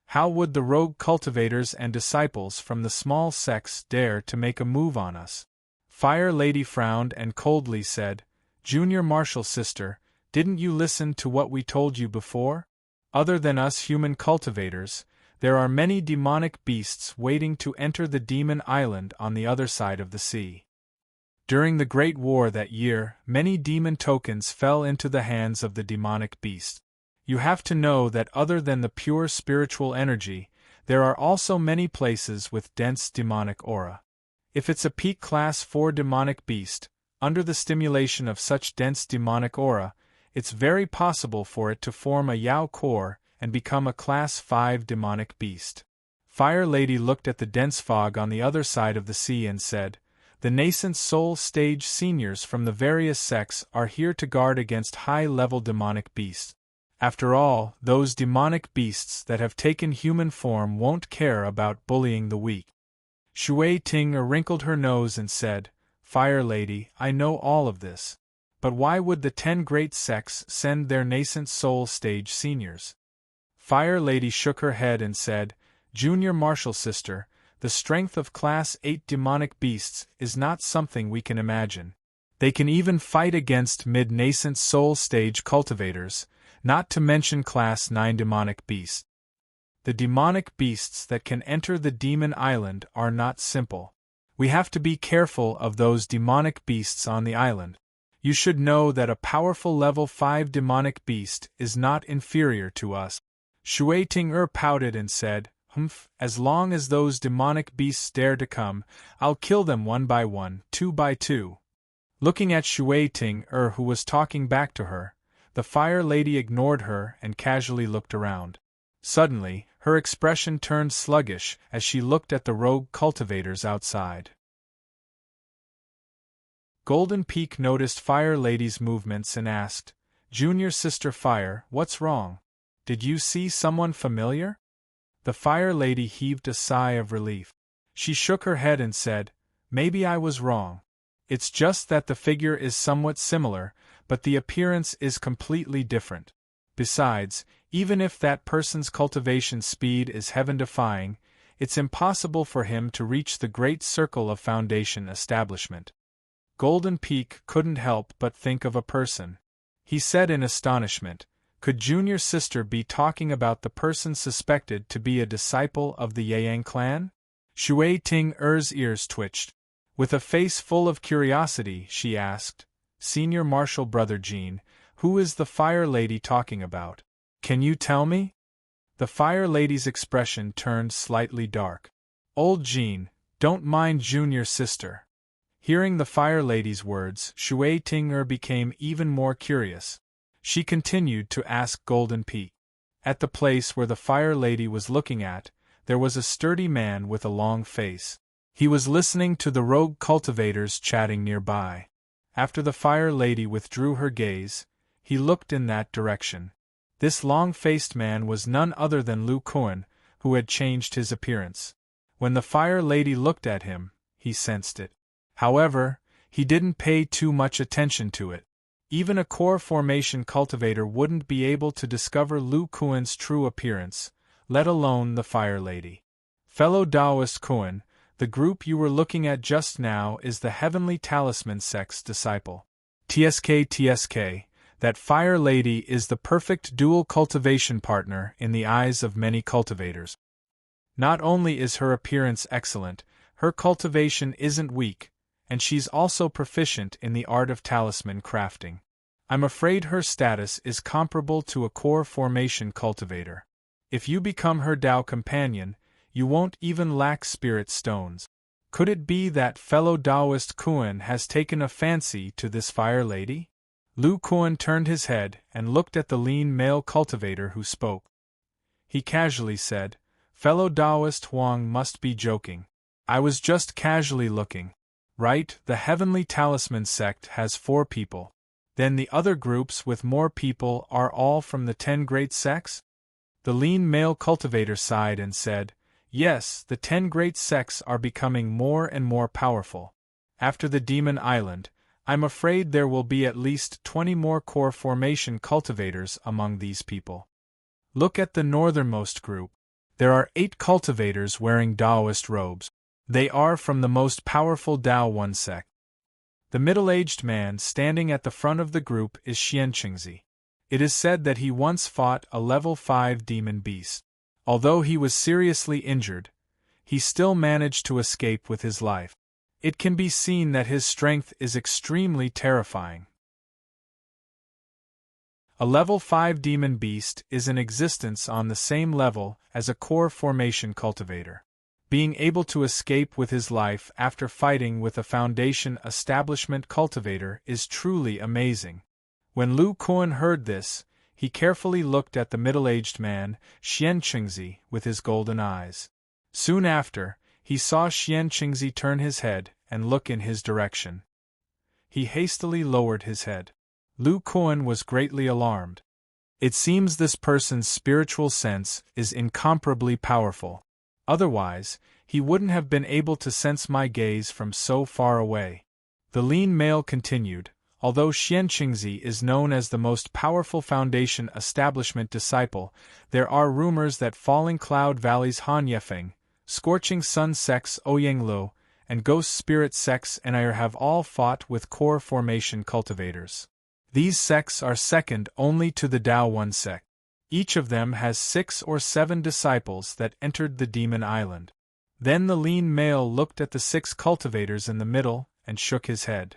How would the rogue cultivators and disciples from the small sects dare to make a move on us? Fire Lady frowned and coldly said, Junior Martial Sister, didn't you listen to what we told you before? Other than us human cultivators, there are many demonic beasts waiting to enter the demon island on the other side of the sea. During the Great War that year, many demon tokens fell into the hands of the demonic beasts. You have to know that other than the pure spiritual energy, there are also many places with dense demonic aura. If it's a peak class 4 demonic beast, under the stimulation of such dense demonic aura, it's very possible for it to form a Yao core and become a class 5 demonic beast. Fire Lady looked at the dense fog on the other side of the sea and said, The nascent soul stage seniors from the various sects are here to guard against high-level demonic beasts. After all, those demonic beasts that have taken human form won't care about bullying the weak. Shui Ting wrinkled her nose and said, Fire Lady, I know all of this. But why would the 10 great sects send their nascent soul stage seniors? Fire Lady shook her head and said, Junior Martial Sister, the strength of Class 8 demonic beasts is not something we can imagine. They can even fight against mid-nascent soul stage cultivators, not to mention Class 9 demonic beasts. The demonic beasts that can enter the demon island are not simple. We have to be careful of those demonic beasts on the island. You should know that a powerful level 5 demonic beast is not inferior to us. Shui Ting pouted and said, "Humph, as long as those demonic beasts dare to come, I'll kill them one by one, two by two." Looking at Shui Ting who was talking back to her, the Fire Lady ignored her and casually looked around. Suddenly, her expression turned sluggish as she looked at the rogue cultivators outside. Golden Peak noticed Fire Lady's movements and asked, "Junior Sister Fire, what's wrong? Did you see someone familiar?" The Fire Lady heaved a sigh of relief. She shook her head and said, "Maybe I was wrong. It's just that the figure is somewhat similar, but the appearance is completely different. Besides, even if that person's cultivation speed is heaven-defying, it's impossible for him to reach the great circle of Foundation establishment." Golden Peak couldn't help but think of a person. He said in astonishment, "Could Junior Sister be talking about the person suspected to be a disciple of the Yang clan?" Shui Ting ears twitched. With a face full of curiosity, she asked, "Senior Marshal Brother Jean, who is the Fire Lady talking about? Can you tell me?" The Fire Lady's expression turned slightly dark. "Old Jean, don't mind Junior Sister." Hearing the Fire Lady's words, Shui Ting became even more curious. She continued to ask Golden Peak. At the place where the Fire Lady was looking at, there was a sturdy man with a long face. He was listening to the rogue cultivators chatting nearby. After the Fire Lady withdrew her gaze, he looked in that direction. This long-faced man was none other than Lu Kuan, who had changed his appearance. When the Fire Lady looked at him, he sensed it. However, he didn't pay too much attention to it. Even a core formation cultivator wouldn't be able to discover Lu Kuan's true appearance, let alone the Fire Lady. "Fellow Taoist Kuan, the group you were looking at just now is the Heavenly Talisman Sect's disciple. TSK, that Fire Lady is the perfect dual cultivation partner in the eyes of many cultivators. Not only is her appearance excellent, her cultivation isn't weak, and she's also proficient in the art of talisman crafting. I'm afraid her status is comparable to a core formation cultivator. If you become her Tao companion, you won't even lack spirit stones. Could it be that fellow Taoist Kuan has taken a fancy to this Fire Lady?" Lu Kuan turned his head and looked at the lean male cultivator who spoke. He casually said, "Fellow Taoist Huang must be joking. I was just casually looking. Right, the Heavenly Talisman Sect has 4 people. Then the other groups with more people are all from the 10 great sects?" The lean male cultivator sighed and said, "Yes, the 10 great sects are becoming more and more powerful. After the Demon Island, I'm afraid there will be at least 20 more core formation cultivators among these people. Look at the northernmost group. There are 8 cultivators wearing Taoist robes. They are from the most powerful Tao One sect. The middle-aged man standing at the front of the group is Xianqingzi. It is said that he once fought a level 5 demon beast. Although he was seriously injured, he still managed to escape with his life. It can be seen that his strength is extremely terrifying. A level 5 demon beast is in existence on the same level as a core formation cultivator. Being able to escape with his life after fighting with a Foundation establishment cultivator is truly amazing. When Lu Kuan heard this, he carefully looked at the middle-aged man, Xianqingzi, with his golden eyes. Soon after, he saw Xianqingzi turn his head and look in his direction. He hastily lowered his head. Lu Kuan was greatly alarmed. It seems this person's spiritual sense is incomparably powerful. Otherwise, he wouldn't have been able to sense my gaze from so far away. The lean male continued, although Xianqingzi is known as the most powerful Foundation establishment disciple, there are rumors that Falling Cloud Valley's Han Yefeng, Scorching Sun sects Ouyanglu, and Ghost Spirit sects Nir have all fought with core formation cultivators. These sects are second only to the Tao One sect. Each of them has 6 or 7 disciples that entered the Demon Island. Then the lean male looked at the 6 cultivators in the middle and shook his head.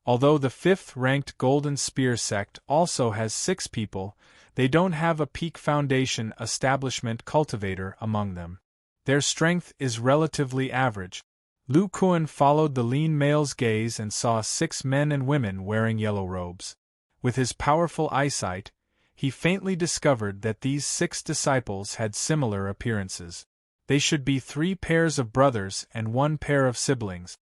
Although the 5th-ranked Golden Spear sect also has 6 people, they don't have a peak foundation establishment cultivator among them. Their strength is relatively average. Lu Kuan followed the lean male's gaze and saw 6 men and women wearing yellow robes. With his powerful eyesight, he faintly discovered that these 6 disciples had similar appearances. They should be 3 pairs of brothers and 1 pair of siblings.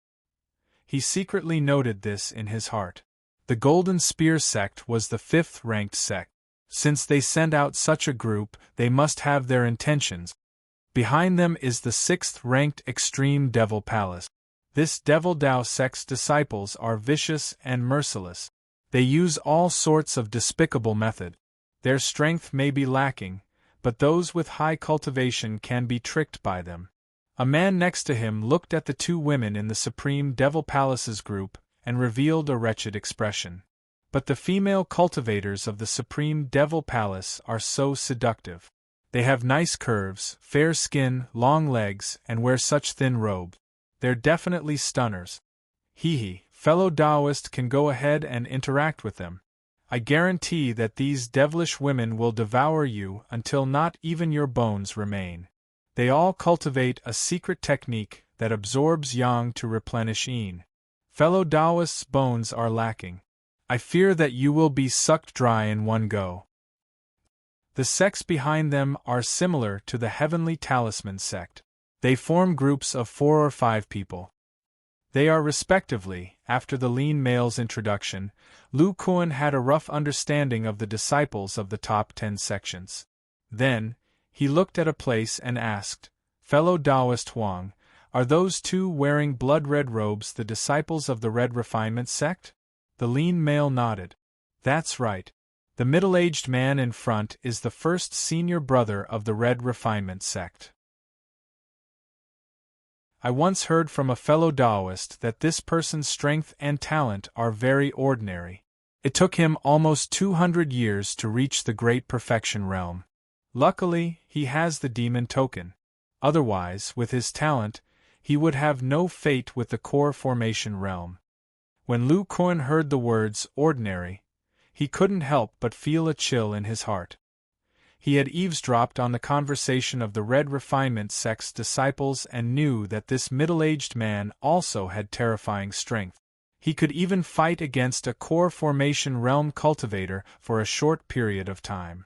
He secretly noted this in his heart. The Golden Spear sect was the 5th-ranked sect. Since they sent out such a group, they must have their intentions. Behind them is the 6th-ranked Extreme Devil Palace. This Devil Dao sect's disciples are vicious and merciless. They use all sorts of despicable method. Their strength may be lacking, but those with high cultivation can be tricked by them. A man next to him looked at the 2 women in the Supreme Devil Palace's group and revealed a wretched expression. But the female cultivators of the Supreme Devil Palace are so seductive. They have nice curves, fair skin, long legs, and wear such thin robes. They're definitely stunners. Fellow Taoist can go ahead and interact with them. I guarantee that these devilish women will devour you until not even your bones remain. They all cultivate a secret technique that absorbs yang to replenish yin. Fellow Taoists' bones are lacking. I fear that you will be sucked dry in one go. The sects behind them are similar to the Heavenly Talisman sect. They form groups of 4 or 5 people. They are respectively, after the lean male's introduction, Lu Kuan had a rough understanding of the disciples of the top 10 sections. Then, he looked at a place and asked, Fellow Taoist Huang, are those 2 wearing blood-red robes the disciples of the Red Refinement sect? The lean male nodded. That's right. The middle-aged man in front is the first senior brother of the Red Refinement sect. I once heard from a fellow Taoist that this person's strength and talent are very ordinary. It took him almost 200 years to reach the Great Perfection realm. Luckily, he has the demon token. Otherwise, with his talent, he would have no fate with the core formation realm. When Lu Kuan heard the words ordinary, he couldn't help but feel a chill in his heart. He had eavesdropped on the conversation of the Red Refinement sect's disciples and knew that this middle-aged man also had terrifying strength. He could even fight against a core formation realm cultivator for a short period of time.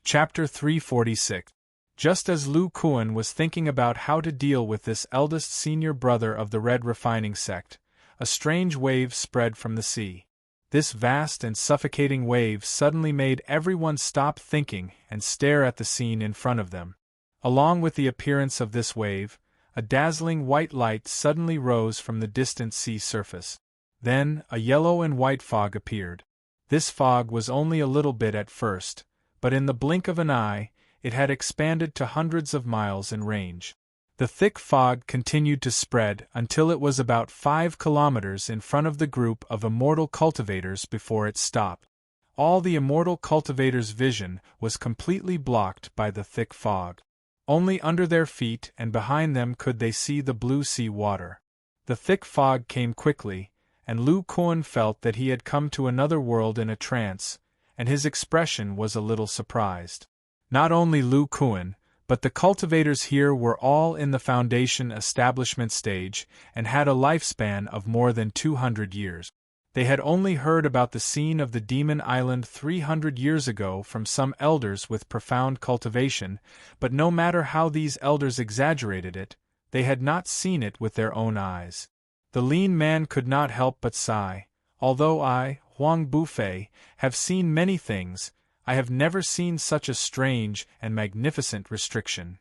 Chapter 346. Just as Lu Kuan was thinking about how to deal with this eldest senior brother of the Red Refining sect, a strange wave spread from the sea. This vast and suffocating wave suddenly made everyone stop thinking and stare at the scene in front of them. Along with the appearance of this wave, a dazzling white light suddenly rose from the distant sea surface. Then, a yellow and white fog appeared. This fog was only a little bit at first, but in the blink of an eye, it had expanded to hundreds of miles in range. The thick fog continued to spread until it was about 5 kilometers in front of the group of immortal cultivators before it stopped. All the immortal cultivators' vision was completely blocked by the thick fog. Only under their feet and behind them could they see the blue sea water. The thick fog came quickly, and Lu Kuan felt that he had come to another world in a trance, and his expression was a little surprised. Not only Lu Kuan, but the cultivators here were all in the foundation establishment stage and had a lifespan of more than 200 years. They had only heard about the scene of the Demon Island 300 years ago from some elders with profound cultivation, but no matter how these elders exaggerated it, they had not seen it with their own eyes. The lean man could not help but sigh. Although I, Huang Bufei, have seen many things, I have never seen such a strange and magnificent restriction.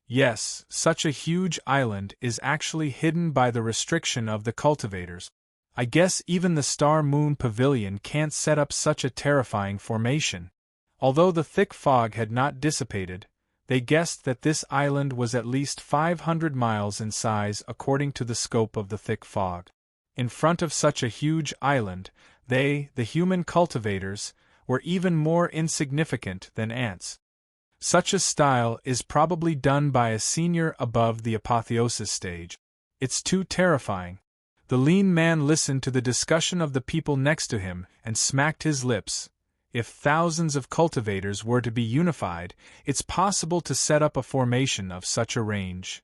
Yes, such a huge island is actually hidden by the restriction of the cultivators. I guess even the Star Moon Pavilion can't set up such a terrifying formation. Although the thick fog had not dissipated, they guessed that this island was at least 500 miles in size according to the scope of the thick fog. In front of such a huge island, they, the human cultivators, were even more insignificant than ants. Such a style is probably done by a senior above the apotheosis stage. It's too terrifying. The lean man listened to the discussion of the people next to him and smacked his lips. If thousands of cultivators were to be unified, it's possible to set up a formation of such a range.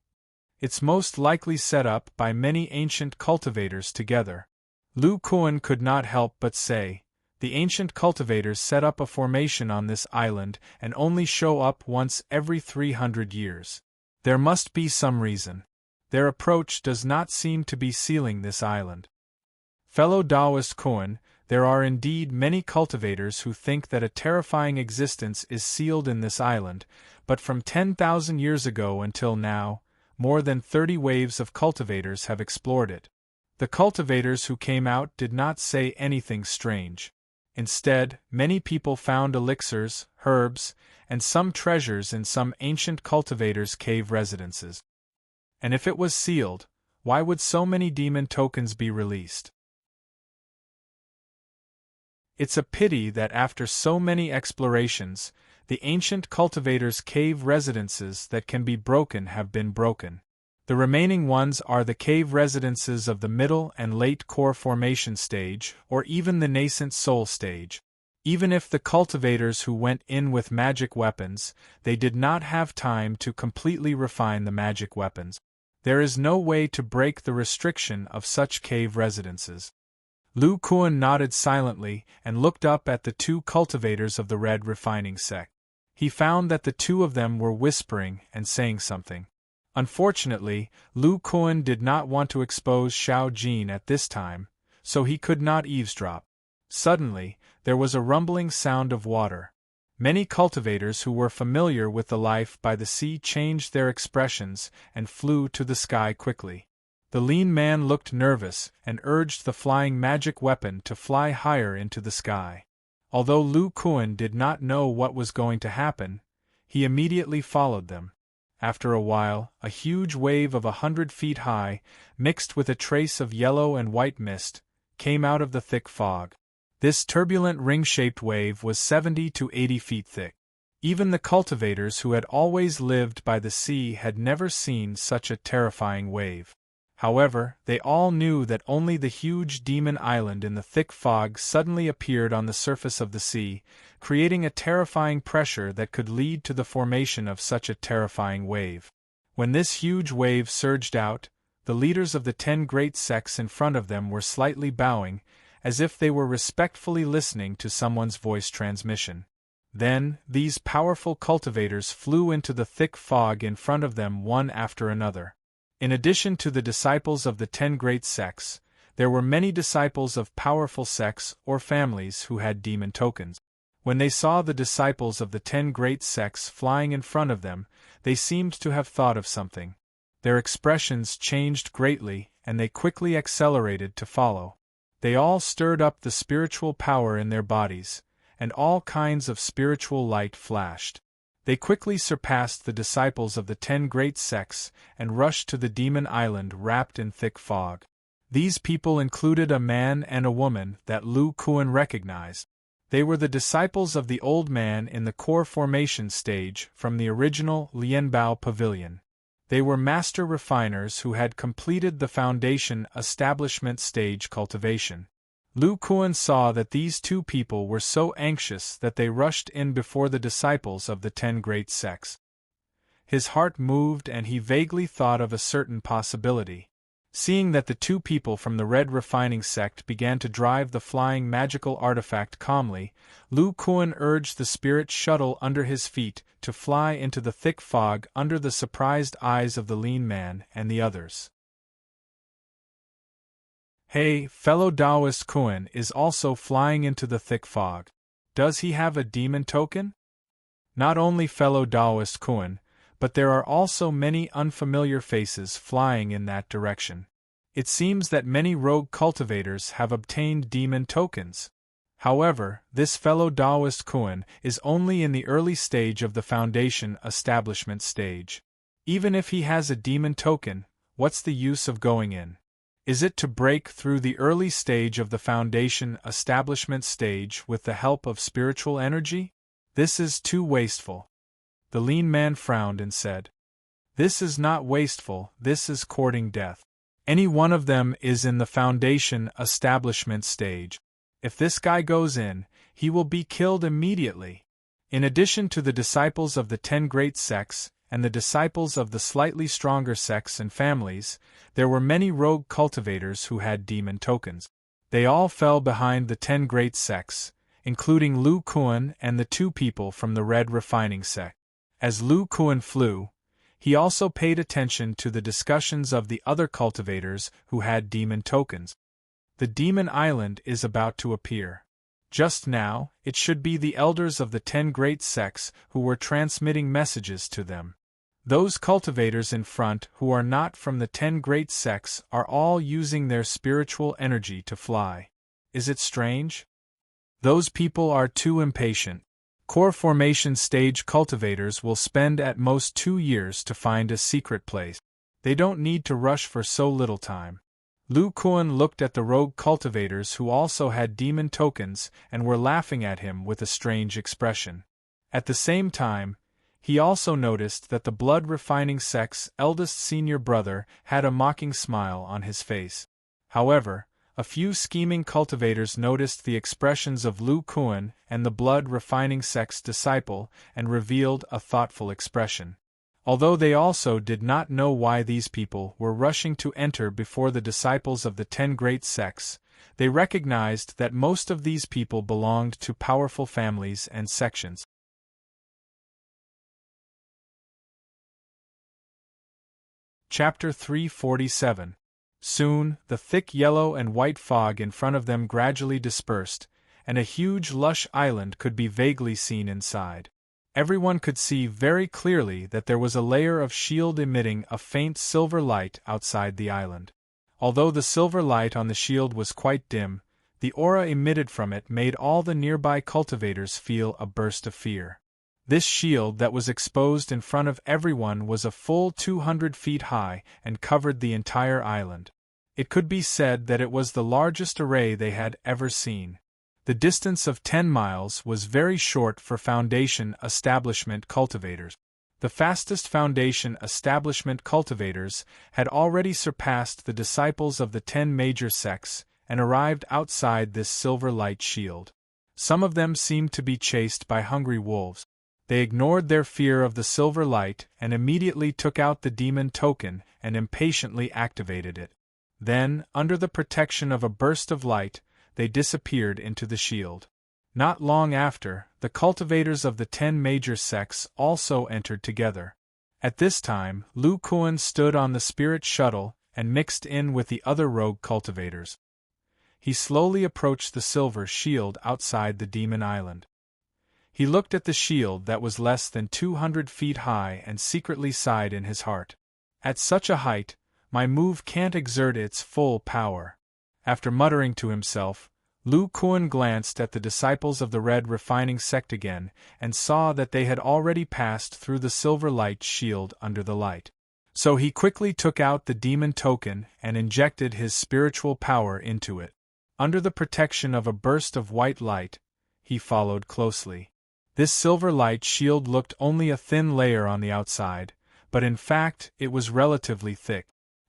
It's most likely set up by many ancient cultivators together. Lu Kuan could not help but say, the ancient cultivators set up a formation on this island and only show up once every 300 years. There must be some reason. Their approach does not seem to be sealing this island. Fellow Taoist Kuan, there are indeed many cultivators who think that a terrifying existence is sealed in this island, but from 10,000 years ago until now, more than 30 waves of cultivators have explored it. The cultivators who came out did not say anything strange. Instead, many people found elixirs, herbs, and some treasures in some ancient cultivators' cave residences. And if it was sealed, why would so many demon tokens be released? It's a pity that after so many explorations, the ancient cultivators' cave residences that can be broken have been broken. The remaining ones are the cave residences of the middle and late core formation stage, or even the nascent soul stage. Even if the cultivators who went in with magic weapons, they did not have time to completely refine the magic weapons. There is no way to break the restriction of such cave residences. Lu Kuan nodded silently and looked up at the two cultivators of the red refining sect. He found that the two of them were whispering and saying something. Unfortunately, Lu Kuan did not want to expose Xiao Jin at this time, so he could not eavesdrop. Suddenly, there was a rumbling sound of water. Many cultivators who were familiar with the life by the sea changed their expressions and flew to the sky quickly. The lean man looked nervous and urged the flying magic weapon to fly higher into the sky. Although Lu Kuan did not know what was going to happen, he immediately followed them. After a while, a huge wave of 100 feet high, mixed with a trace of yellow and white mist, came out of the thick fog. This turbulent ring-shaped wave was 70 to 80 feet thick. Even the cultivators who had always lived by the sea had never seen such a terrifying wave. However, they all knew that only the huge demon island in the thick fog suddenly appeared on the surface of the sea, creating a terrifying pressure that could lead to the formation of such a terrifying wave. When this huge wave surged out, the leaders of the 10 great sects in front of them were slightly bowing, as if they were respectfully listening to someone's voice transmission. Then, these powerful cultivators flew into the thick fog in front of them one after another. In addition to the disciples of the 10 great sects, there were many disciples of powerful sects or families who had demon tokens. When they saw the disciples of the 10 great sects flying in front of them, they seemed to have thought of something. Their expressions changed greatly, and they quickly accelerated to follow. They all stirred up the spiritual power in their bodies, and all kinds of spiritual light flashed. They quickly surpassed the disciples of the 10 great sects and rushed to the demon island wrapped in thick fog. These people included a man and a woman that Lu Kuan recognized. They were the disciples of the old man in the core formation stage from the original Lianbao pavilion. They were master refiners who had completed the foundation establishment stage cultivation. Lu Kuan saw that these two people were so anxious that they rushed in before the disciples of the 10 great sects. His heart moved and he vaguely thought of a certain possibility. Seeing that the two people from the red refining sect began to drive the flying magical artifact calmly, Lu Kuan urged the spirit shuttle under his feet to fly into the thick fog under the surprised eyes of the lean man and the others. Hey, fellow Taoist Kuan is also flying into the thick fog. Does he have a demon token? Not only fellow Taoist Kuan, but there are also many unfamiliar faces flying in that direction. It seems that many rogue cultivators have obtained demon tokens. However, this fellow Taoist Kuan is only in the early stage of the foundation establishment stage. Even if he has a demon token, what's the use of going in? Is it to break through the early stage of the foundation establishment stage with the help of spiritual energy? This is too wasteful. The lean man frowned and said, "This is not wasteful, this is courting death. Any one of them is in the foundation establishment stage. If this guy goes in, he will be killed immediately." In addition to the disciples of the 10 great sects, and the disciples of the slightly stronger sects and families, there were many rogue cultivators who had demon tokens. They all fell behind the 10 great sects, including Lu Kuan and the 2 people from the Red Refining sect. As Lu Kuan flew, he also paid attention to the discussions of the other cultivators who had demon tokens. The demon island is about to appear. Just now, it should be the elders of the 10 great sects who were transmitting messages to them. Those cultivators in front who are not from the 10 great sects are all using their spiritual energy to fly. Is it strange? Those people are too impatient. Core formation stage cultivators will spend at most 2 years to find a secret place. They don't need to rush for so little time. Lu Kuan looked at the rogue cultivators who also had demon tokens and were laughing at him with a strange expression. At the same time, he also noticed that the blood refining sect's eldest senior brother had a mocking smile on his face. However, a few scheming cultivators noticed the expressions of Lu Kuan and the blood refining sect's disciple and revealed a thoughtful expression. Although they also did not know why these people were rushing to enter before the disciples of the 10 great sects, they recognized that most of these people belonged to powerful families and sections. Chapter 347. Soon, the thick yellow and white fog in front of them gradually dispersed, and a huge lush island could be vaguely seen inside. Everyone could see very clearly that there was a layer of shield emitting a faint silver light outside the island. Although the silver light on the shield was quite dim, the aura emitted from it made all the nearby cultivators feel a burst of fear. This shield that was exposed in front of everyone was a full 200 feet high and covered the entire island. It could be said that it was the largest array they had ever seen. The distance of 10 miles was very short for Foundation establishment cultivators. The fastest Foundation establishment cultivators had already surpassed the disciples of the 10 major sects and arrived outside this silver light shield. Some of them seemed to be chased by hungry wolves. They ignored their fear of the silver light and immediately took out the demon token and impatiently activated it. Then, under the protection of a burst of light, they disappeared into the shield. Not long after, the cultivators of the 10 major sects also entered together. At this time, Lu Kuan stood on the spirit shuttle and mixed in with the other rogue cultivators. He slowly approached the silver shield outside the demon island. He looked at the shield that was less than 200 feet high and secretly sighed in his heart. At such a height, my move can't exert its full power. After muttering to himself, Lu Kuan glanced at the disciples of the Red Refining sect again and saw that they had already passed through the silver light shield under the light. So he quickly took out the demon token and injected his spiritual power into it. Under the protection of a burst of white light, he followed closely. This silver light shield looked only a thin layer on the outside, but in fact it was relatively thick.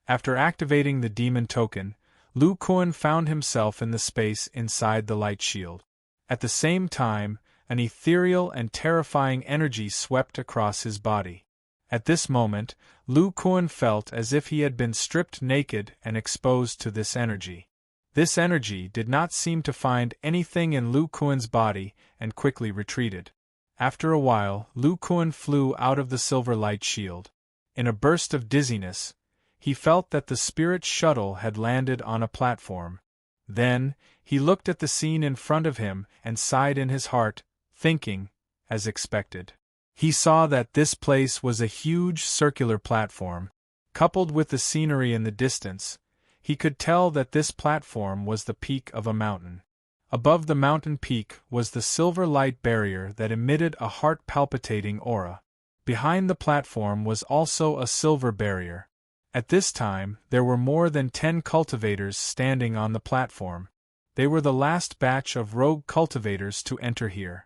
After activating the demon token, Lu Kuan found himself in the space inside the light shield. At the same time, an ethereal and terrifying energy swept across his body. At this moment, Lu Kuan felt as if he had been stripped naked and exposed to this energy. This energy did not seem to find anything in Lu Kuan's body and quickly retreated. After a while, Lu Kuan flew out of the silver light shield. In a burst of dizziness, he felt that the spirit shuttle had landed on a platform. Then, he looked at the scene in front of him and sighed in his heart, thinking, as expected. He saw that this place was a huge circular platform. Coupled with the scenery in the distance, he could tell that this platform was the peak of a mountain. Above the mountain peak was the silver light barrier that emitted a heart-palpitating aura. Behind the platform was also a silver barrier. At this time, there were more than 10 cultivators standing on the platform. They were the last batch of rogue cultivators to enter here.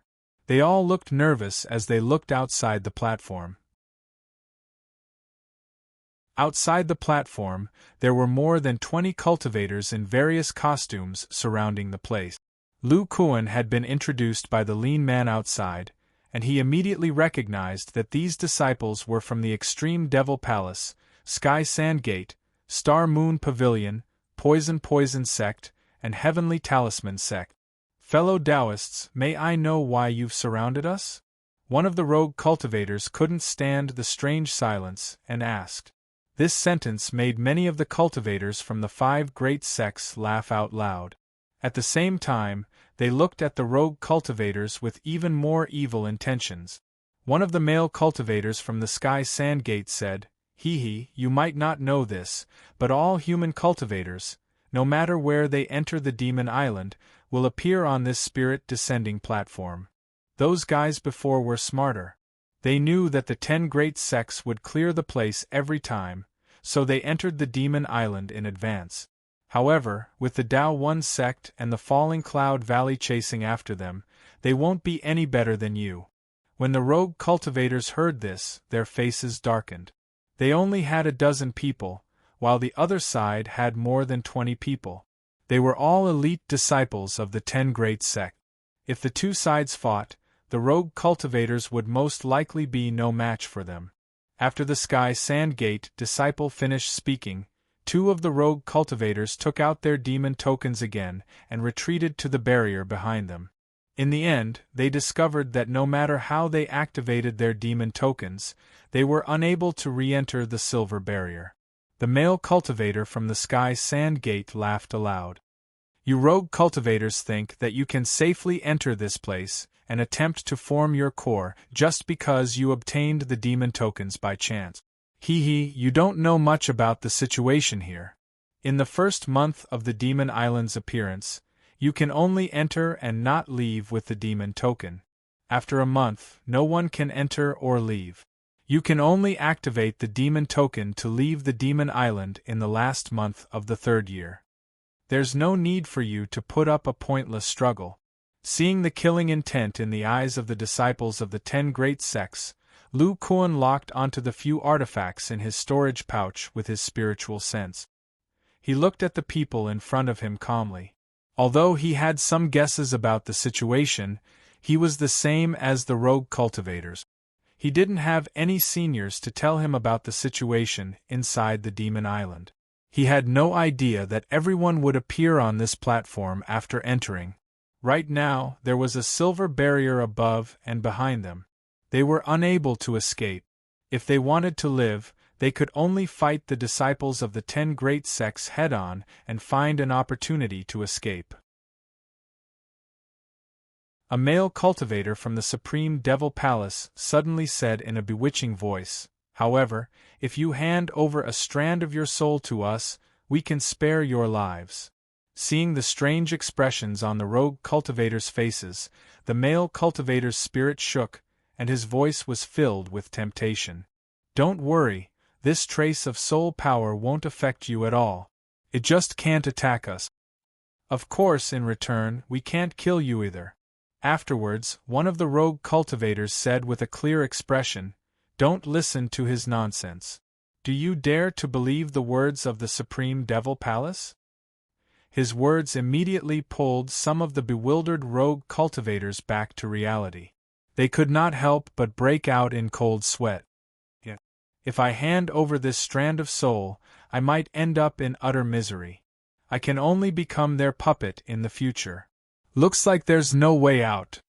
They all looked nervous as they looked outside the platform. Outside the platform, there were more than 20 cultivators in various costumes surrounding the place. Lu Kuan had been introduced by the lean man outside, and he immediately recognized that these disciples were from the Extreme Devil Palace, Sky Sand Gate, Star Moon Pavilion, Poison Sect, and Heavenly Talisman Sect. Fellow Taoists, may I know why you've surrounded us? One of the rogue cultivators couldn't stand the strange silence and asked. This sentence made many of the cultivators from the 5 great sects laugh out loud. At the same time, they looked at the rogue cultivators with even more evil intentions. One of the male cultivators from the Sky Sand Gate said, "Hee, you might not know this, but all human cultivators, no matter where they enter the Demon Island, will appear on this spirit descending platform. Those guys before were smarter. They knew that the 10 great sects would clear the place every time, so they entered the Demon Island in advance. However, with the Tao 1 sect and the Falling Cloud Valley chasing after them, they won't be any better than you." When the rogue cultivators heard this, their faces darkened. They only had a dozen people, while the other side had more than 20 people. They were all elite disciples of the 10 great sects. If the two sides fought, the rogue cultivators would most likely be no match for them. After the Sky Sand Gate disciple finished speaking, 2 of the rogue cultivators took out their demon tokens again and retreated to the barrier behind them. In the end, they discovered that no matter how they activated their demon tokens, they were unable to re-enter the silver barrier. The male cultivator from the Sky Sand Gate laughed aloud. "You rogue cultivators think that you can safely enter this place and attempt to form your core just because you obtained the demon tokens by chance. You don't know much about the situation here. In the first month of the Demon Island's appearance, you can only enter and not leave with the demon token. After a month, no one can enter or leave. You can only activate the demon token to leave the Demon Island in the last month of the 3rd year. There's no need for you to put up a pointless struggle." Seeing the killing intent in the eyes of the disciples of the 10 great sects, Lu Kuan locked onto the few artifacts in his storage pouch with his spiritual sense. He looked at the people in front of him calmly. Although he had some guesses about the situation, he was the same as the rogue cultivators. He didn't have any seniors to tell him about the situation inside the Demon Island. He had no idea that everyone would appear on this platform after entering. Right now, there was a silver barrier above and behind them. They were unable to escape. If they wanted to live, they could only fight the disciples of the 10 great sects head-on and find an opportunity to escape. A male cultivator from the Supreme Devil Palace suddenly said in a bewitching voice, "However, if you hand over a strand of your soul to us, we can spare your lives." Seeing the strange expressions on the rogue cultivators' faces, the male cultivator's spirit shook, and his voice was filled with temptation. "Don't worry, this trace of soul power won't affect you at all. It just can't attack us. Of course, in return, we can't kill you either." Afterwards, one of the rogue cultivators said with a clear expression, "Don't listen to his nonsense. Do you dare to believe the words of the Supreme Devil Palace?" His words immediately pulled some of the bewildered rogue cultivators back to reality. They could not help but break out in cold sweat. If I hand over this strand of soul, I might end up in utter misery. I can only become their puppet in the future. Looks like there's no way out.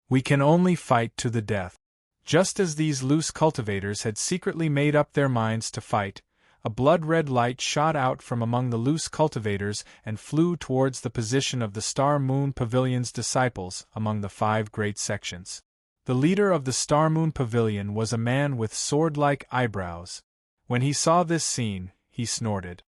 We can only fight to the death. Just as these loose cultivators had secretly made up their minds to fight, a blood-red light shot out from among the loose cultivators and flew towards the position of the Star Moon Pavilion's disciples among the 5 great sections. The leader of the Star Moon Pavilion was a man with sword-like eyebrows. When he saw this scene, he snorted.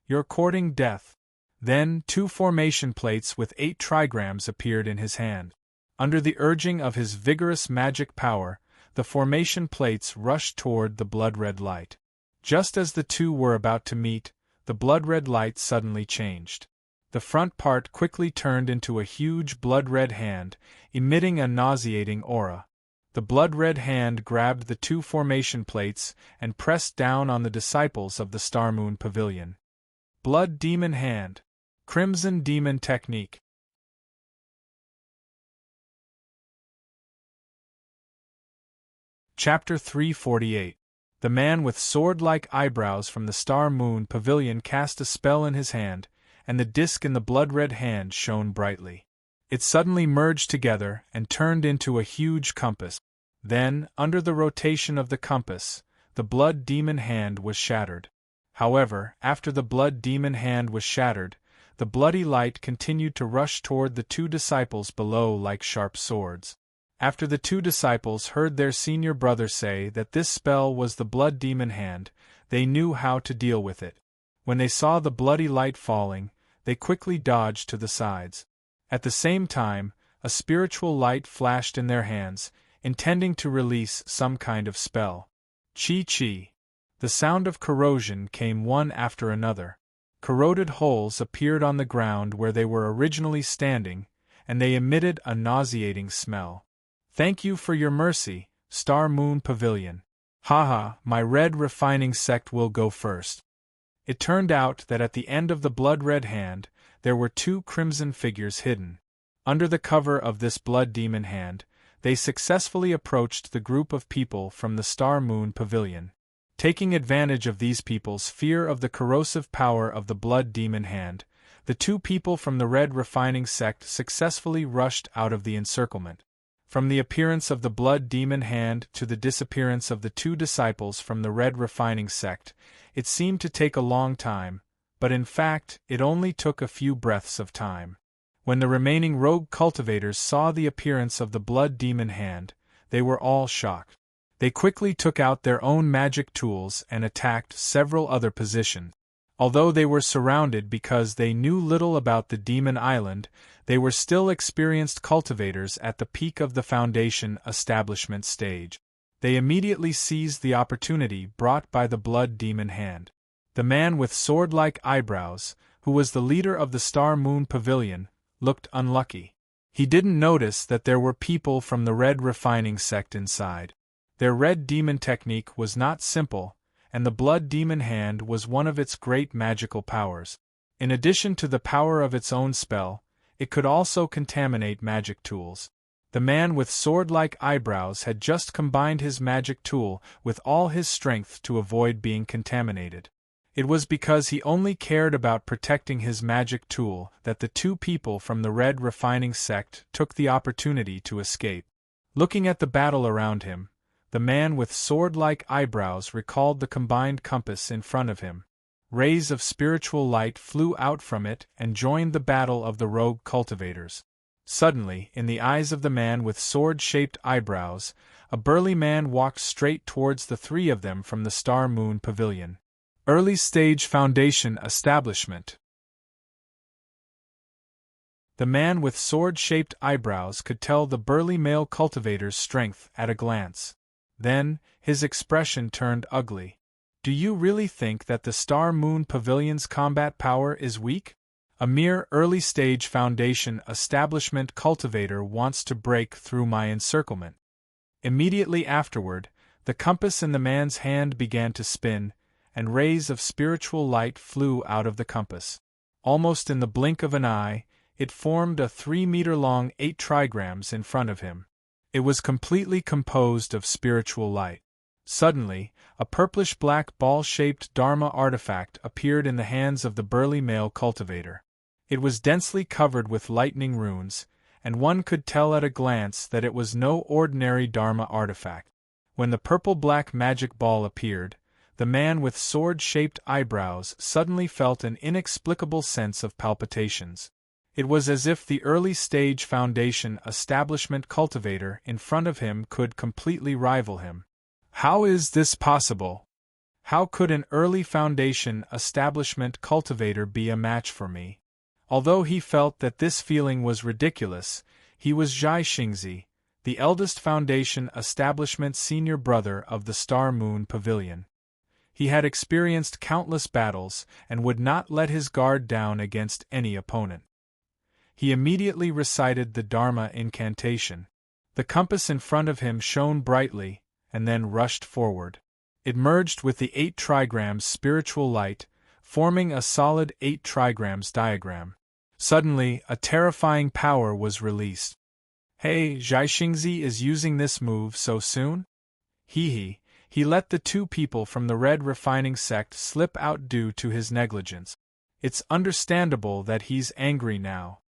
"You're courting death." Then 2 formation plates with 8 trigrams appeared in his hand. Under the urging of his vigorous magic power, the formation plates rushed toward the blood-red light. Just as the 2 were about to meet, the blood-red light suddenly changed. The front part quickly turned into a huge blood-red hand, emitting a nauseating aura. The blood-red hand grabbed the two formation plates and pressed down on the disciples of the Star Moon Pavilion. Blood Demon Hand. Crimson Demon Technique. Chapter 348. The man with sword-like eyebrows from the Star Moon Pavilion cast a spell in his hand, and the disc in the blood-red hand shone brightly. It suddenly merged together and turned into a huge compass. Then, under the rotation of the compass, the blood demon hand was shattered. However, after the blood demon hand was shattered, the bloody light continued to rush toward the two disciples below like sharp swords. After the two disciples heard their senior brother say that this spell was the blood demon hand, they knew how to deal with it. When they saw the bloody light falling, they quickly dodged to the sides. At the same time, a spiritual light flashed in their hands, intending to release some kind of spell. Chi-chi. The sound of corrosion came one after another. Corroded holes appeared on the ground where they were originally standing, and they emitted a nauseating smell. Thank you for your mercy, Star Moon Pavilion. Haha, my red refining sect will go first. It turned out that at the end of the blood-red hand, there were two crimson figures hidden. Under the cover of this blood demon hand, they successfully approached the group of people from the Star Moon Pavilion. Taking advantage of these people's fear of the corrosive power of the blood demon hand, the two people from the red refining sect successfully rushed out of the encirclement. From the appearance of the blood demon hand to the disappearance of the two disciples from the red refining sect, it seemed to take a long time, but in fact it only took a few breaths of time. When the remaining rogue cultivators saw the appearance of the blood demon hand, they were all shocked. They quickly took out their own magic tools and attacked several other positions. Although they were surrounded because they knew little about the Demon Island, they were still experienced cultivators at the peak of the Foundation establishment stage. They immediately seized the opportunity brought by the blood demon hand. The man with sword-like eyebrows, who was the leader of the Star Moon Pavilion, looked unlucky. He didn't notice that there were people from the red refining sect inside. Their red demon technique was not simple, and the blood demon hand was one of its great magical powers. In addition to the power of its own spell, it could also contaminate magic tools. The man with sword-like eyebrows had just combined his magic tool with all his strength to avoid being contaminated. It was because he only cared about protecting his magic tool that the two people from the red refining sect took the opportunity to escape. Looking at the battle around him, the man with sword-like eyebrows recalled the combined compass in front of him. Rays of spiritual light flew out from it and joined the battle of the rogue cultivators. Suddenly, in the eyes of the man with sword-shaped eyebrows, a burly man walked straight towards the three of them from the Star Moon Pavilion. Early Stage Foundation Establishment. The man with sword-shaped eyebrows could tell the burly male cultivator's strength at a glance. Then, his expression turned ugly. Do you really think that the Star Moon Pavilion's combat power is weak? A mere early-stage Foundation establishment cultivator wants to break through my encirclement. Immediately afterward, the compass in the man's hand began to spin, and rays of spiritual light flew out of the compass. Almost in the blink of an eye, it formed a 3-meter-long 8 trigrams in front of him. It was completely composed of spiritual light. Suddenly, a purplish-black ball-shaped Dharma artifact appeared in the hands of the burly male cultivator. It was densely covered with lightning runes, and one could tell at a glance that it was no ordinary Dharma artifact. When the purple-black magic ball appeared, the man with sword-shaped eyebrows suddenly felt an inexplicable sense of palpitations. It was as if the early-stage Foundation establishment cultivator in front of him could completely rival him. How is this possible? How could an early Foundation establishment cultivator be a match for me? Although he felt that this feeling was ridiculous, he was Zhai Xingzi, the eldest Foundation establishment senior brother of the Star Moon Pavilion. He had experienced countless battles and would not let his guard down against any opponent. He immediately recited the Dharma incantation. The compass in front of him shone brightly, and then rushed forward. It merged with the 8 trigrams spiritual light, forming a solid 8 trigrams diagram. Suddenly, a terrifying power was released. Hey, Zhaixingzi is using this move so soon? He let the 2 people from the red refining sect slip out due to his negligence. It's understandable that he's angry now.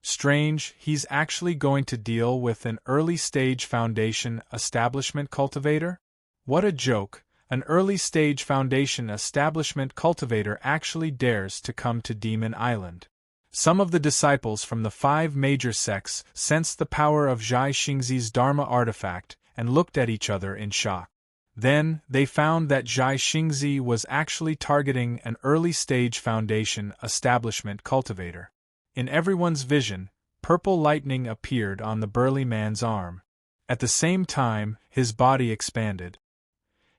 Strange, he's actually going to deal with an early-stage Foundation establishment cultivator? What a joke, an early-stage Foundation establishment cultivator actually dares to come to Demon Island. Some of the disciples from the 5 major sects sensed the power of Zhaixingzi's Dharma artifact and looked at each other in shock. Then, they found that Zhaixingzi was actually targeting an early-stage Foundation establishment cultivator. In everyone's vision, purple lightning appeared on the burly man's arm. At the same time, his body expanded.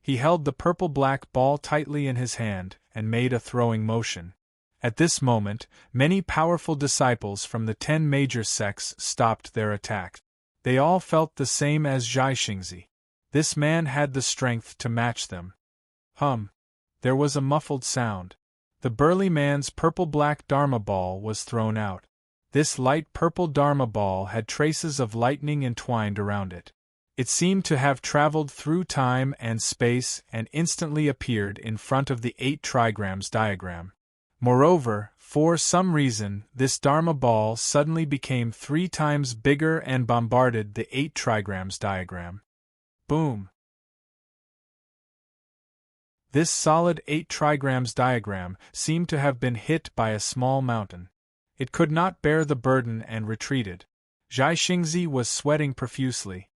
He held the purple-black ball tightly in his hand and made a throwing motion. At this moment, many powerful disciples from the 10 major sects stopped their attack. They all felt the same as Zhaixingzi. This man had the strength to match them. There was a muffled sound. The burly man's purple-black Dharma ball was thrown out. This light purple Dharma ball had traces of lightning entwined around it. It seemed to have traveled through time and space and instantly appeared in front of the 8 trigrams diagram. Moreover, for some reason, this Dharma ball suddenly became 3 times bigger and bombarded the 8 trigrams diagram. Boom! This solid 8 trigrams diagram seemed to have been hit by a small mountain. It could not bear the burden and retreated. Zhaixingzi was sweating profusely.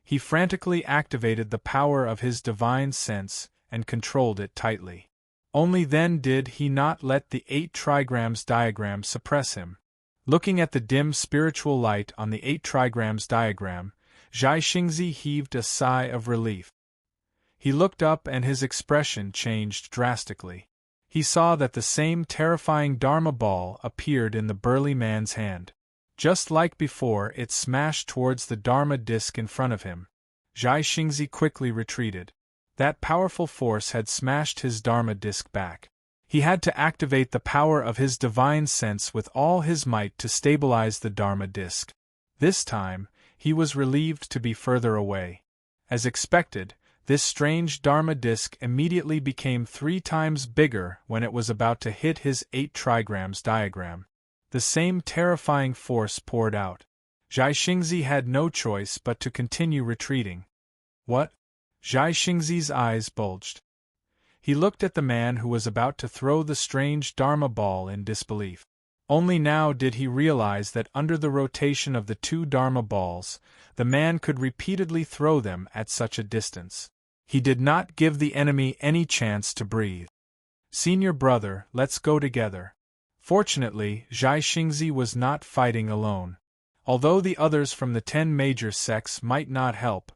He frantically activated the power of his divine sense and controlled it tightly. Only then did he not let the 8 trigrams diagram suppress him. Looking at the dim spiritual light on the 8 trigrams diagram, Zhaixingzi heaved a sigh of relief. He looked up and his expression changed drastically. He saw that the same terrifying Dharma ball appeared in the burly man's hand. Just like before, it smashed towards the Dharma disc in front of him. Zhaixingzi quickly retreated. That powerful force had smashed his Dharma disc back. He had to activate the power of his divine sense with all his might to stabilize the Dharma disc. This time, he was relieved to be further away. As expected, this strange Dharma disc immediately became 3 times bigger when it was about to hit his 8 trigrams diagram. The same terrifying force poured out. Zhaixingzi had no choice but to continue retreating. What? Zhaixingzi's eyes bulged. He looked at the man who was about to throw the strange Dharma ball in disbelief. Only now did he realize that under the rotation of the 2 Dharma balls, the man could repeatedly throw them at such a distance. He did not give the enemy any chance to breathe. Senior brother, let's go together. Fortunately, Zhaixingzi was not fighting alone. Although the others from the 10 major sects might not help,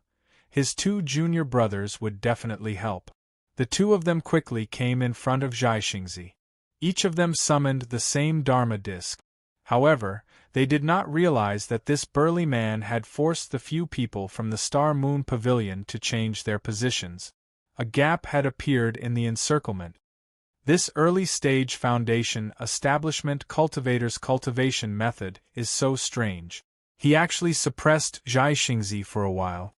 his 2 junior brothers would definitely help. The 2 of them quickly came in front of Zhaixingzi. Each of them summoned the same Dharma disc. However, they did not realize that this burly man had forced the few people from the Star Moon Pavilion to change their positions. A gap had appeared in the encirclement. This early-stage Foundation establishment cultivator's cultivation method is so strange. He actually suppressed Zhaixingzi for a while.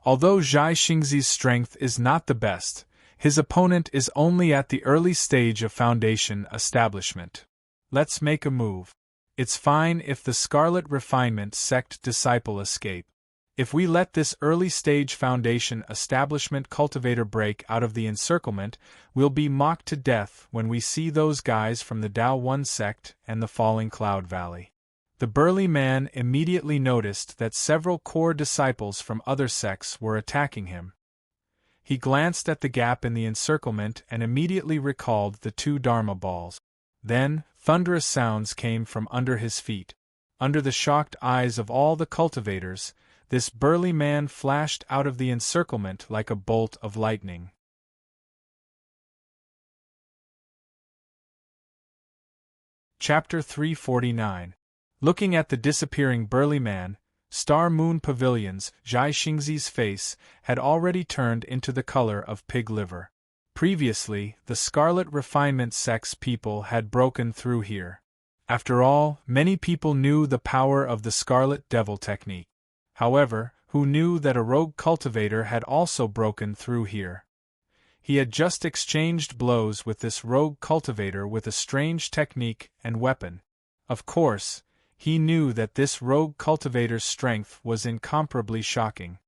Although Zhaixingzi's strength is not the best, his opponent is only at the early stage of Foundation establishment. Let's make a move. It's fine if the Scarlet Refinement sect disciple escape. If we let this early-stage Foundation establishment cultivator break out of the encirclement, we'll be mocked to death when we see those guys from the Dao 1 sect and the Falling Cloud Valley. The burly man immediately noticed that several core disciples from other sects were attacking him. He glanced at the gap in the encirclement and immediately recalled the 2 Dharma balls. Then, thunderous sounds came from under his feet. Under the shocked eyes of all the cultivators, this burly man flashed out of the encirclement like a bolt of lightning. Chapter 349. Looking at the disappearing burly man, Star Moon Pavilion's Zhai Xingzi's face had already turned into the color of pig liver. Previously, the Scarlet Refinement Sex people had broken through here. After all, many people knew the power of the Scarlet Devil technique. However, who knew that a rogue cultivator had also broken through here? He had just exchanged blows with this rogue cultivator with a strange technique and weapon. Of course, he knew that this rogue cultivator's strength was incomparably shocking.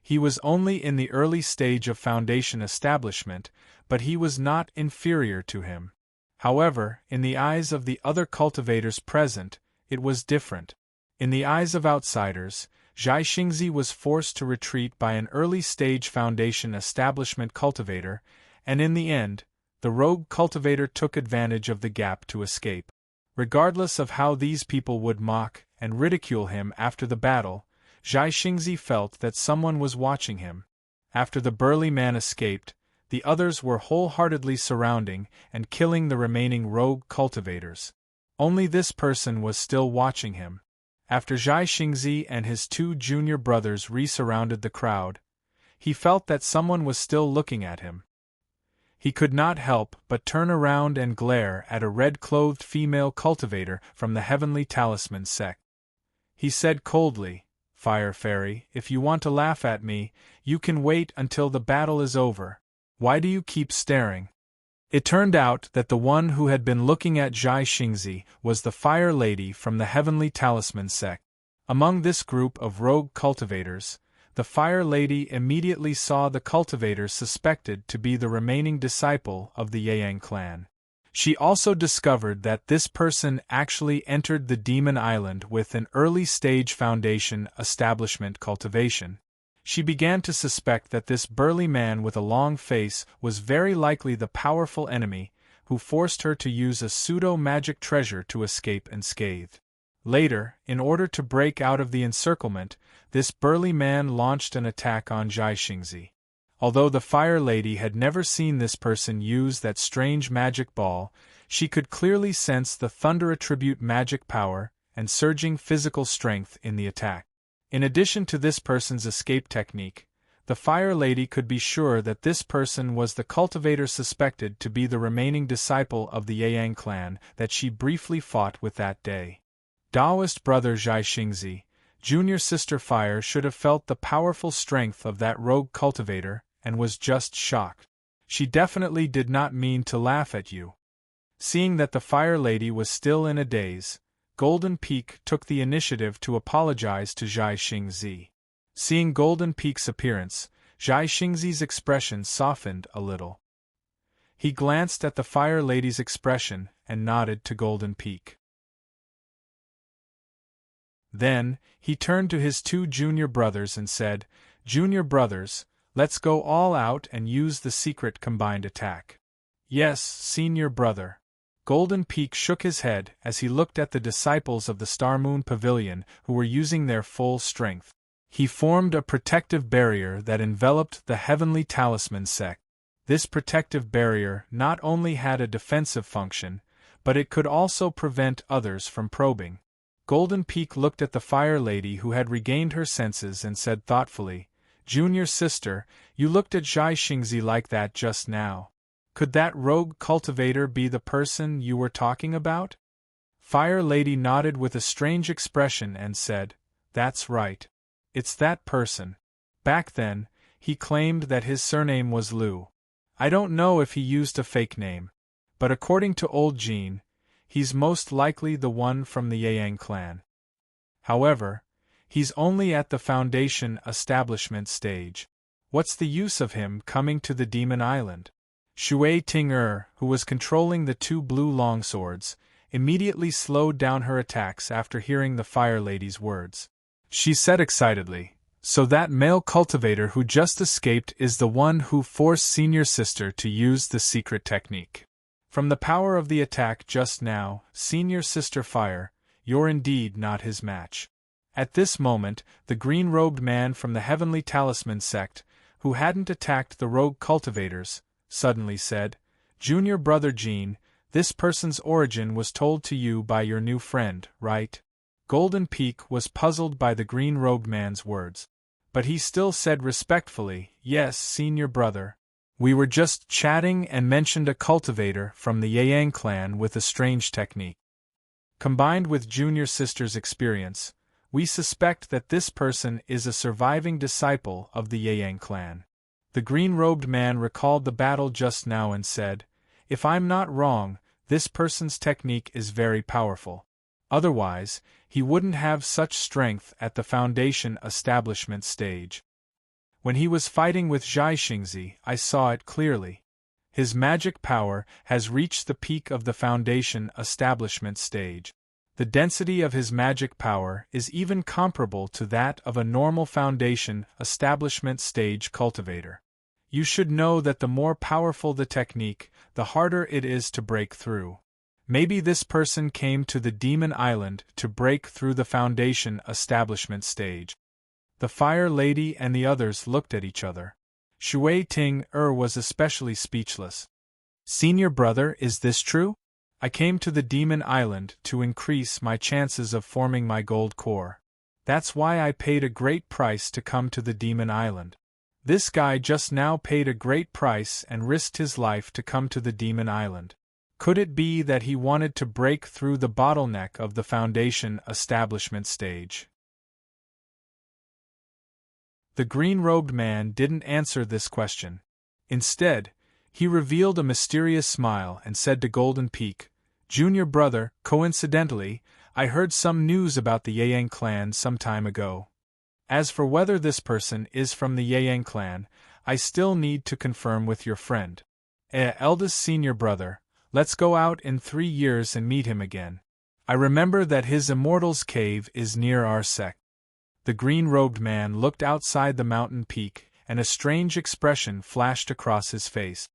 He was only in the early stage of Foundation establishment, but he was not inferior to him. However, in the eyes of the other cultivators present, it was different. In the eyes of outsiders, Zhai Xingzi was forced to retreat by an early-stage Foundation establishment cultivator, and in the end, the rogue cultivator took advantage of the gap to escape. Regardless of how these people would mock and ridicule him after the battle, Zhai Xingzi felt that someone was watching him. After the burly man escaped, the others were wholeheartedly surrounding and killing the remaining rogue cultivators. Only this person was still watching him. After Zhai Xingzi and his two junior brothers re-surrounded the crowd, he felt that someone was still looking at him. He could not help but turn around and glare at a red-clothed female cultivator from the Heavenly Talisman sect. He said coldly, "Fire Fairy, if you want to laugh at me, you can wait until the battle is over. Why do you keep staring?" It turned out that the one who had been looking at Zhai Xingzi was the Fire Lady from the Heavenly Talisman sect. Among this group of rogue cultivators, the Fire Lady immediately saw the cultivator suspected to be the remaining disciple of the Yang clan. She also discovered that this person actually entered the Demon Island with an early-stage Foundation establishment cultivation. She began to suspect that this burly man with a long face was very likely the powerful enemy who forced her to use a pseudo-magic treasure to escape unscathed. Later, in order to break out of the encirclement, this burly man launched an attack on Zhai Xingzi. Although the Fire Lady had never seen this person use that strange magic ball, she could clearly sense the thunder attribute magic power and surging physical strength in the attack. In addition to this person's escape technique, the Fire Lady could be sure that this person was the cultivator suspected to be the remaining disciple of the Yang clan that she briefly fought with that day. Taoist brother Zhai Xingzi, junior sister Fire should have felt the powerful strength of that rogue cultivator and was just shocked. She definitely did not mean to laugh at you. Seeing that the Fire Lady was still in a daze, Golden Peak took the initiative to apologize to Zhai Xingzi. Seeing Golden Peak's appearance, Zhai Xingzi's expression softened a little. He glanced at the Fire Lady's expression and nodded to Golden Peak. Then, he turned to his two junior brothers and said, "Junior brothers, let's go all out and use the secret combined attack." "Yes, senior brother." Golden Peak shook his head as he looked at the disciples of the Star Moon Pavilion who were using their full strength. He formed a protective barrier that enveloped the Heavenly Talisman sect. This protective barrier not only had a defensive function, but it could also prevent others from probing. Golden Peak looked at the Fire Lady who had regained her senses and said thoughtfully, "Junior sister, you looked at Zhai Xingzi like that just now. Could that rogue cultivator be the person you were talking about?" Fire Lady nodded with a strange expression and said, "That's right. It's that person. Back then, he claimed that his surname was Liu. I don't know if he used a fake name, but according to old Jean, he's most likely the one from the Yang clan. However, he's only at the Foundation establishment stage. What's the use of him coming to the Demon Island?" Shui Ting-er, who was controlling the two blue longswords, immediately slowed down her attacks after hearing the Fire Lady's words. She said excitedly, "So that male cultivator who just escaped is the one who forced senior sister to use the secret technique. From the power of the attack just now, senior sister Fire, you're indeed not his match." At this moment, the green-robed man from the Heavenly Talisman sect, who hadn't attacked the rogue cultivators, suddenly said, "Junior brother Jean, This person's origin was told to you by your new friend, right? Golden Peak was puzzled by the green-robed man's words. But he still said respectfully, "Yes, senior brother. We were just chatting and mentioned a cultivator from the Yang clan with a strange technique. Combined with junior sister's experience, we suspect that this person is a surviving disciple of the Yang clan." The green-robed man recalled the battle just now and said, "If I'm not wrong, this person's technique is very powerful. Otherwise, he wouldn't have such strength at the foundation establishment stage. When he was fighting with Zhai Xingzi, I saw it clearly. His magic power has reached the peak of the foundation establishment stage. The density of his magic power is even comparable to that of a normal foundation establishment stage cultivator. You should know that the more powerful the technique, the harder it is to break through. Maybe this person came to the Demon Island to break through the foundation establishment stage." The Fire Lady and the others looked at each other. Shui Ting was especially speechless. "Senior brother, is this true? I came to the Demon Island to increase my chances of forming my gold core. That's why I paid a great price to come to the Demon Island. This guy just now paid a great price and risked his life to come to the Demon Island. Could it be that he wanted to break through the bottleneck of the foundation establishment stage?" The green-robed man didn't answer this question. Instead, he revealed a mysterious smile and said to Golden Peak, "Junior brother, coincidentally, I heard some news about the Yang clan some time ago. As for whether this person is from the Yang clan, I still need to confirm with your friend. Eldest senior brother, let's go out in 3 years and meet him again. I remember that his Immortal's Cave is near our sect." The green-robed man looked outside the mountain peak, and a strange expression flashed across his face.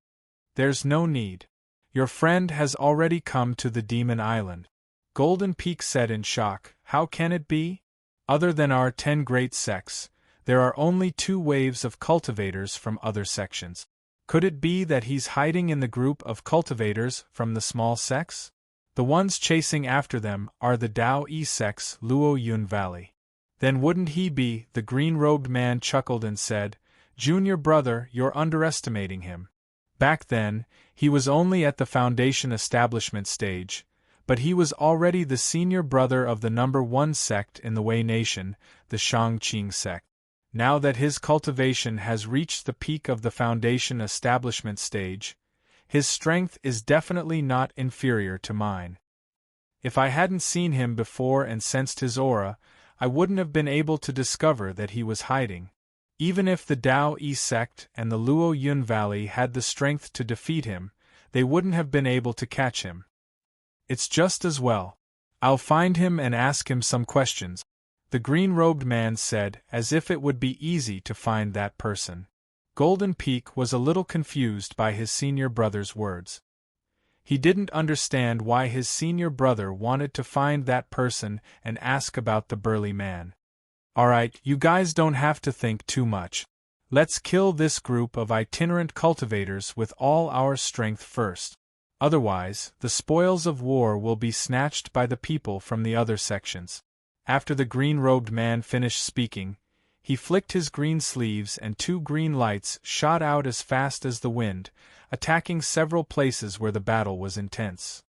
"There's no need. Your friend has already come to the Demon Island." Golden Peak said in shock, "How can it be? Other than our 10 great sects, there are only 2 waves of cultivators from other sections. Could it be that he's hiding in the group of cultivators from the small sects? The ones chasing after them are the Dao Yi sects Luo Yun Valley. Then wouldn't he be?" The green-robed man chuckled and said, "Junior brother, you're underestimating him. Back then, he was only at the foundation establishment stage, but he was already the senior brother of the number 1 sect in the Wei Nation, the Shangqing sect. Now that his cultivation has reached the peak of the foundation establishment stage, his strength is definitely not inferior to mine. If I hadn't seen him before and sensed his aura, I wouldn't have been able to discover that he was hiding. Even if the Dao Yi sect and the Luo Yun Valley had the strength to defeat him, they wouldn't have been able to catch him. It's just as well. I'll find him and ask him some questions," the green-robed man said, as if it would be easy to find that person. Golden Peak was a little confused by his senior brother's words. He didn't understand why his senior brother wanted to find that person and ask about the burly man. "Alright, you guys don't have to think too much. Let's kill this group of itinerant cultivators with all our strength first. Otherwise, the spoils of war will be snatched by the people from the other sections." After the green-robed man finished speaking, he flicked his green sleeves and 2 green lights shot out as fast as the wind, attacking several places where the battle was intense.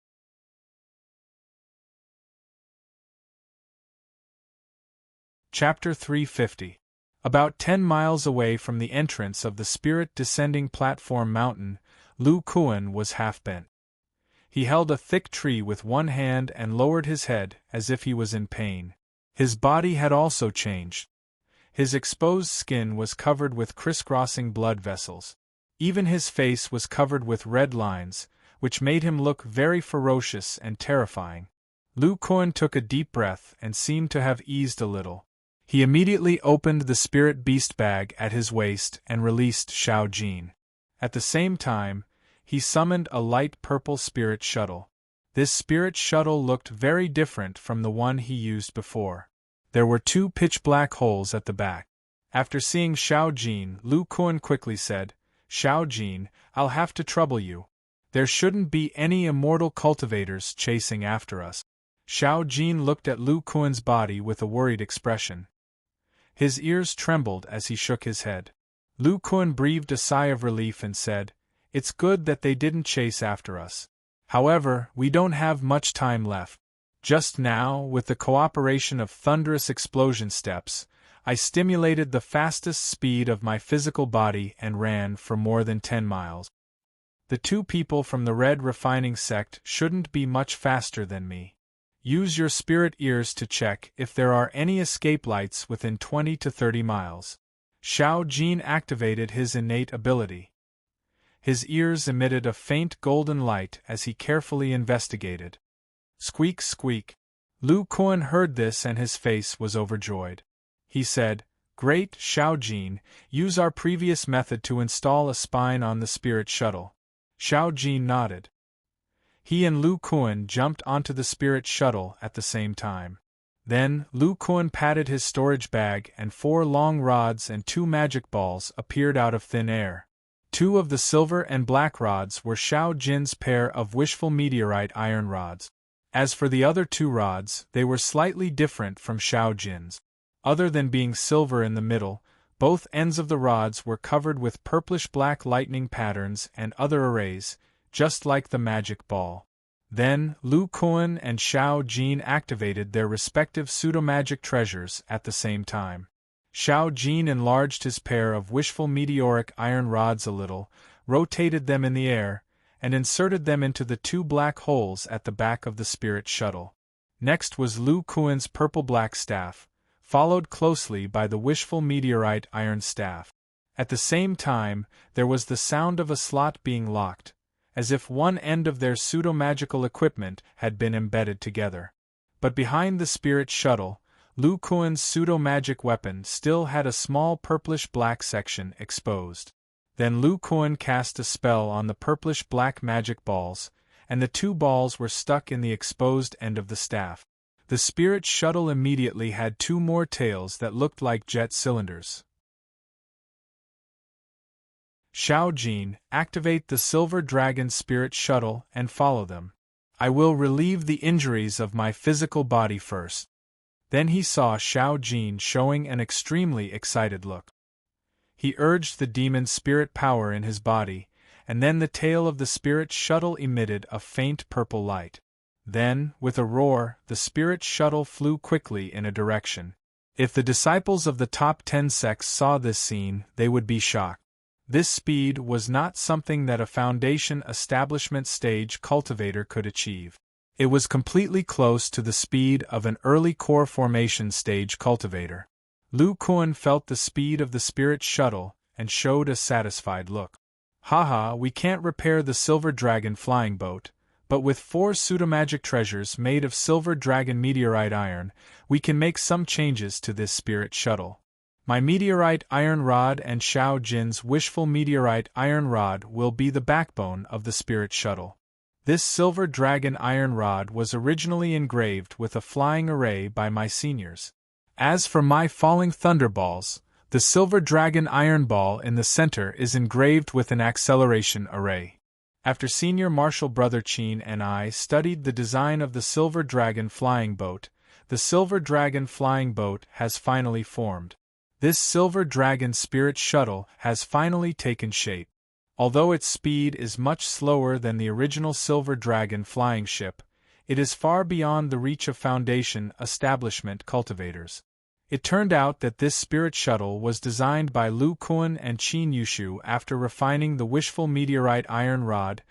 Chapter 350. About 10 miles away from the entrance of the Spirit Descending Platform Mountain, Lu Kuan was half-bent. He held a thick tree with one hand and lowered his head as if he was in pain. His body had also changed. His exposed skin was covered with crisscrossing blood vessels. Even his face was covered with red lines, which made him look very ferocious and terrifying. Lu Kuan took a deep breath and seemed to have eased a little. He immediately opened the spirit beast bag at his waist and released Xiao Jin. At the same time, he summoned a light purple spirit shuttle. This spirit shuttle looked very different from the one he used before. There were 2 pitch-black holes at the back. After seeing Xiao Jin, Lu Kuan quickly said, "Xiao Jin, I'll have to trouble you. There shouldn't be any immortal cultivators chasing after us. Xiao Jin looked at Lu Kuan's body with a worried expression. His ears trembled as he shook his head. Lu Kuan breathed a sigh of relief and said, "It's good that they didn't chase after us. However, we don't have much time left. Just now, with the cooperation of thunderous explosion steps, I stimulated the fastest speed of my physical body and ran for more than 10 miles. The two people from the Red Refining sect shouldn't be much faster than me. Use your spirit ears to check if there are any escape lights within 20 to 30 miles. Xiao Jin activated his innate ability. His ears emitted a faint golden light as he carefully investigated. Squeak, squeak. Lu Kuan heard this and his face was overjoyed. He said, "Great, Xiao Jin, use our previous method to install a spine on the spirit shuttle." Xiao Jin nodded. He and Lu Kuan jumped onto the spirit shuttle at the same time. Then, Lu Kuan patted his storage bag and 4 long rods and 2 magic balls appeared out of thin air. 2 of the silver and black rods were Xiao Jin's pair of wishful meteorite iron rods. As for the other 2 rods, they were slightly different from Xiao Jin's. Other than being silver in the middle, both ends of the rods were covered with purplish-black lightning patterns and other arrays, just like the magic ball. Then, Lu Kuan and Xiao Jin activated their respective pseudo-magic treasures at the same time. Xiao Jin enlarged his pair of wishful meteoric iron rods a little, rotated them in the air, and inserted them into the 2 black holes at the back of the spirit shuttle. Next was Lu Kuan's purple-black staff, followed closely by the wishful meteorite iron staff. At the same time, there was the sound of a slot being locked, as if one end of their pseudo-magical equipment had been embedded together. But behind the spirit shuttle, Lu Kuan's pseudo-magic weapon still had a small purplish-black section exposed. Then Lu Kuan cast a spell on the purplish-black magic balls, and the 2 balls were stuck in the exposed end of the staff. The spirit shuttle immediately had 2 more tails that looked like jet cylinders. Xiao Jin, activate the Silver Dragon Spirit Shuttle and follow them. I will relieve the injuries of my physical body first. Then he saw Xiao Jin showing an extremely excited look. He urged the demon spirit power in his body, and then the tail of the spirit shuttle emitted a faint purple light. Then, with a roar, the spirit shuttle flew quickly in a direction. If the disciples of the top 10 sects saw this scene, they would be shocked. This speed was not something that a foundation establishment stage cultivator could achieve. It was completely close to the speed of an early core formation stage cultivator. Lu Kuan felt the speed of the spirit shuttle and showed a satisfied look. Haha, we can't repair the Silver Dragon flying boat, but with 4 pseudomagic treasures made of Silver Dragon meteorite iron, we can make some changes to this spirit shuttle. My meteorite iron rod and Xiao Jin's wishful meteorite iron rod will be the backbone of the spirit shuttle. This Silver Dragon iron rod was originally engraved with a flying array by my seniors. As for my falling thunderballs, the Silver Dragon iron ball in the center is engraved with an acceleration array. After Senior Marshal Brother Qin and I studied the design of the Silver Dragon flying boat, the Silver Dragon flying boat has finally formed. This Silver Dragon Spirit Shuttle has finally taken shape. Although its speed is much slower than the original Silver Dragon flying ship, it is far beyond the reach of Foundation establishment cultivators. It turned out that this Spirit Shuttle was designed by Lu Kuan and Qin Yushu after refining the wishful meteorite iron rod,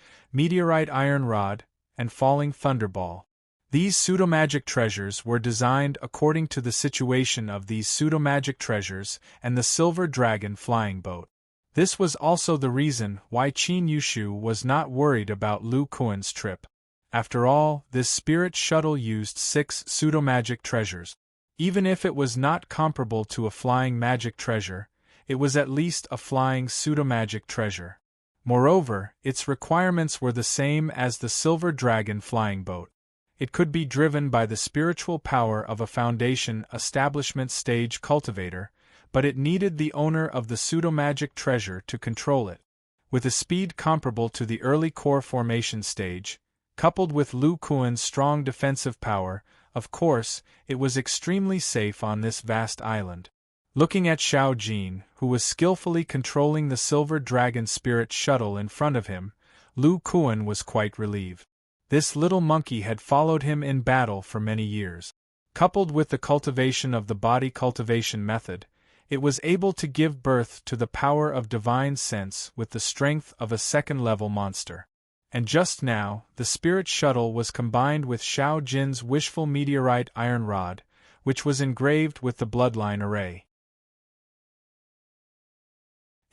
and falling thunderball. These pseudo-magic treasures were designed according to the situation of these pseudo-magic treasures and the Silver Dragon flying boat. This was also the reason why Qin Yushu was not worried about Lu Kuan's trip. After all, this spirit shuttle used 6 pseudo-magic treasures. Even if it was not comparable to a flying magic treasure, it was at least a flying pseudo-magic treasure. Moreover, its requirements were the same as the Silver Dragon flying boat. It could be driven by the spiritual power of a Foundation establishment stage cultivator, but it needed the owner of the pseudo-magic treasure to control it. With a speed comparable to the early core formation stage, coupled with Lu Kuan's strong defensive power, of course, it was extremely safe on this vast island. Looking at Xiao Jin, who was skillfully controlling the Silver Dragon Spirit shuttle in front of him, Lu Kuan was quite relieved. This little monkey had followed him in battle for many years. Coupled with the cultivation of the body cultivation method, it was able to give birth to the power of divine sense with the strength of a second-level monster. And just now, the spirit shuttle was combined with Xiao Jin's wishful meteorite iron rod, which was engraved with the bloodline array.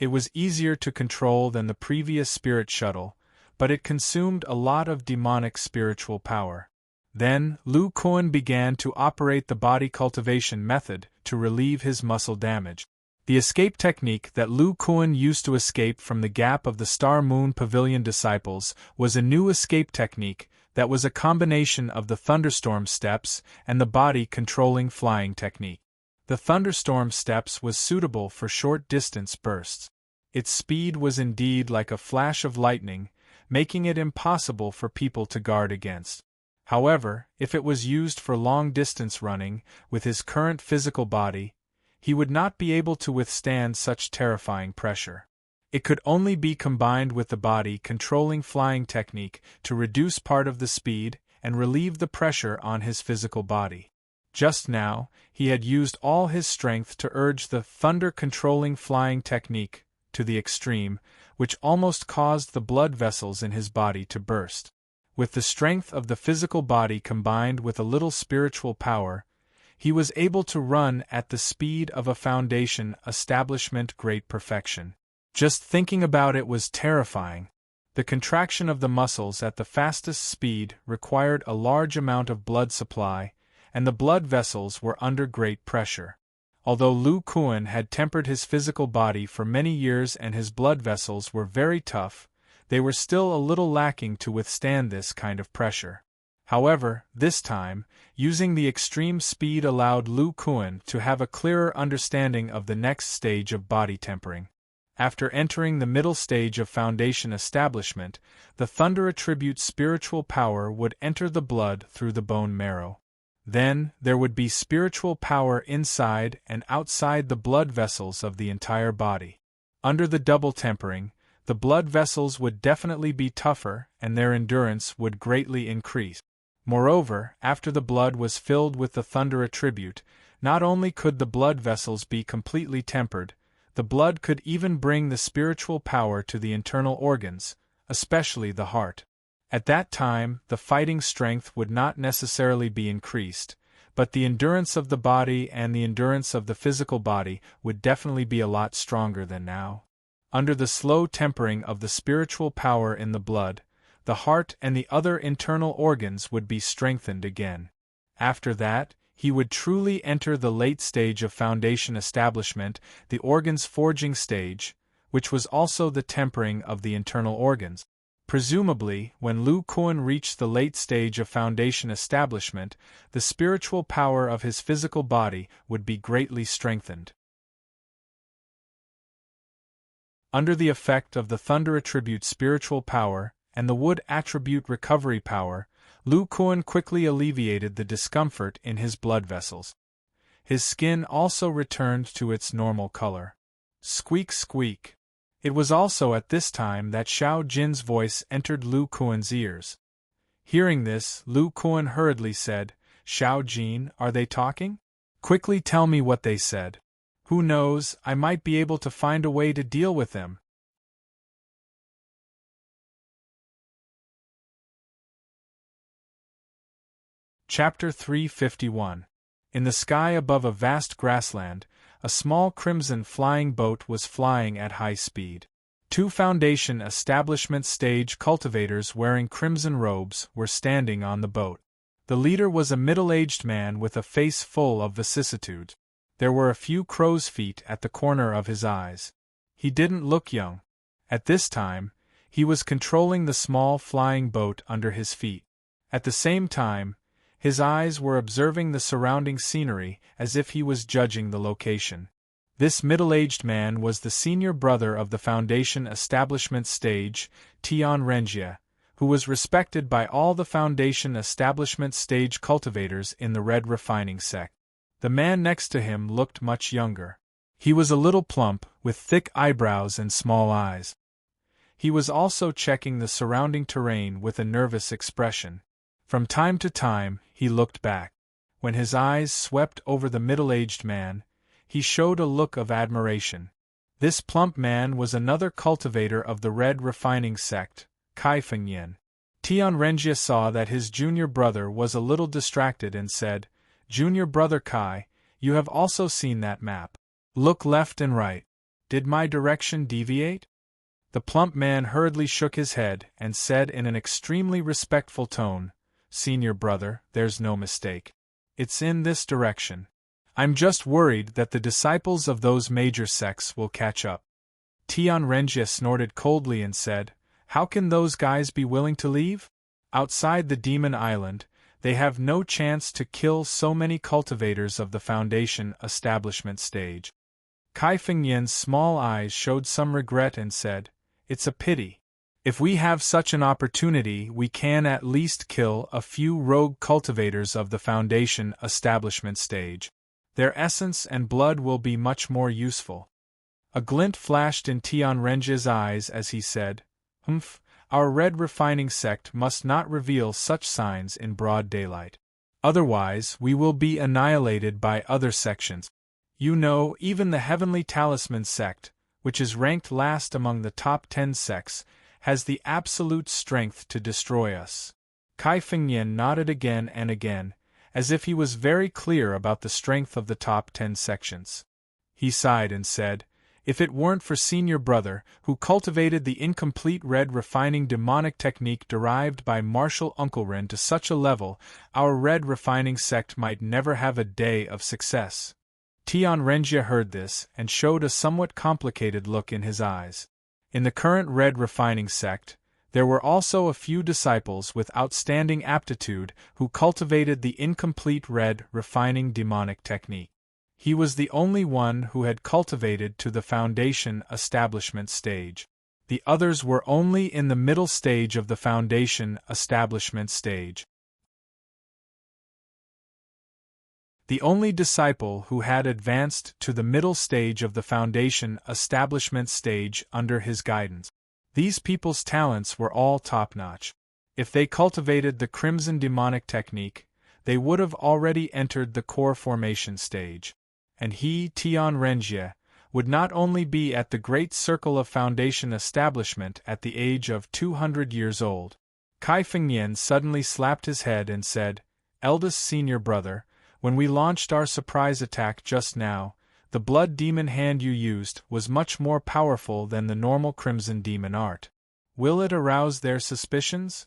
It was easier to control than the previous spirit shuttle, but it consumed a lot of demonic spiritual power. Then, Lu Kuan began to operate the body cultivation method to relieve his muscle damage. The escape technique that Lu Kuan used to escape from the gap of the Star Moon Pavilion disciples was a new escape technique that was a combination of the thunderstorm steps and the body-controlling flying technique. The thunderstorm steps was suitable for short-distance bursts. Its speed was indeed like a flash of lightning, making it impossible for people to guard against. However, if it was used for long-distance running, with his current physical body, he would not be able to withstand such terrifying pressure. It could only be combined with the body-controlling flying technique to reduce part of the speed and relieve the pressure on his physical body. Just now, he had used all his strength to urge the thunder-controlling flying technique to the extreme, which almost caused the blood vessels in his body to burst. With the strength of the physical body combined with a little spiritual power, he was able to run at the speed of a foundation establishment great perfection. Just thinking about it was terrifying. The contraction of the muscles at the fastest speed required a large amount of blood supply, and the blood vessels were under great pressure. Although Lu Kuan had tempered his physical body for many years and his blood vessels were very tough, they were still a little lacking to withstand this kind of pressure. However, this time, using the extreme speed allowed Lu Kuan to have a clearer understanding of the next stage of body tempering. After entering the middle stage of foundation establishment, the thunder attribute spiritual power would enter the blood through the bone marrow. Then, there would be spiritual power inside and outside the blood vessels of the entire body. Under the double tempering, the blood vessels would definitely be tougher and their endurance would greatly increase. Moreover, after the blood was filled with the thunder attribute, not only could the blood vessels be completely tempered, the blood could even bring the spiritual power to the internal organs, especially the heart. At that time, the fighting strength would not necessarily be increased, but the endurance of the body and the endurance of the physical body would definitely be a lot stronger than now. Under the slow tempering of the spiritual power in the blood, the heart and the other internal organs would be strengthened again. After that, he would truly enter the late stage of foundation establishment, the organs forging stage, which was also the tempering of the internal organs. Presumably, when Lu Kuan reached the late stage of foundation establishment, the spiritual power of his physical body would be greatly strengthened. Under the effect of the thunder attribute spiritual power and the wood attribute recovery power, Lu Kuan quickly alleviated the discomfort in his blood vessels. His skin also returned to its normal color. Squeak squeak. It was also at this time that Xiao Jin's voice entered Lu Kuan's ears. Hearing this, Lu Kuan hurriedly said, "Xiao Jin, are they talking? Quickly tell me what they said. Who knows, I might be able to find a way to deal with them." Chapter 351. In the sky above a vast grassland, a small crimson flying boat was flying at high speed. Two foundation establishment stage cultivators wearing crimson robes were standing on the boat. The leader was a middle-aged man with a face full of vicissitudes. There were a few crow's feet at the corner of his eyes. He didn't look young. At this time, he was controlling the small flying boat under his feet. At the same time, his eyes were observing the surrounding scenery as if he was judging the location. This middle-aged man was the senior brother of the Foundation Establishment Stage, Tian Renjie, who was respected by all the Foundation Establishment Stage cultivators in the Red Refining sect. The man next to him looked much younger. He was a little plump, with thick eyebrows and small eyes. He was also checking the surrounding terrain with a nervous expression. From time to time, he looked back. When his eyes swept over the middle-aged man, he showed a look of admiration. This plump man was another cultivator of the Red Refining sect, Kai Fengyan. Tian Renjie saw that his junior brother was a little distracted and said, "Junior brother Kai, you have also seen that map. Look left and right. Did my direction deviate?" The plump man hurriedly shook his head and said in an extremely respectful tone, "Senior brother, there's no mistake. It's in this direction. I'm just worried that the disciples of those major sects will catch up." Tian Renjie snorted coldly and said, "How can those guys be willing to leave? Outside the Demon Island, they have no chance to kill so many cultivators of the Foundation Establishment Stage." Kai Fengyan's small eyes showed some regret and said, "It's a pity. If we have such an opportunity, we can at least kill a few rogue cultivators of the Foundation Establishment Stage. Their essence and blood will be much more useful." A glint flashed in Tian Renjie's eyes as he said, "Humph, our Red Refining sect must not reveal such signs in broad daylight. Otherwise, we will be annihilated by other sections. You know, even the Heavenly Talisman sect, which is ranked last among the top 10 sects, has the absolute strength to destroy us." Kai Fengyan nodded again and again, as if he was very clear about the strength of the top 10 sections. He sighed and said, "If it weren't for senior brother, who cultivated the incomplete red refining demonic technique derived by Martial Uncle Ren to such a level, our red refining sect might never have a day of success." Tian Renjie heard this and showed a somewhat complicated look in his eyes. In the current red refining sect, there were also a few disciples with outstanding aptitude who cultivated the incomplete red refining demonic technique. He was the only one who had cultivated to the Foundation Establishment Stage. The others were only in the middle stage of the Foundation Establishment Stage. The only disciple who had advanced to the middle stage of the Foundation Establishment Stage under his guidance. These people's talents were all top-notch. If they cultivated the Crimson Demonic Technique, they would have already entered the Core Formation stage. And he, Tian Renjie, would not only be at the Great Circle of Foundation Establishment at the age of 200 years old. Kai Fengyan suddenly slapped his head and said, "Eldest senior brother, when we launched our surprise attack just now, the blood demon hand you used was much more powerful than the normal crimson demon art. Will it arouse their suspicions?"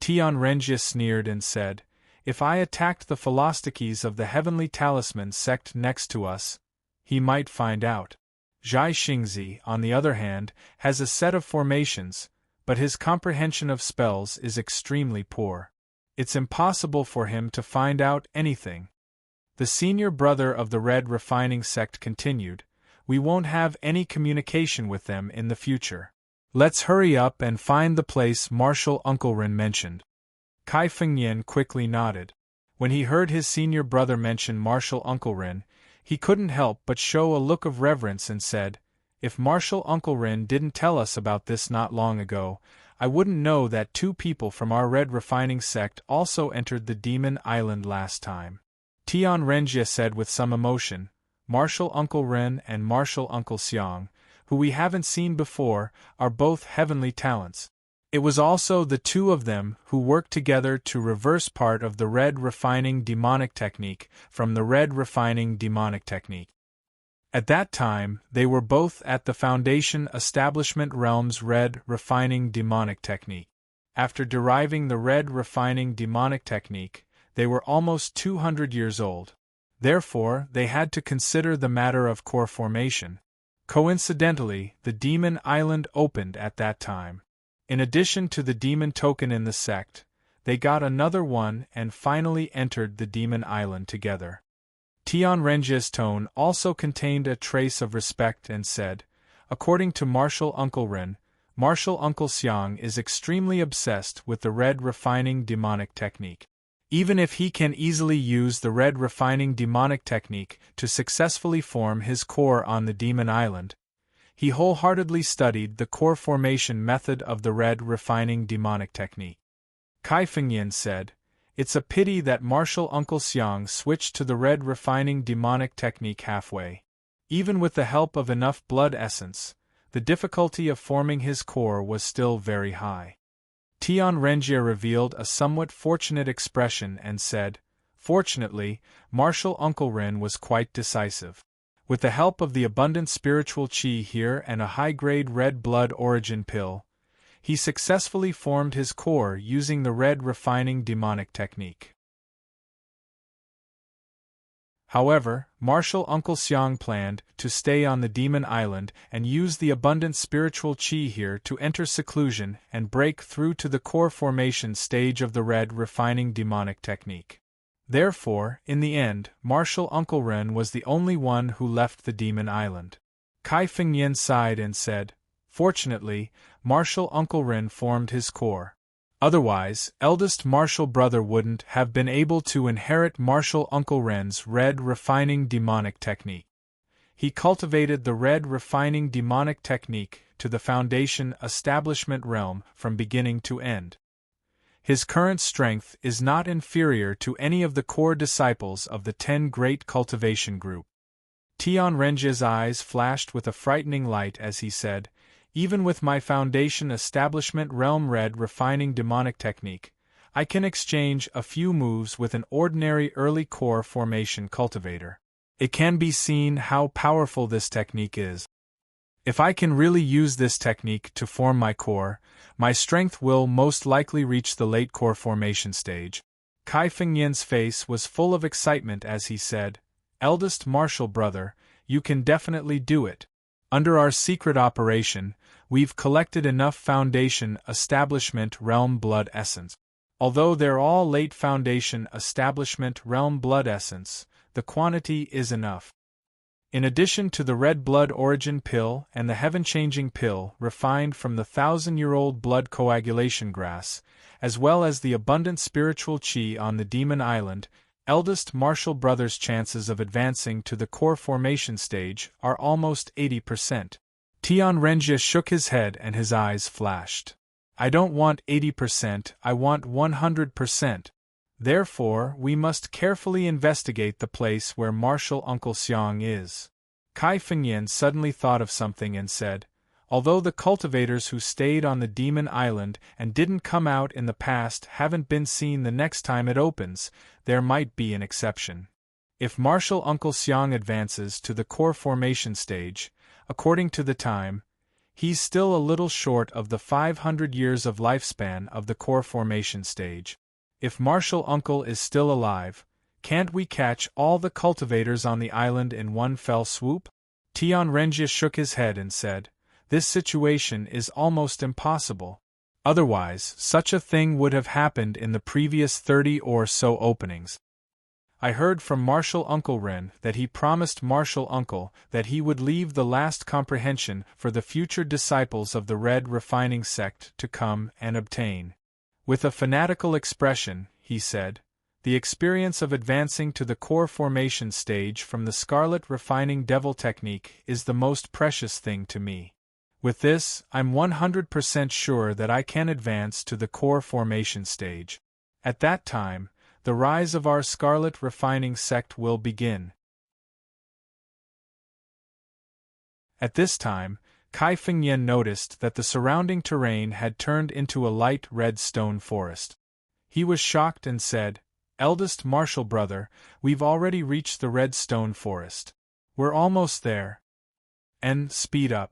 Tian Renjie sneered and said, "If I attacked the philosophies of the Heavenly Talisman sect next to us, he might find out. Zhai Xingzi, on the other hand, has a set of formations, but his comprehension of spells is extremely poor. It's impossible for him to find out anything." The senior brother of the Red Refining sect continued, "We won't have any communication with them in the future. Let's hurry up and find the place Martial Uncle Ren mentioned." Kai Fengyan quickly nodded. When he heard his senior brother mention Martial Uncle Ren, he couldn't help but show a look of reverence and said, "If Martial Uncle Ren didn't tell us about this not long ago, I wouldn't know that 2 people from our Red Refining sect also entered the Demon Island last time." Tian Renjie said with some emotion, "Martial Uncle Ren and Martial Uncle Xiang, who we haven't seen before, are both heavenly talents. It was also the 2 of them who worked together to reverse part of the Red Refining Demonic Technique from the Red Refining Demonic Technique. At that time, they were both at the Foundation Establishment Realm's Red Refining Demonic Technique. After deriving the Red Refining Demonic Technique, they were almost 200 years old. Therefore, they had to consider the matter of core formation. Coincidentally, the Demon Island opened at that time. In addition to the demon token in the sect, they got another one and finally entered the Demon Island together. Tianrenji's tone also contained a trace of respect and said, "According to Martial Uncle Ren, Martial Uncle Xiang is extremely obsessed with the red refining demonic technique. Even if he can easily use the red refining demonic technique to successfully form his core on the Demon Island, he wholeheartedly studied the core formation method of the red refining demonic technique." Kai Fengyan said, "It's a pity that Martial Uncle Xiang switched to the red refining demonic technique halfway. Even with the help of enough blood essence, the difficulty of forming his core was still very high." Tianrenji revealed a somewhat fortunate expression and said, "Fortunately, Martial Uncle Ren was quite decisive. With the help of the abundant spiritual qi here and a high-grade red blood origin pill, he successfully formed his core using the red refining demonic technique." However, Martial Uncle Xiang planned to stay on the Demon Island and use the abundant spiritual qi here to enter seclusion and break through to the core formation stage of the red refining demonic technique. Therefore, in the end, Martial Uncle Ren was the only one who left the Demon Island. Kai Fengyan sighed and said, "Fortunately, Martial Uncle Ren formed his core. Otherwise, eldest Martial brother wouldn't have been able to inherit Martial Uncle Ren's red refining demonic technique. He cultivated the red refining demonic technique to the foundation establishment realm from beginning to end. His current strength is not inferior to any of the core disciples of the 10 Great Cultivation Group." Tianrenji's eyes flashed with a frightening light as he said, "Even with my foundation establishment realm red refining demonic technique, I can exchange a few moves with an ordinary early core formation cultivator. It can be seen how powerful this technique is. If I can really use this technique to form my core, my strength will most likely reach the late core formation stage." Kai Fengyan's face was full of excitement as he said, "Eldest Martial brother, you can definitely do it. Under our secret operation, we've collected enough foundation establishment realm blood essence. Although they're all late foundation establishment realm blood essence, the quantity is enough. In addition to the red blood origin pill and the heaven-changing pill refined from the 1,000-year-old blood coagulation grass, as well as the abundant spiritual qi on the Demon Island, eldest Martial brother's chances of advancing to the core formation stage are almost 80%. Tianrenji shook his head and his eyes flashed. "I don't want 80%, I want 100%. Therefore, we must carefully investigate the place where Martial Uncle Xiang is." Kai Fengyan suddenly thought of something and said, "Although the cultivators who stayed on the Demon Island and didn't come out in the past haven't been seen the next time it opens, there might be an exception. If Martial Uncle Xiang advances to the core formation stage, according to the time, he's still a little short of the 500 years of lifespan of the core formation stage. If Martial Uncle is still alive, can't we catch all the cultivators on the island in one fell swoop?" Tianrenji shook his head and said, "This situation is almost impossible. Otherwise, such a thing would have happened in the previous 30 or so openings. I heard from Martial Uncle Ren that he promised Martial Uncle that he would leave the last comprehension for the future disciples of the Red Refining Sect to come and obtain. With a fanatical expression, he said, the experience of advancing to the core formation stage from the Scarlet Refining Devil technique is the most precious thing to me. With this, I'm 100% sure that I can advance to the core formation stage. At that time, the rise of our Scarlet Refining Sect will begin." At this time, Kai Fengyan noticed that the surrounding terrain had turned into a light red stone forest. He was shocked and said, "Eldest Martial brother, we've already reached the red stone forest. We're almost there. And speed up."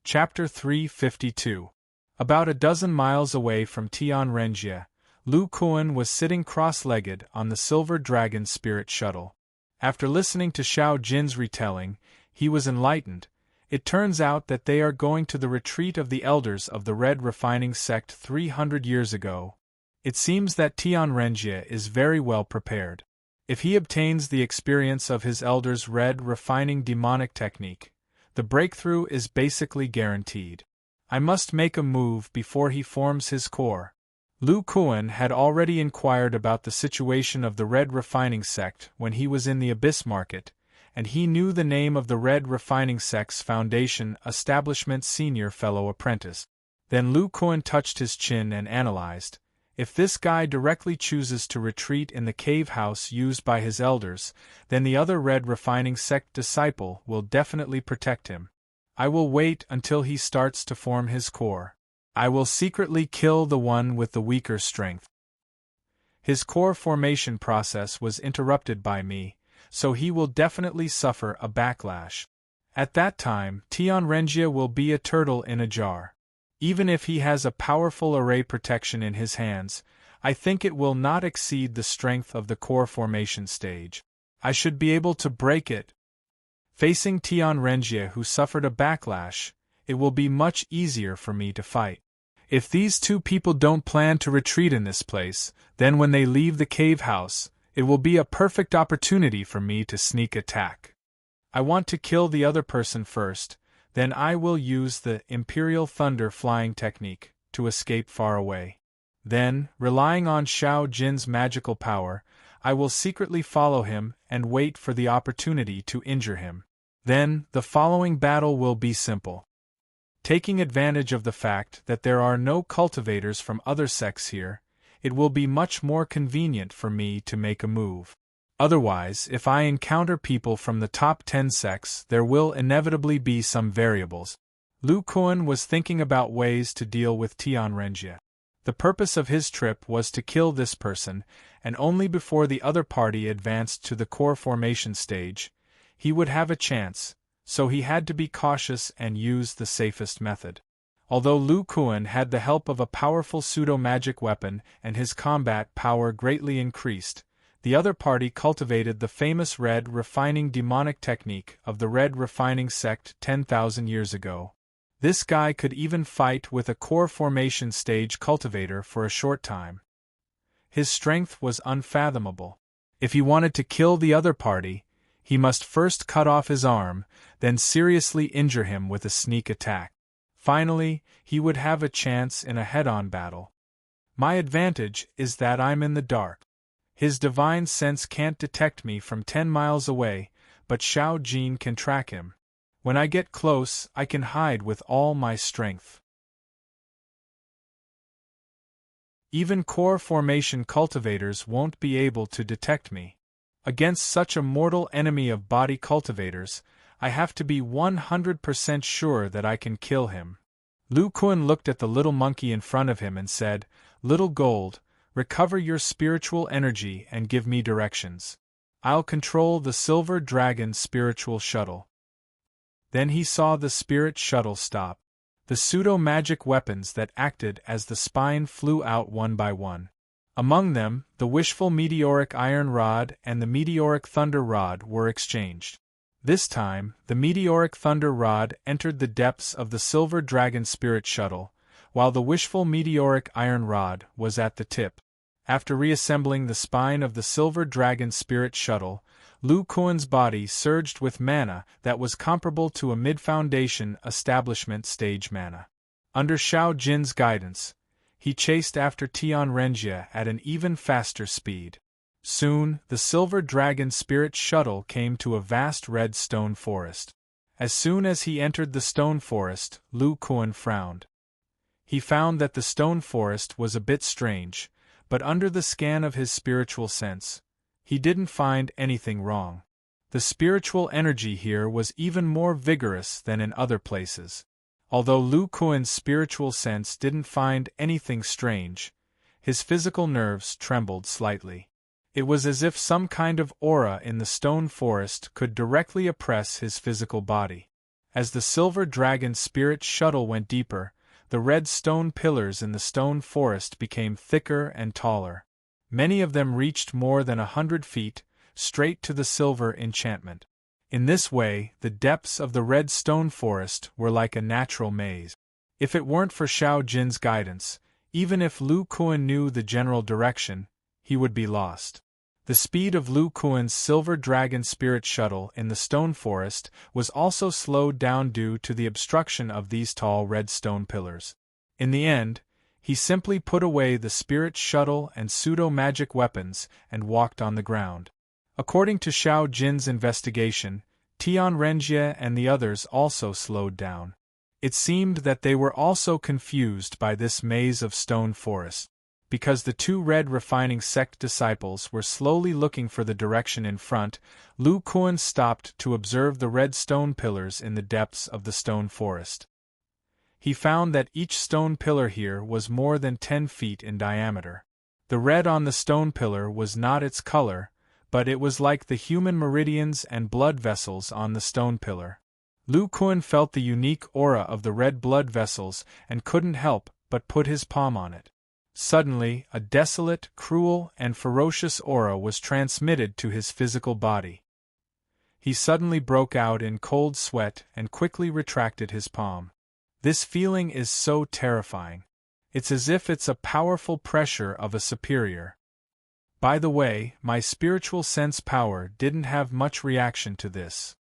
Chapter 352. About a dozen miles away from Tianrenji, Lu Kuan was sitting cross-legged on the Silver Dragon Spirit Shuttle. After listening to Xiao Jin's retelling, he was enlightened, It turns out that they are going to the retreat of the elders of the Red Refining sect 300 years ago. It seems that Tianrenjie is very well prepared. If he obtains the experience of his elders' Red Refining demonic technique, the breakthrough is basically guaranteed. I must make a move before he forms his core. Lu Kuan had already inquired about the situation of the Red Refining sect when he was in the Abyss Market, and he knew the name of the Red Refining sect's foundation establishment senior fellow apprentice. Then Lu Kuan touched his chin and analyzed, if this guy directly chooses to retreat in the cave house used by his elders, then the other Red Refining sect disciple will definitely protect him. I will wait until he starts to form his core. I will secretly kill the one with the weaker strength. His core formation process was interrupted by me, so he will definitely suffer a backlash. At that time, Tianrenjie will be a turtle in a jar. Even if he has a powerful array protection in his hands, I think it will not exceed the strength of the core formation stage. I should be able to break it. Facing Tianrenjie, who suffered a backlash, it will be much easier for me to fight. If these two people don't plan to retreat in this place, then when they leave the cave house, it will be a perfect opportunity for me to sneak attack. I want to kill the other person first, then I will use the Imperial Thunder flying technique to escape far away. Then, relying on Xiao Jin's magical power, I will secretly follow him and wait for the opportunity to injure him. Then, the following battle will be simple. Taking advantage of the fact that there are no cultivators from other sects here, it will be much more convenient for me to make a move. Otherwise, if I encounter people from the top 10 sects, there will inevitably be some variables. Lu Kuan was thinking about ways to deal with Tianrenjie. The purpose of his trip was to kill this person, and only before the other party advanced to the core formation stage, he would have a chance, so he had to be cautious and use the safest method. Although Lu Kuan had the help of a powerful pseudo-magic weapon and his combat power greatly increased, the other party cultivated the famous Red Refining demonic technique of the Red Refining sect 10,000 years ago. This guy could even fight with a core formation stage cultivator for a short time. His strength was unfathomable. If he wanted to kill the other party, he must first cut off his arm, then seriously injure him with a sneak attack. Finally, he would have a chance in a head-on battle. My advantage is that I'm in the dark. His divine sense can't detect me from 10 miles away, but Xiao Jin can track him. When I get close, I can hide with all my strength. Even core formation cultivators won't be able to detect me. Against such a mortal enemy of body cultivators, I have to be 100% sure that I can kill him. Lu Kuan looked at the little monkey in front of him and said, "Little Gold, recover your spiritual energy and give me directions. I'll control the Silver Dragon spiritual shuttle." Then he saw the spirit shuttle stop. The pseudo-magic weapons that acted as the spine flew out one by one. Among them, the wishful meteoric iron rod and the meteoric thunder rod were exchanged. This time, the meteoric thunder rod entered the depths of the Silver Dragon spirit shuttle, while the wishful meteoric iron rod was at the tip. After reassembling the spine of the Silver Dragon spirit shuttle, Lu Kuan's body surged with mana that was comparable to a mid-foundation establishment stage mana. Under Xiao Jin's guidance, he chased after Tianrenjie at an even faster speed. Soon, the Silver Dragon spirit shuttle came to a vast red stone forest. As soon as he entered the stone forest, Lu Kuan frowned. He found that the stone forest was a bit strange, but under the scan of his spiritual sense, he didn't find anything wrong. The spiritual energy here was even more vigorous than in other places. Although Lu Kuan's spiritual sense didn't find anything strange, his physical nerves trembled slightly. It was as if some kind of aura in the stone forest could directly oppress his physical body. As the Silver Dragon spirit shuttle went deeper, the red stone pillars in the stone forest became thicker and taller. Many of them reached more than 100 feet, straight to the silver enchantment. In this way, the depths of the red stone forest were like a natural maze. If it weren't for Xiao Jin's guidance, even if Lu Kuan knew the general direction, he would be lost. The speed of Lu Kuan's silver dragon spirit shuttle in the stone forest was also slowed down due to the obstruction of these tall red stone pillars. In the end, he simply put away the spirit shuttle and pseudo-magic weapons and walked on the ground. According to Xiao Jin's investigation, Tian Renjie and the others also slowed down. It seemed that they were also confused by this maze of stone forest. Because the two red refining sect disciples were slowly looking for the direction in front, Lu Kuan stopped to observe the red stone pillars in the depths of the stone forest. He found that each stone pillar here was more than 10 feet in diameter. The red on the stone pillar was not its color, but it was like the human meridians and blood vessels on the stone pillar. Lu Kuan felt the unique aura of the red blood vessels and couldn't help but put his palm on it. Suddenly, a desolate, cruel, and ferocious aura was transmitted to his physical body. He suddenly broke out in cold sweat and quickly retracted his palm. This feeling is so terrifying. It's as if it's a powerful pressure of a superior. By the way, my spiritual sense power didn't have much reaction to this.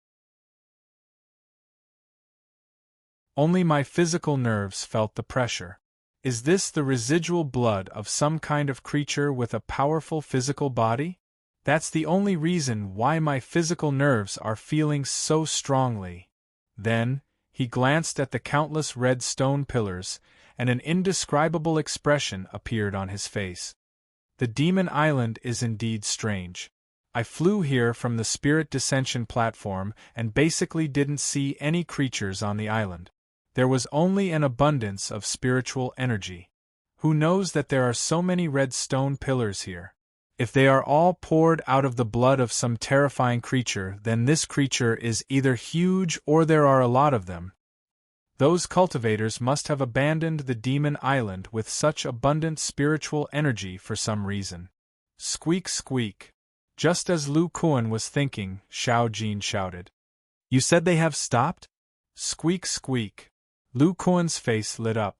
Only my physical nerves felt the pressure. Is this the residual blood of some kind of creature with a powerful physical body? That's the only reason why my physical nerves are feeling so strongly. Then, he glanced at the countless red stone pillars, and an indescribable expression appeared on his face. The Demon Island is indeed strange. I flew here from the Spirit Dissension platform and basically didn't see any creatures on the island. There was only an abundance of spiritual energy. Who knows that there are so many red stone pillars here? If they are all poured out of the blood of some terrifying creature, then this creature is either huge or there are a lot of them. Those cultivators must have abandoned the Demon Island with such abundant spiritual energy for some reason. Squeak squeak. Just as Lu Kuan was thinking, Xiao Jin shouted. You said they have stopped? Squeak squeak. Lu Kuan's face lit up.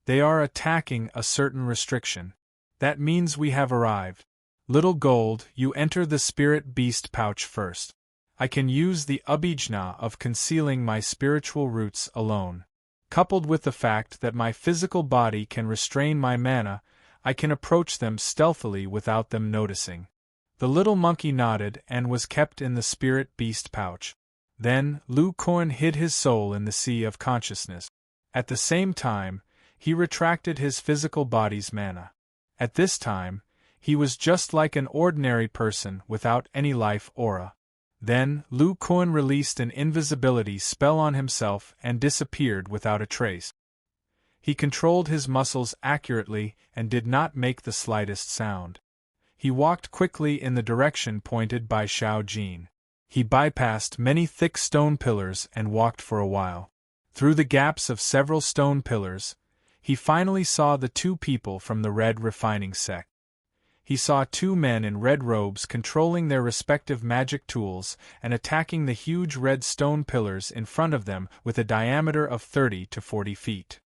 They are attacking a certain restriction. That means we have arrived. Little Gold, you enter the spirit beast pouch first. I can use the abhijna of concealing my spiritual roots alone. Coupled with the fact that my physical body can restrain my mana, I can approach them stealthily without them noticing. The little monkey nodded and was kept in the spirit beast pouch. Then, Lu Kuan hid his soul in the sea of consciousness. At the same time, he retracted his physical body's mana. At this time, he was just like an ordinary person without any life aura. Then, Lu Kuan released an invisibility spell on himself and disappeared without a trace. He controlled his muscles accurately and did not make the slightest sound. He walked quickly in the direction pointed by Xiao Jin. He bypassed many thick stone pillars and walked for a while. Through the gaps of several stone pillars, he finally saw the two people from the red refining sect. He saw two men in red robes controlling their respective magic tools and attacking the huge red stone pillars in front of them with a diameter of 30 to 40 feet.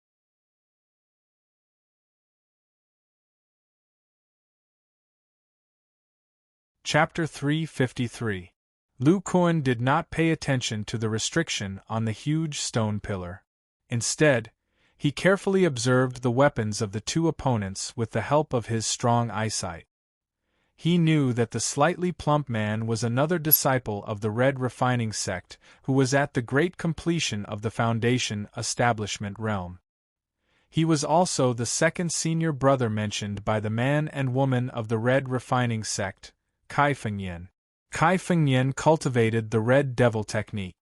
Chapter 353. Lu Kuan did not pay attention to the restriction on the huge stone pillar. Instead, he carefully observed the weapons of the two opponents with the help of his strong eyesight. He knew that the slightly plump man was another disciple of the Red Refining Sect who was at the great completion of the Foundation establishment realm. He was also the second senior brother mentioned by the man and woman of the Red Refining Sect, Kai Fengyan. Kai Fengyan cultivated the Red Devil technique.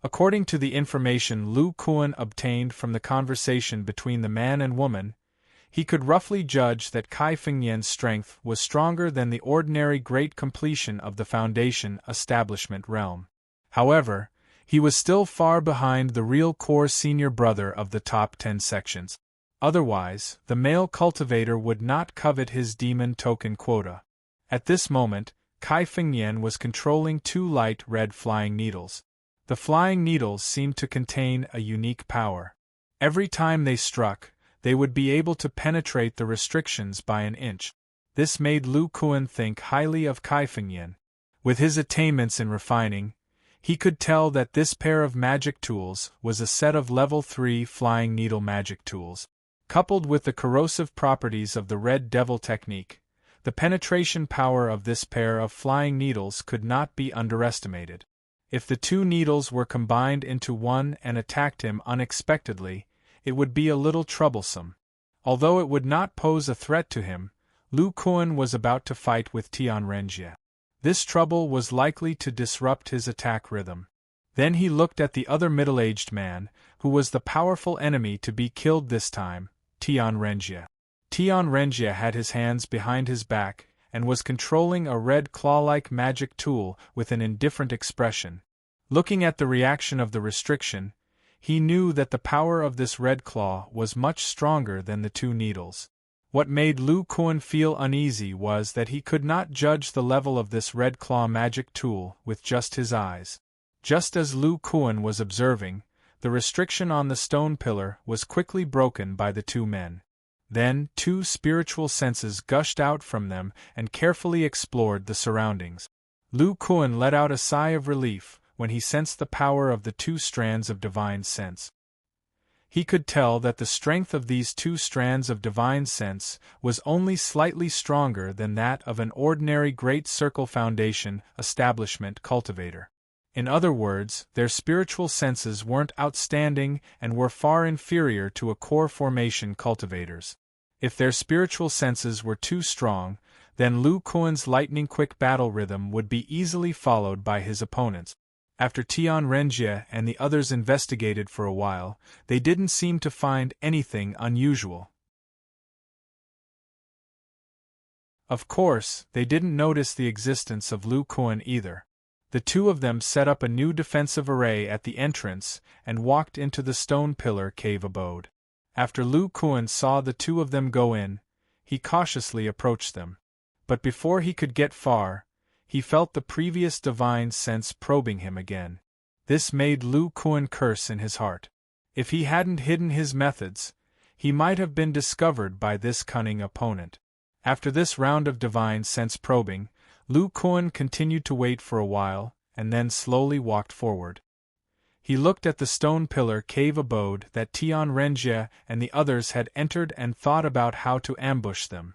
According to the information Lu Kuan obtained from the conversation between the man and woman, he could roughly judge that Kai Fengyan's strength was stronger than the ordinary great completion of the Foundation establishment realm. However, he was still far behind the real core senior brother of the top 10 sections. Otherwise, the male cultivator would not covet his demon token quota. At this moment, Kai Fengyan was controlling two light red flying needles. The flying needles seemed to contain a unique power. Every time they struck, they would be able to penetrate the restrictions by an inch. This made Lu Kuan think highly of Kai Fengyan. With his attainments in refining, he could tell that this pair of magic tools was a set of level 3 flying needle magic tools. Coupled with the corrosive properties of the Red Devil technique, the penetration power of this pair of flying needles could not be underestimated. If the two needles were combined into one and attacked him unexpectedly, it would be a little troublesome. Although it would not pose a threat to him, Lu Kuan was about to fight with Tian Renjie. This trouble was likely to disrupt his attack rhythm. Then he looked at the other middle-aged man, who was the powerful enemy to be killed this time, Tian Renjie. Tian Renjie had his hands behind his back, and was controlling a red claw-like magic tool with an indifferent expression. Looking at the reaction of the restriction, he knew that the power of this red claw was much stronger than the two needles. What made Lu Kuan feel uneasy was that he could not judge the level of this red claw magic tool with just his eyes. Just as Lu Kuan was observing, the restriction on the stone pillar was quickly broken by the two men. Then, two spiritual senses gushed out from them and carefully explored the surroundings. Lu Kuan let out a sigh of relief when he sensed the power of the two strands of divine sense. He could tell that the strength of these two strands of divine sense was only slightly stronger than that of an ordinary Great Circle Foundation establishment cultivator. In other words, their spiritual senses weren't outstanding and were far inferior to a core formation cultivator's. If their spiritual senses were too strong, then Lu Kuan's lightning-quick battle rhythm would be easily followed by his opponents. After Tian Renjie and the others investigated for a while, they didn't seem to find anything unusual. Of course, they didn't notice the existence of Lu Kuan either. The two of them set up a new defensive array at the entrance and walked into the stone pillar cave abode. After Lu Kuan saw the two of them go in, he cautiously approached them. But before he could get far, he felt the previous divine sense probing him again. This made Lu Kuan curse in his heart. If he hadn't hidden his methods, he might have been discovered by this cunning opponent. After this round of divine sense probing, Lu Kuan continued to wait for a while, and then slowly walked forward. He looked at the stone pillar cave abode that Tian Renjie and the others had entered and thought about how to ambush them.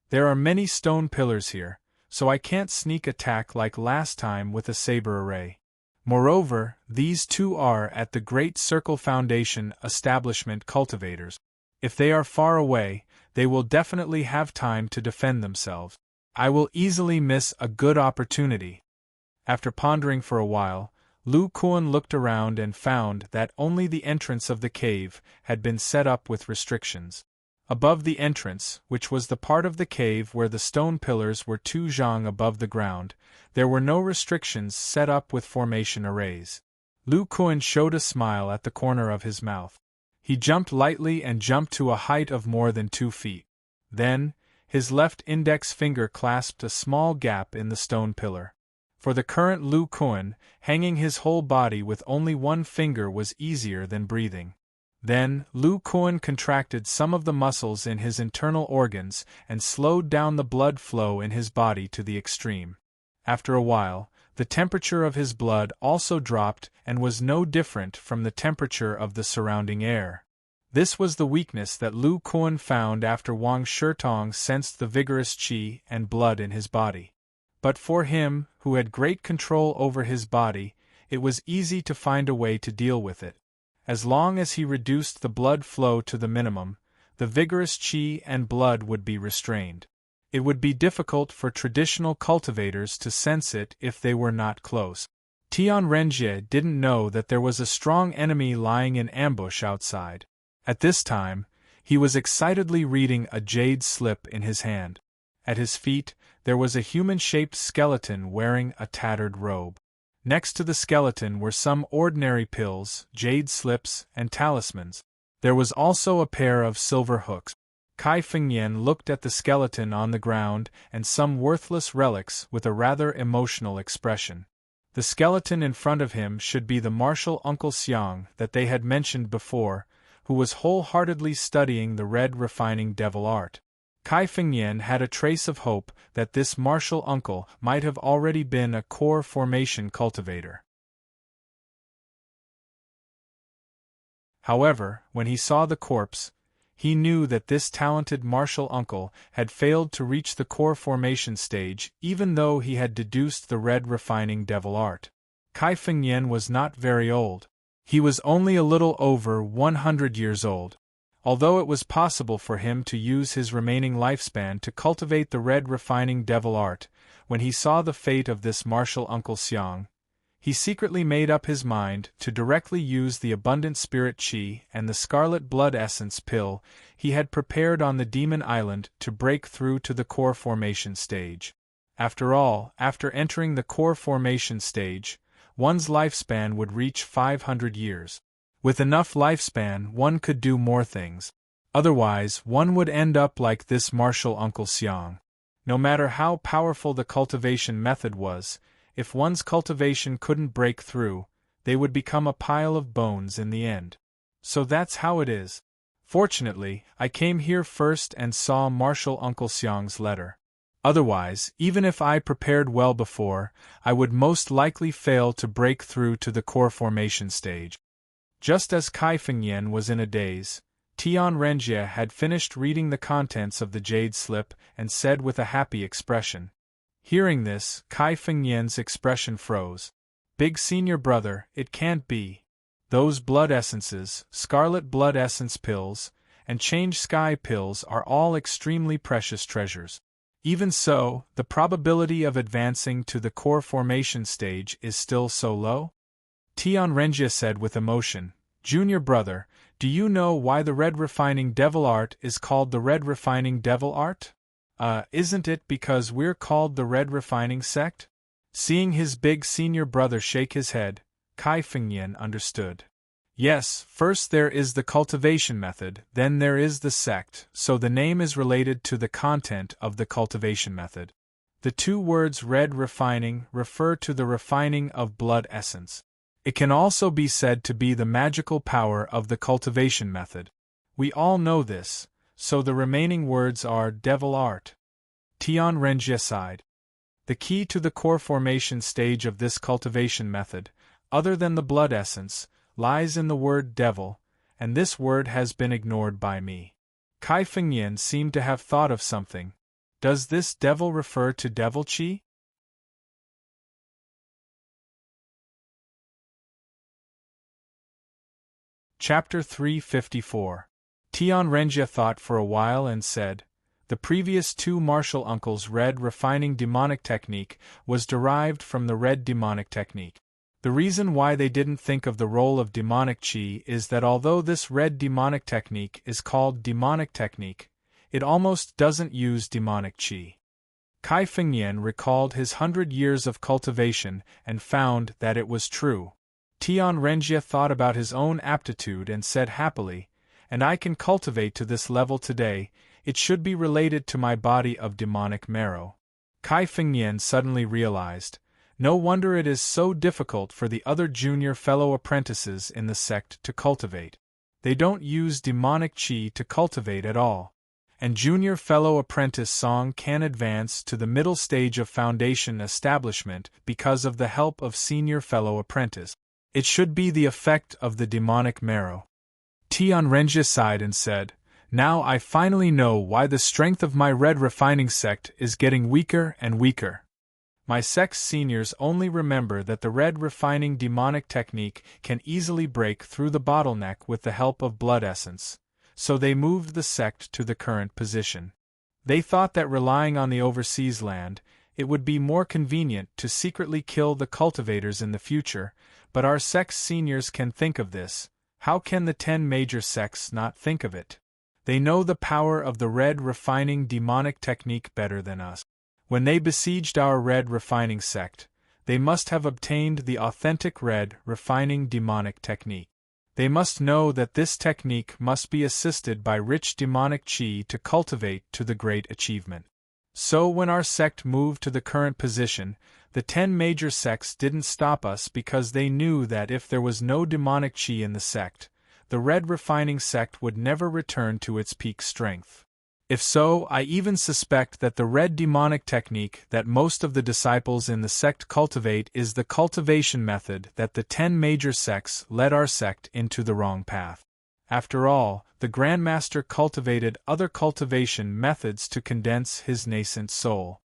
There are many stone pillars here, so I can't sneak attack like last time with a saber array. Moreover, these two are at the Great Circle Foundation establishment cultivators. If they are far away, they will definitely have time to defend themselves. I will easily miss a good opportunity. After pondering for a while, Lu Kuan looked around and found that only the entrance of the cave had been set up with restrictions. Above the entrance, which was the part of the cave where the stone pillars were 2 zhang above the ground, there were no restrictions set up with formation arrays. Lu Kuan showed a smile at the corner of his mouth. He jumped lightly and jumped to a height of more than 2 feet. Then, his left index finger clasped a small gap in the stone pillar. For the current Lu Kuan, hanging his whole body with only one finger was easier than breathing. Then, Lu Kuan contracted some of the muscles in his internal organs and slowed down the blood flow in his body to the extreme. After a while, the temperature of his blood also dropped and was no different from the temperature of the surrounding air. This was the weakness that Lu Kuan found after Wang Shitong sensed the vigorous qi and blood in his body. But for him, who had great control over his body, it was easy to find a way to deal with it. As long as he reduced the blood flow to the minimum, the vigorous qi and blood would be restrained. It would be difficult for traditional cultivators to sense it if they were not close. Tian Renjie didn't know that there was a strong enemy lying in ambush outside. At this time, he was excitedly reading a jade slip in his hand. At his feet, there was a human-shaped skeleton wearing a tattered robe. Next to the skeleton were some ordinary pills, jade slips, and talismans. There was also a pair of silver hooks. Kai Fengyan looked at the skeleton on the ground and some worthless relics with a rather emotional expression. The skeleton in front of him should be the martial Uncle Xiang that they had mentioned before, who was wholeheartedly studying the red refining devil art. Kai Fengyan had a trace of hope that this martial uncle might have already been a core formation cultivator. However, when he saw the corpse, he knew that this talented martial uncle had failed to reach the core formation stage even though he had deduced the red refining devil art. Kai Fengyan was not very old. He was only a little over 100 years old. Although it was possible for him to use his remaining lifespan to cultivate the red refining devil art, when he saw the fate of this martial Uncle Xiang, he secretly made up his mind to directly use the abundant spirit qi and the scarlet blood essence pill he had prepared on the Demon Island to break through to the core formation stage. After all, after entering the core formation stage, one's lifespan would reach 500 years. With enough lifespan, one could do more things. Otherwise, one would end up like this martial Uncle Xiang. No matter how powerful the cultivation method was, if one's cultivation couldn't break through, they would become a pile of bones in the end. So that's how it is. Fortunately, I came here first and saw martial Uncle Xiang's letter. Otherwise, even if I prepared well before, I would most likely fail to break through to the core formation stage. Just as Kai Fengyan was in a daze, Tian Renjie had finished reading the contents of the jade slip and said with a happy expression. Hearing this, Kai Fengyan's expression froze. Big senior brother, it can't be. Those blood essences, scarlet blood essence pills, and change sky pills are all extremely precious treasures. Even so, the probability of advancing to the core formation stage is still so low? Tian Renjie said with emotion, Junior brother, do you know why the red refining devil art is called the red refining devil art? Isn't it because we're called the red refining sect? Seeing his big senior brother shake his head, Kai Fengyan understood. Yes, first there is the cultivation method, then there is the sect, so the name is related to the content of the cultivation method. The two words red refining refer to the refining of blood essence. It can also be said to be the magical power of the cultivation method. We all know this, so the remaining words are devil art. Tian Renjie sighed. The key to the core formation stage of this cultivation method, other than the blood essence, lies in the word devil, and this word has been ignored by me. Kai Fengyan seemed to have thought of something. Does this devil refer to devil qi? Chapter 354. Tian Renjie thought for a while and said, the previous two martial uncles' red refining demonic technique was derived from the red demonic technique. The reason why they didn't think of the role of demonic qi is that although this red demonic technique is called demonic technique, it almost doesn't use demonic qi. Kai Fengyan recalled his 100 years of cultivation and found that it was true. Tian Renjie thought about his own aptitude and said happily, and I can cultivate to this level today, it should be related to my body of demonic marrow. Kai Fengyan suddenly realized, no wonder it is so difficult for the other junior fellow apprentices in the sect to cultivate. They don't use demonic qi to cultivate at all. And junior fellow apprentice Song can advance to the middle stage of foundation establishment because of the help of senior fellow apprentice. It should be the effect of the demonic marrow. Tian Renjie sighed and said, now I finally know why the strength of my red refining sect is getting weaker and weaker. My sect's seniors only remember that the red refining demonic technique can easily break through the bottleneck with the help of blood essence, so they moved the sect to the current position. They thought that relying on the overseas land, it would be more convenient to secretly kill the cultivators in the future, but our sect's seniors can think of this. How can the 10 major sects not think of it? They know the power of the red refining demonic technique better than us. When they besieged our red refining sect, they must have obtained the authentic red refining demonic technique. They must know that this technique must be assisted by rich demonic chi to cultivate to the great achievement. So when our sect moved to the current position, the 10 major sects didn't stop us because they knew that if there was no demonic chi in the sect, the red refining sect would never return to its peak strength. If so, I even suspect that the red demonic technique that most of the disciples in the sect cultivate is the cultivation method that the 10 major sects led our sect into the wrong path. After all, the Grand Master cultivated other cultivation methods to condense his nascent soul.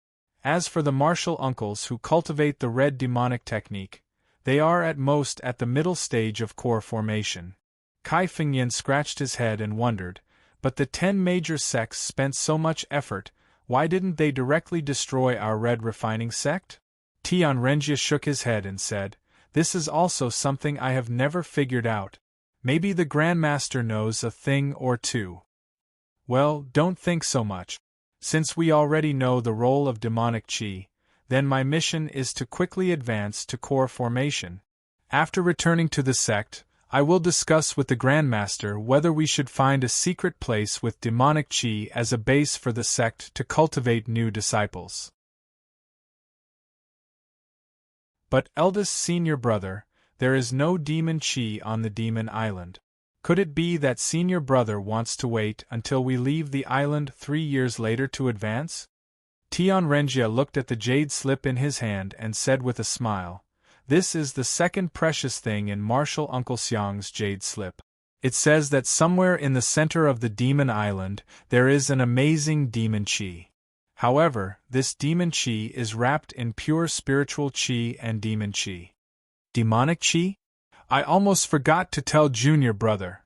As for the martial uncles who cultivate the red demonic technique, they are at most at the middle stage of core formation. Kai Fengyan scratched his head and wondered, but the 10 major sects spent so much effort, why didn't they directly destroy our red refining sect? Tian Renjia shook his head and said, this is also something I have never figured out. Maybe the Grand Master knows a thing or two. Well, don't think so much. Since we already know the role of demonic chi, then my mission is to quickly advance to core formation. After returning to the sect, I will discuss with the Grand Master whether we should find a secret place with demonic chi as a base for the sect to cultivate new disciples. But eldest senior brother, there is no demon chi on the demon island. Could it be that senior brother wants to wait until we leave the island 3 years later to advance? Tian Renjia looked at the jade slip in his hand and said with a smile, this is the second precious thing in Martial Uncle Xiang's jade slip. It says that somewhere in the center of the demon island there is an amazing demon chi. However, this demon chi is wrapped in pure spiritual chi and demon chi. Demonic chi? I almost forgot to tell junior brother.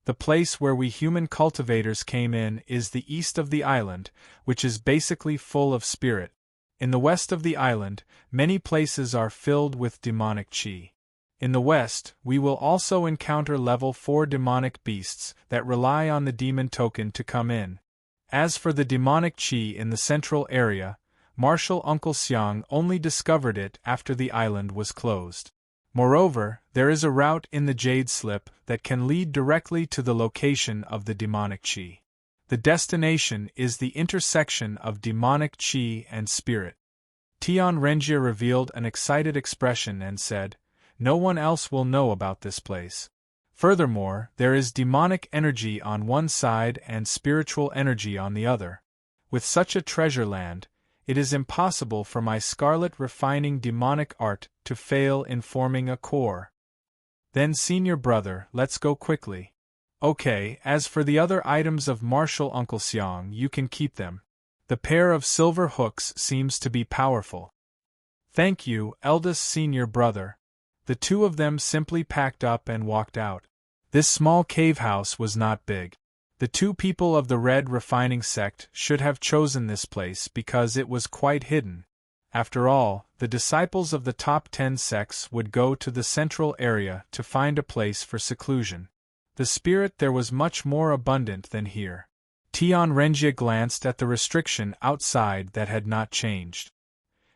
The place where we human cultivators came in is the east of the island, which is basically full of spirit. In the west of the island, many places are filled with demonic chi. In the west, we will also encounter level 4 demonic beasts that rely on the demon token to come in. As for the demonic chi in the central area, Martial Uncle Xiang only discovered it after the island was closed. Moreover, there is a route in the jade slip that can lead directly to the location of the demonic chi. The destination is the intersection of demonic chi and spirit. Tian Renjia revealed an excited expression and said, no one else will know about this place. Furthermore, there is demonic energy on one side and spiritual energy on the other. With such a treasure land, it is impossible for my scarlet refining demonic art to fail in forming a core. Then senior brother, let's go quickly. Okay, as for the other items of Martial Uncle Xiang, you can keep them. The pair of silver hooks seems to be powerful. Thank you, eldest senior brother. The two of them simply packed up and walked out. This small cave house was not big. The two people of the red refining sect should have chosen this place because it was quite hidden. After all, the disciples of the top 10 sects would go to the central area to find a place for seclusion. The spirit there was much more abundant than here. Tian Renjia glanced at the restriction outside that had not changed.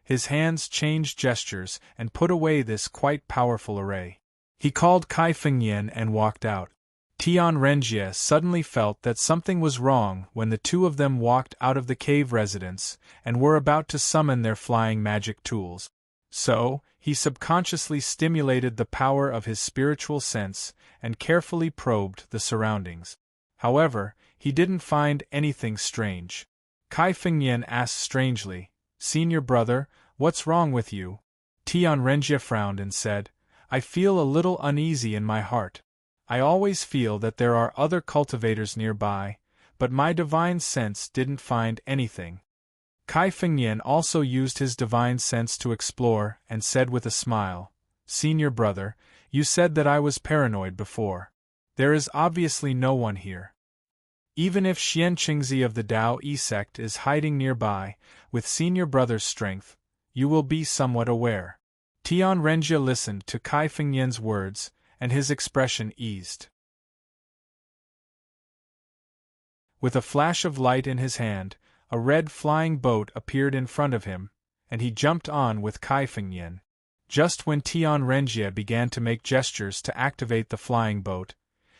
His hands changed gestures and put away this quite powerful array. He called Kai Fengyan and walked out. Tian Renjia suddenly felt that something was wrong when the two of them walked out of the cave residence and were about to summon their flying magic tools. So, he subconsciously stimulated the power of his spiritual sense and carefully probed the surroundings. However, he didn't find anything strange. Kai Fengyan asked strangely, "Senior brother, what's wrong with you?" Tian Renjia frowned and said, "I feel a little uneasy in my heart. I always feel that there are other cultivators nearby, but my divine sense didn't find anything." Kai Fengyan also used his divine sense to explore and said with a smile, "Senior brother, you said that I was paranoid before. There is obviously no one here. Even if Xian Qingzi of the Dao Yi sect is hiding nearby, with senior brother's strength, you will be somewhat aware." Tian Renjia listened to Kai Fengyan's words, and his expression eased. With a flash of light in his hand, a red flying boat appeared in front of him, and he jumped on with Kai Fengyan. Just when Tian Renjie began to make gestures to activate the flying boat,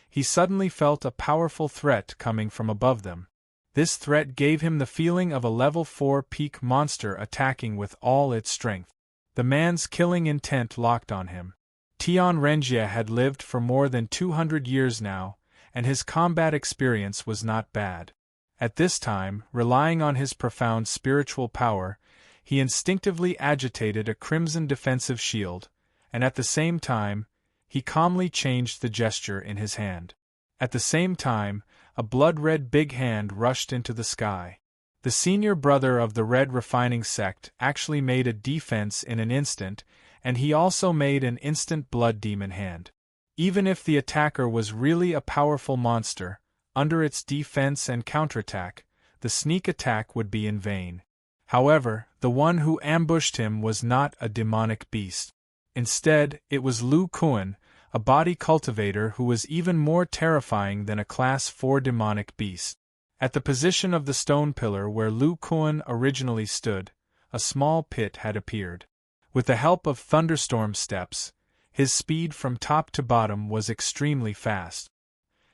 he suddenly felt a powerful threat coming from above them. This threat gave him the feeling of a level 4 peak monster attacking with all its strength. The man's killing intent locked on him. Tian Renjie had lived for more than 200 years now, and his combat experience was not bad. At this time, relying on his profound spiritual power, he instinctively agitated a crimson defensive shield, and at the same time, he calmly changed the gesture in his hand. At the same time, a blood-red big hand rushed into the sky. The senior brother of the Red Refining sect actually made a defense in an instant, and he also made an instant blood demon hand. Even if the attacker was really a powerful monster, under its defense and counterattack, the sneak attack would be in vain. However, the one who ambushed him was not a demonic beast. Instead, it was Lu Kuan, a body cultivator who was even more terrifying than a Class 4 demonic beast. At the position of the stone pillar where Lu Kuan originally stood, a small pit had appeared. With the help of thunderstorm steps, his speed from top to bottom was extremely fast.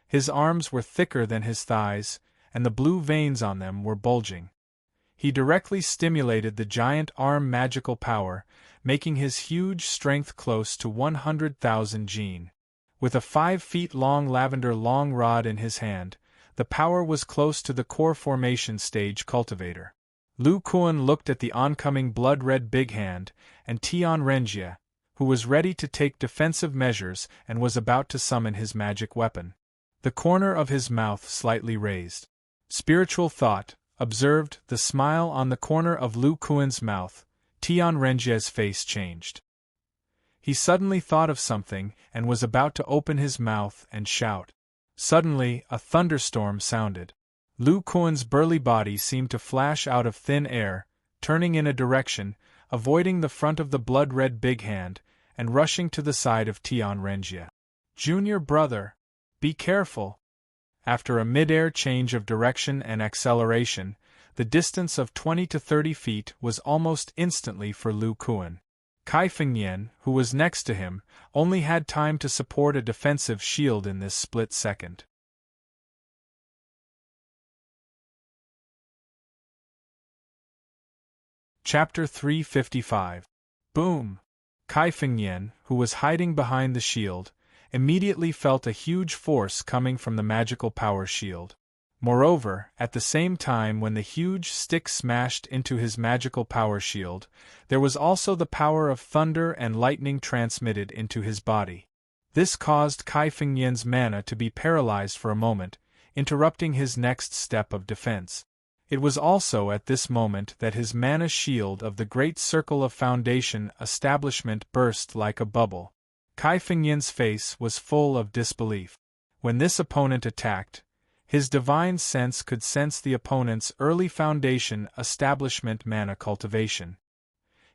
His arms were thicker than his thighs, and the blue veins on them were bulging. He directly stimulated the giant arm magical power, making his huge strength close to 100,000 Jin. With a 5-feet-long lavender long rod in his hand, the power was close to the core formation stage cultivator. Lu Kuan looked at the oncoming blood-red big hand, and Tian Renjie, who was ready to take defensive measures and was about to summon his magic weapon. The corner of his mouth slightly raised. Spiritual thought observed the smile on the corner of Lu Kuan's mouth. Tian Renjie's face changed. He suddenly thought of something and was about to open his mouth and shout. Suddenly, a thunderstorm sounded. Lu Kuan's burly body seemed to flash out of thin air, turning in a direction, avoiding the front of the blood-red big hand, and rushing to the side of Tian Renjie. "Junior brother, be careful." After a mid-air change of direction and acceleration, the distance of 20 to 30 feet was almost instantly for Lu Kuan. Kai Fengyan, who was next to him, only had time to support a defensive shield in this split second. Chapter 355. Boom! Kai Fengyan, who was hiding behind the shield, immediately felt a huge force coming from the magical power shield. Moreover, at the same time when the huge stick smashed into his magical power shield, there was also the power of thunder and lightning transmitted into his body. This caused Kai Fengyan's mana to be paralyzed for a moment, interrupting his next step of defense. It was also at this moment that his mana shield of the Great Circle of Foundation establishment burst like a bubble. Kai Fengyan's face was full of disbelief. When this opponent attacked, his divine sense could sense the opponent's early Foundation establishment mana cultivation.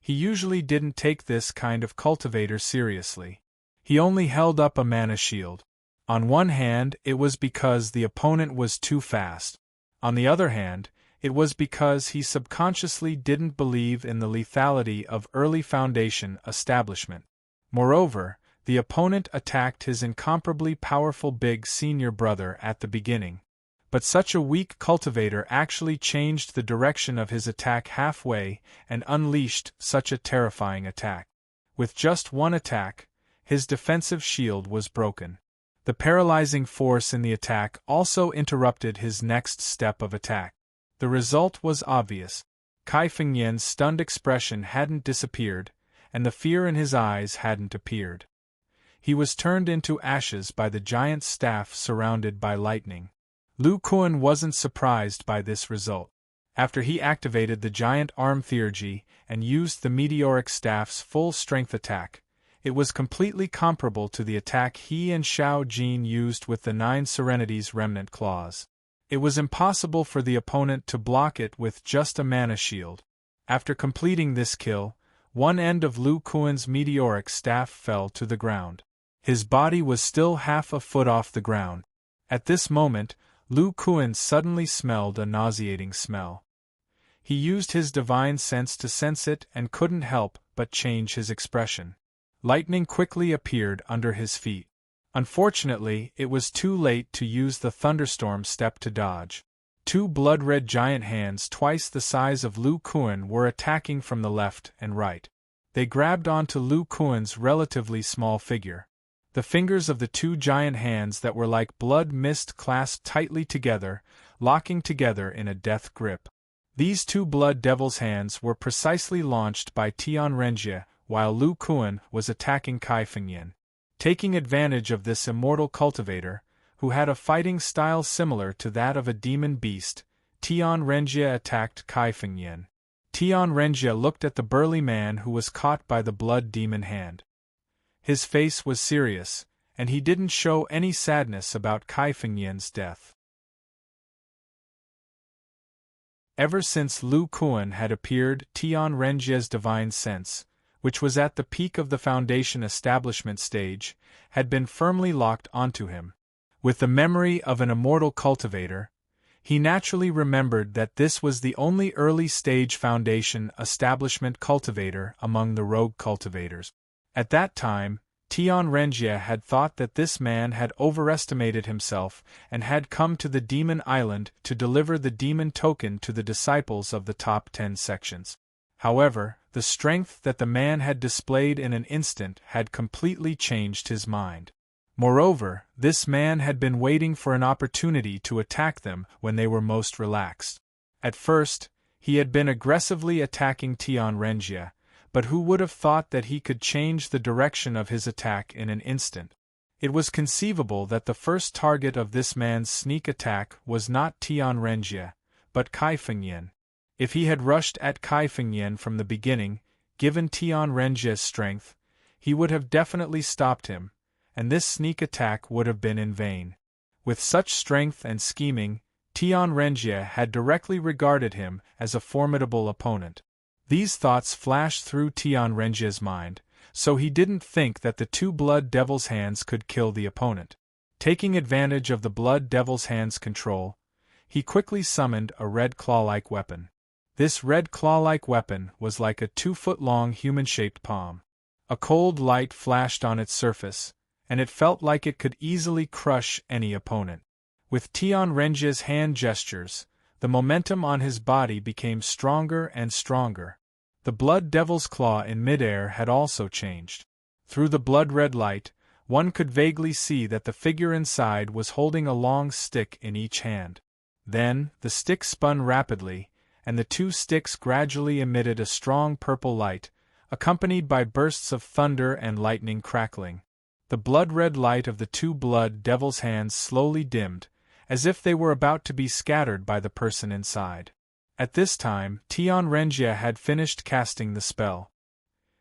He usually didn't take this kind of cultivator seriously. He only held up a mana shield. On one hand, it was because the opponent was too fast. On the other hand, it was because he subconsciously didn't believe in the lethality of early Foundation establishment. Moreover, the opponent attacked his incomparably powerful big senior brother at the beginning. But such a weak cultivator actually changed the direction of his attack halfway and unleashed such a terrifying attack. With just one attack, his defensive shield was broken. The paralyzing force in the attack also interrupted his next step of attack. The result was obvious. Kai Fengyan's stunned expression hadn't disappeared, and the fear in his eyes hadn't appeared. He was turned into ashes by the giant staff surrounded by lightning. Lu Kuan wasn't surprised by this result. After he activated the giant arm theurgy and used the meteoric staff's full-strength attack, it was completely comparable to the attack he and Xiao Jin used with the 9 Serenity's remnant claws. It was impossible for the opponent to block it with just a mana shield. After completing this kill, one end of Lu Kuan's meteoric staff fell to the ground. His body was still half a foot off the ground. At this moment, Lu Kuan suddenly smelled a nauseating smell. He used his divine sense to sense it and couldn't help but change his expression. Lightning quickly appeared under his feet. Unfortunately, it was too late to use the thunderstorm step to dodge. Two blood-red giant hands twice the size of Lu Kuan were attacking from the left and right. They grabbed onto Lu Kuan's relatively small figure. The fingers of the two giant hands that were like blood mist clasped tightly together, locking together in a death grip. These two blood devil's hands were precisely launched by Tian Renjie, while Lu Kuan was attacking Kai Fengyan. Taking advantage of this immortal cultivator, who had a fighting style similar to that of a demon beast, Tian Renjie attacked Kai Fengyan. Tian Renjie looked at the burly man who was caught by the blood demon hand. His face was serious, and he didn't show any sadness about Kai Fengyan's death. Ever since Lu Kuan had appeared, Tian Renjie's divine sense, which was at the peak of the Foundation establishment stage, had been firmly locked onto him. With the memory of an immortal cultivator, he naturally remembered that this was the only early-stage Foundation establishment cultivator among the rogue cultivators. At that time, Tian Renjie had thought that this man had overestimated himself and had come to the Demon Island to deliver the demon token to the disciples of the top 10 sections. However, the strength that the man had displayed in an instant had completely changed his mind. Moreover, this man had been waiting for an opportunity to attack them when they were most relaxed. At first, he had been aggressively attacking Tian Renjie, but who would have thought that he could change the direction of his attack in an instant? It was conceivable that the first target of this man's sneak attack was not Tian Renjie, but Kai Fengyan. If he had rushed at Kai Fengyan from the beginning, given Tian Renjie's strength, he would have definitely stopped him, and this sneak attack would have been in vain. With such strength and scheming, Tian Renjie had directly regarded him as a formidable opponent. These thoughts flashed through Tian Renjie's mind, so he didn't think that the two blood devil's hands could kill the opponent. Taking advantage of the blood devil's hand's control, he quickly summoned a red claw-like weapon. This red claw-like weapon was like a 2-foot-long human-shaped palm. A cold light flashed on its surface, and it felt like it could easily crush any opponent. With Tian Renjie's hand gestures, the momentum on his body became stronger and stronger. The blood devil's claw in midair had also changed. Through the blood-red light, one could vaguely see that the figure inside was holding a long stick in each hand. Then, the stick spun rapidly, and the two sticks gradually emitted a strong purple light, accompanied by bursts of thunder and lightning crackling. The blood-red light of the two blood devil's hands slowly dimmed, as if they were about to be scattered by the person inside. At this time, Tian Renjie had finished casting the spell.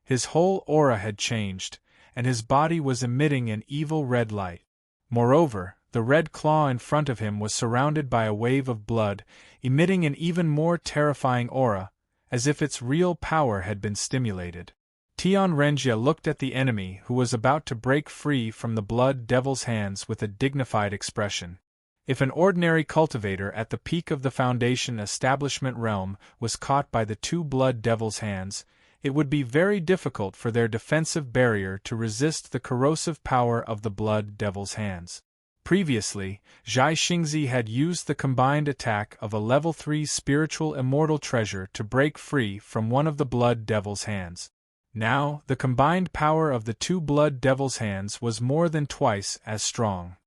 His whole aura had changed, and his body was emitting an evil red light. Moreover, the red claw in front of him was surrounded by a wave of blood, emitting an even more terrifying aura, as if its real power had been stimulated. Tian Renjie looked at the enemy who was about to break free from the blood devil's hands with a dignified expression. If an ordinary cultivator at the peak of the Foundation establishment realm was caught by the two blood devil's hands, it would be very difficult for their defensive barrier to resist the corrosive power of the blood devil's hands. Previously, Zhai Xingzi had used the combined attack of a level 3 spiritual immortal treasure to break free from one of the blood devil's hands. Now, the combined power of the two blood devil's hands was more than twice as strong.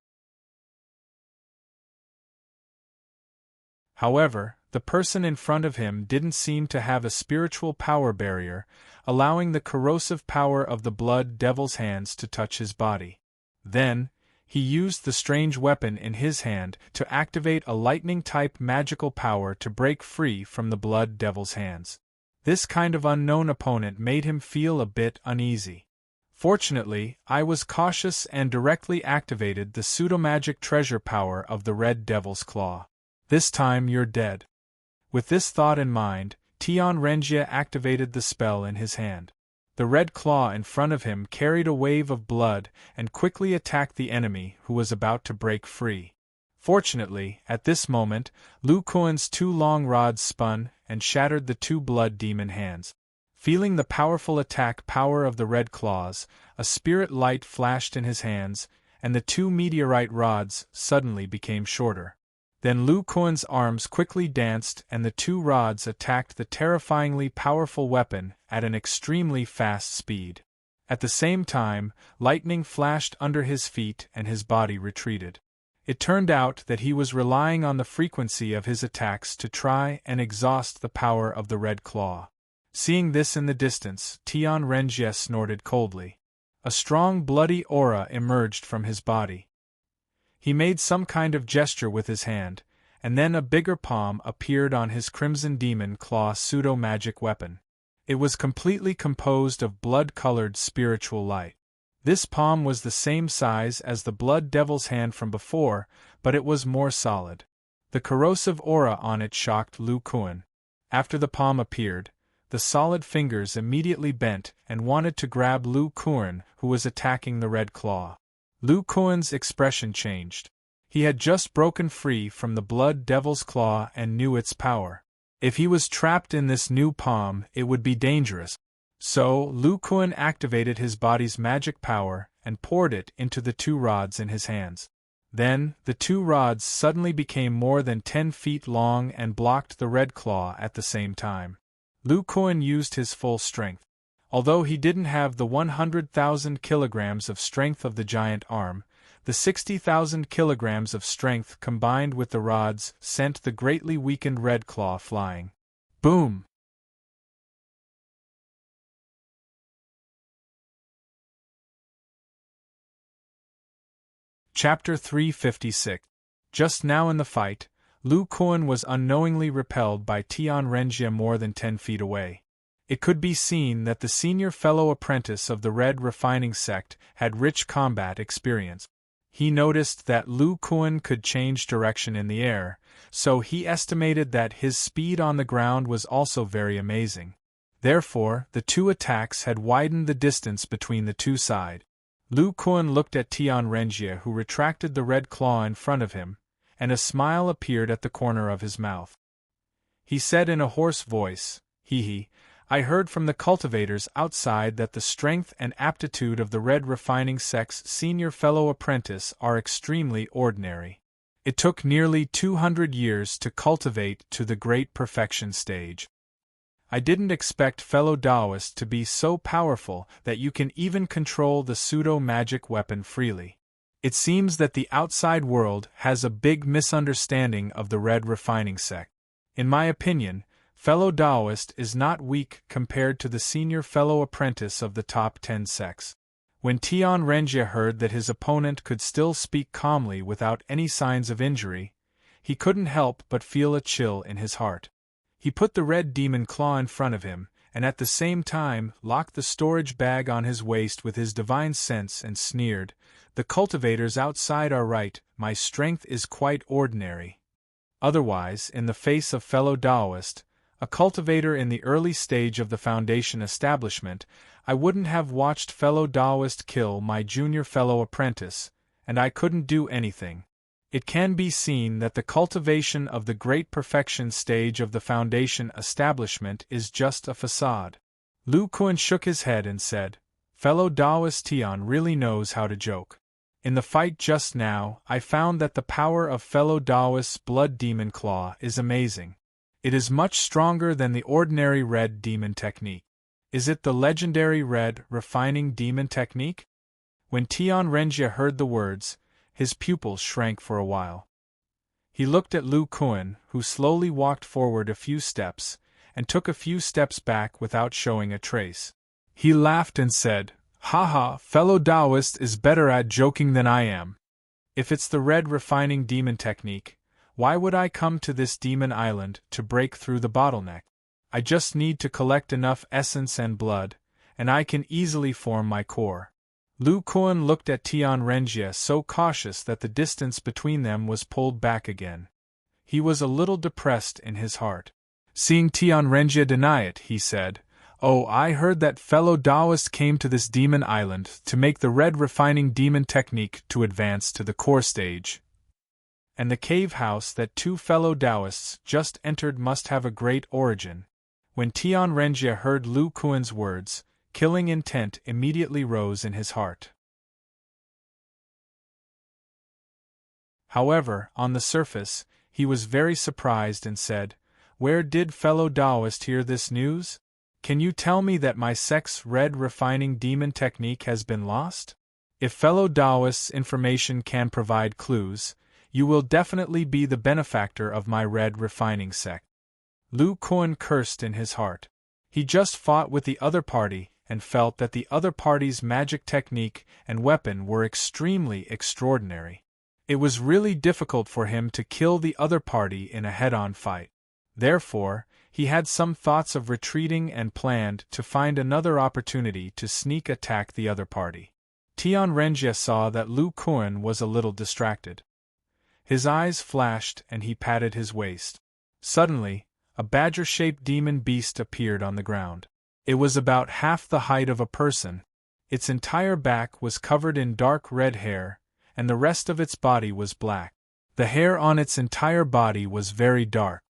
However, the person in front of him didn't seem to have a spiritual power barrier, allowing the corrosive power of the blood devil's hands to touch his body. Then, he used the strange weapon in his hand to activate a lightning-type magical power to break free from the blood devil's hands. This kind of unknown opponent made him feel a bit uneasy. Fortunately, I was cautious and directly activated the pseudo-magic treasure power of the red devil's claw. This time you're dead. With this thought in mind, Tian Renjie activated the spell in his hand. The red claw in front of him carried a wave of blood and quickly attacked the enemy who was about to break free. Fortunately, at this moment, Lu Kuan's two long rods spun and shattered the two blood demon hands. Feeling the powerful attack power of the red claws, a spirit light flashed in his hands, and the two meteorite rods suddenly became shorter. Then Lu Kuan's arms quickly danced and the two rods attacked the terrifyingly powerful weapon at an extremely fast speed. At the same time, lightning flashed under his feet and his body retreated. It turned out that he was relying on the frequency of his attacks to try and exhaust the power of the red claw. Seeing this in the distance, Tian Renjie snorted coldly. A strong bloody aura emerged from his body. He made some kind of gesture with his hand, and then a bigger palm appeared on his Crimson Demon Claw pseudo-magic weapon. It was completely composed of blood-colored spiritual light. This palm was the same size as the Blood Devil's hand from before, but it was more solid. The corrosive aura on it shocked Lu Kuan. After the palm appeared, the solid fingers immediately bent and wanted to grab Lu Kuan, who was attacking the red claw. Lu Kuan's expression changed. He had just broken free from the Blood Devil's claw and knew its power. If he was trapped in this new palm, it would be dangerous. So, Lu Kuan activated his body's magic power and poured it into the two rods in his hands. Then, the two rods suddenly became more than 10 feet long and blocked the red claw at the same time. Lu Kuan used his full strength. Although he didn't have the 100,000 kilograms of strength of the giant arm, the 60,000 kilograms of strength combined with the rods sent the greatly weakened red claw flying. Boom! Chapter 356. Just now in the fight, Lu Kuan was unknowingly repelled by Tian Renjie more than 10 feet away. It could be seen that the senior fellow apprentice of the Red Refining Sect had rich combat experience. He noticed that Lu Kuan could change direction in the air, so he estimated that his speed on the ground was also very amazing. Therefore, the two attacks had widened the distance between the two sides. Lu Kuan looked at Tian Renjie, who retracted the red claw in front of him, and a smile appeared at the corner of his mouth. He said in a hoarse voice, "Hee, I heard from the cultivators outside that the strength and aptitude of the Red Refining Sect's senior fellow apprentice are extremely ordinary. It took nearly 200 years to cultivate to the great perfection stage. I didn't expect fellow Taoists to be so powerful that you can even control the pseudo-magic weapon freely. It seems that the outside world has a big misunderstanding of the Red Refining Sect. In my opinion, fellow Taoist is not weak compared to the senior fellow apprentice of the top 10 sects." When Tian Renjie heard that his opponent could still speak calmly without any signs of injury, he couldn't help but feel a chill in his heart. He put the red demon claw in front of him, and at the same time locked the storage bag on his waist with his divine sense and sneered, "The cultivators outside are right, my strength is quite ordinary." Otherwise, in the face of fellow Taoist, a cultivator in the early stage of the Foundation establishment, I wouldn't have watched fellow Taoist kill my junior fellow apprentice, and I couldn't do anything. It can be seen that the cultivation of the great perfection stage of the Foundation establishment is just a facade. Lu Kuan shook his head and said, "Fellow Taoist Tian really knows how to joke. In the fight just now, I found that the power of fellow Taoist's Blood Demon Claw is amazing. It is much stronger than the ordinary Red Demon technique. Is it the legendary Red Refining Demon technique?" When Tian Renjie heard the words, his pupils shrank for a while. He looked at Lu Kuan, who slowly walked forward a few steps, and took a few steps back without showing a trace. He laughed and said, "Haha, fellow Taoist is better at joking than I am. If it's the Red Refining Demon technique, why would I come to this demon island to break through the bottleneck? I just need to collect enough essence and blood, and I can easily form my core." Lu Kuan looked at Tian Renjie so cautious that the distance between them was pulled back again. He was a little depressed in his heart. Seeing Tian Renjie deny it, he said, "Oh, I heard that fellow Taoist came to this demon island to make the Red Refining Demon technique to advance to the core stage. And the cave house that two fellow Taoists just entered must have a great origin. When Tianrenjie heard Lu Kuan's words, killing intent immediately rose in his heart. However, on the surface, he was very surprised and said, "Where did fellow Taoist hear this news? Can you tell me that my sect's red refining demon technique has been lost? If fellow Taoist's information can provide clues, you will definitely be the benefactor of my red refining sect." Lu Kuan cursed in his heart. He just fought with the other party and felt that the other party's magic technique and weapon were extremely extraordinary. It was really difficult for him to kill the other party in a head-on fight. Therefore, he had some thoughts of retreating and planned to find another opportunity to sneak attack the other party. Tianrenjie saw that Lu Kuan was a little distracted. His eyes flashed and he patted his waist. Suddenly, a badger-shaped demon beast appeared on the ground. It was about half the height of a person. Its entire back was covered in dark red hair, and the rest of its body was black. The hair on its entire body was very dark.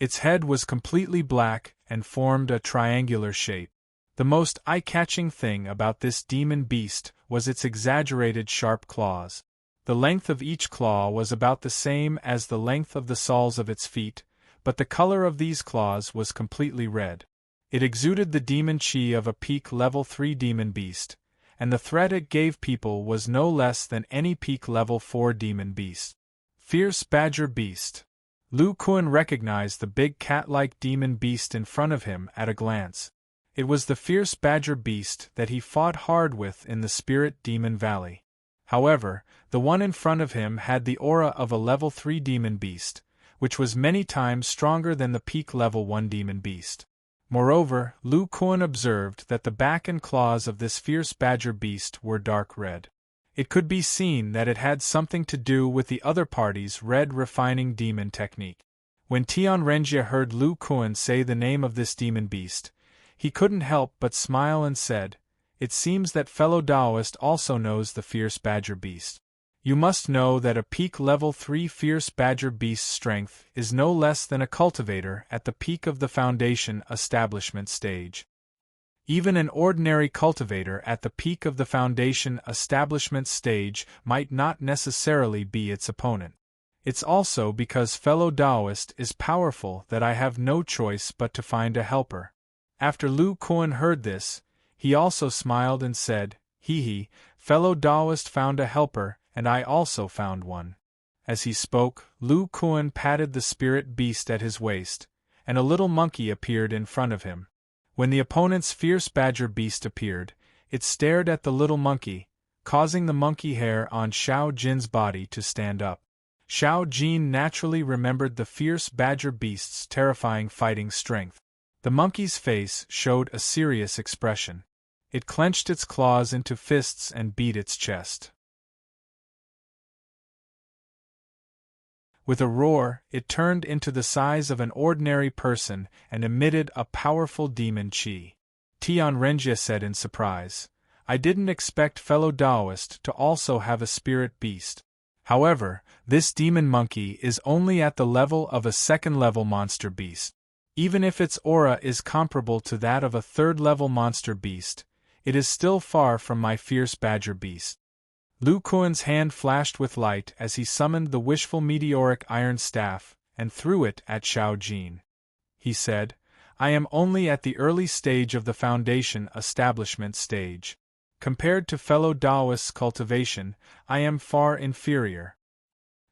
Its head was completely black and formed a triangular shape. The most eye-catching thing about this demon beast was its exaggerated sharp claws. The length of each claw was about the same as the length of the soles of its feet, but the color of these claws was completely red. It exuded the demon chi of a peak level 3 demon beast, and the threat it gave people was no less than any peak level 4 demon beast. Fierce badger beast. Lu Kuan recognized the big cat-like demon beast in front of him at a glance. It was the fierce badger beast that he fought hard with in the Spirit Demon Valley. However, the one in front of him had the aura of a level 3 demon beast, which was many times stronger than the peak level 1 demon beast. Moreover, Lu Kuan observed that the back and claws of this fierce badger beast were dark red. It could be seen that it had something to do with the other party's red refining demon technique. When Tianrenjie heard Lu Kuan say the name of this demon beast, he couldn't help but smile and said, "It seems that fellow Taoist also knows the fierce badger beast. You must know that a peak level 3 fierce badger beast's strength is no less than a cultivator at the peak of the foundation establishment stage. Even an ordinary cultivator at the peak of the foundation establishment stage might not necessarily be its opponent. It's also because fellow Taoist is powerful that I have no choice but to find a helper." After Lu Kuan heard this, he also smiled and said, "Hee, fellow Taoist found a helper, and I also found one." As he spoke, Lu Kuan patted the spirit beast at his waist, and a little monkey appeared in front of him. When the opponent's fierce badger beast appeared, it stared at the little monkey, causing the monkey hair on Xiao Jin's body to stand up. Xiao Jin naturally remembered the fierce badger beast's terrifying fighting strength. The monkey's face showed a serious expression. It clenched its claws into fists and beat its chest. With a roar, it turned into the size of an ordinary person and emitted a powerful demon chi. Tianrenjie said in surprise, "I didn't expect fellow Taoist to also have a spirit beast. However, this demon monkey is only at the level of a second-level monster beast. Even if its aura is comparable to that of a third-level monster beast, it is still far from my fierce badger beast." Lu Kuan's hand flashed with light as he summoned the wishful meteoric iron staff and threw it at Xiao Jin. He said, "I am only at the early stage of the foundation establishment stage. Compared to fellow Taoist's cultivation, I am far inferior.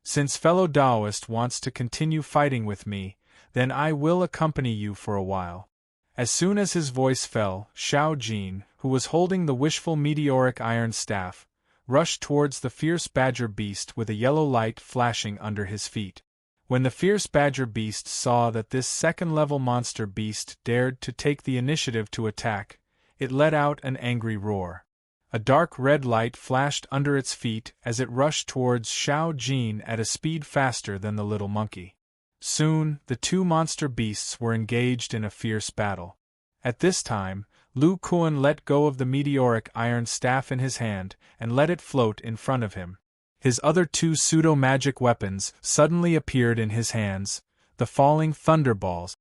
Since fellow Taoist wants to continue fighting with me, then I will accompany you for a while." As soon as his voice fell, Xiao Jin, who was holding the wishful meteoric iron staff, rushed towards the fierce badger beast with a yellow light flashing under his feet. When the fierce badger beast saw that this second-level monster beast dared to take the initiative to attack, it let out an angry roar. A dark red light flashed under its feet as it rushed towards Xiao Jin at a speed faster than the little monkey. Soon, the two monster beasts were engaged in a fierce battle. At this time, Lu Kuan let go of the meteoric iron staff in his hand and let it float in front of him. His other two pseudo-magic weapons suddenly appeared in his hands, the falling thunderballs.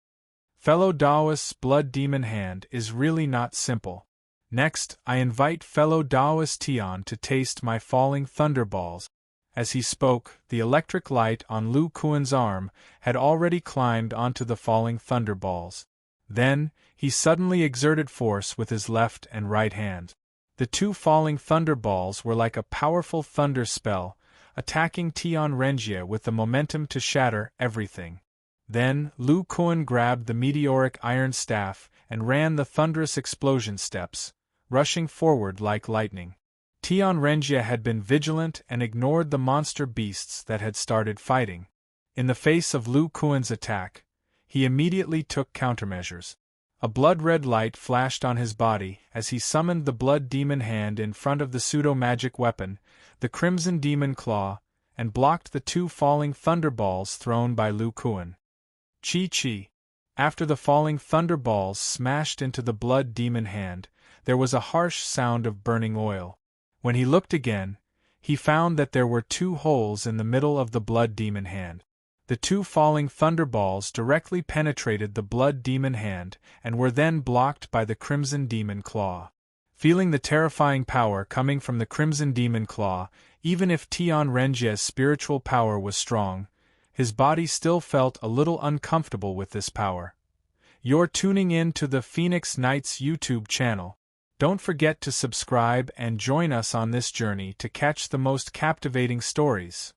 Fellow Taoist's blood demon hand is really not simple. Next, I invite fellow Taoist Tian to taste my falling thunderballs. As he spoke, the electric light on Lu Kuan's arm had already climbed onto the falling thunderballs. Then, he suddenly exerted force with his left and right hand. The two falling thunderballs were like a powerful thunder spell, attacking Tian Renjie with the momentum to shatter everything. Then, Lu Kuan grabbed the meteoric iron staff and ran the thunderous explosion steps, rushing forward like lightning. Tian Renjie had been vigilant and ignored the monster beasts that had started fighting. In the face of Lu Kuan's attack, he immediately took countermeasures. A blood-red light flashed on his body as he summoned the blood demon hand in front of the pseudo-magic weapon, the crimson demon claw, and blocked the two falling thunderballs thrown by Lu Kuan. Chi. After the falling thunderballs smashed into the blood demon hand, there was a harsh sound of burning oil. When he looked again, he found that there were two holes in the middle of the blood demon hand. The two falling thunderballs directly penetrated the blood demon hand and were then blocked by the crimson demon claw. Feeling the terrifying power coming from the crimson demon claw, even if Tian Renjie's spiritual power was strong, his body still felt a little uncomfortable with this power. You're tuning in to the Phoenix Knights YouTube channel. Don't forget to subscribe and join us on this journey to catch the most captivating stories.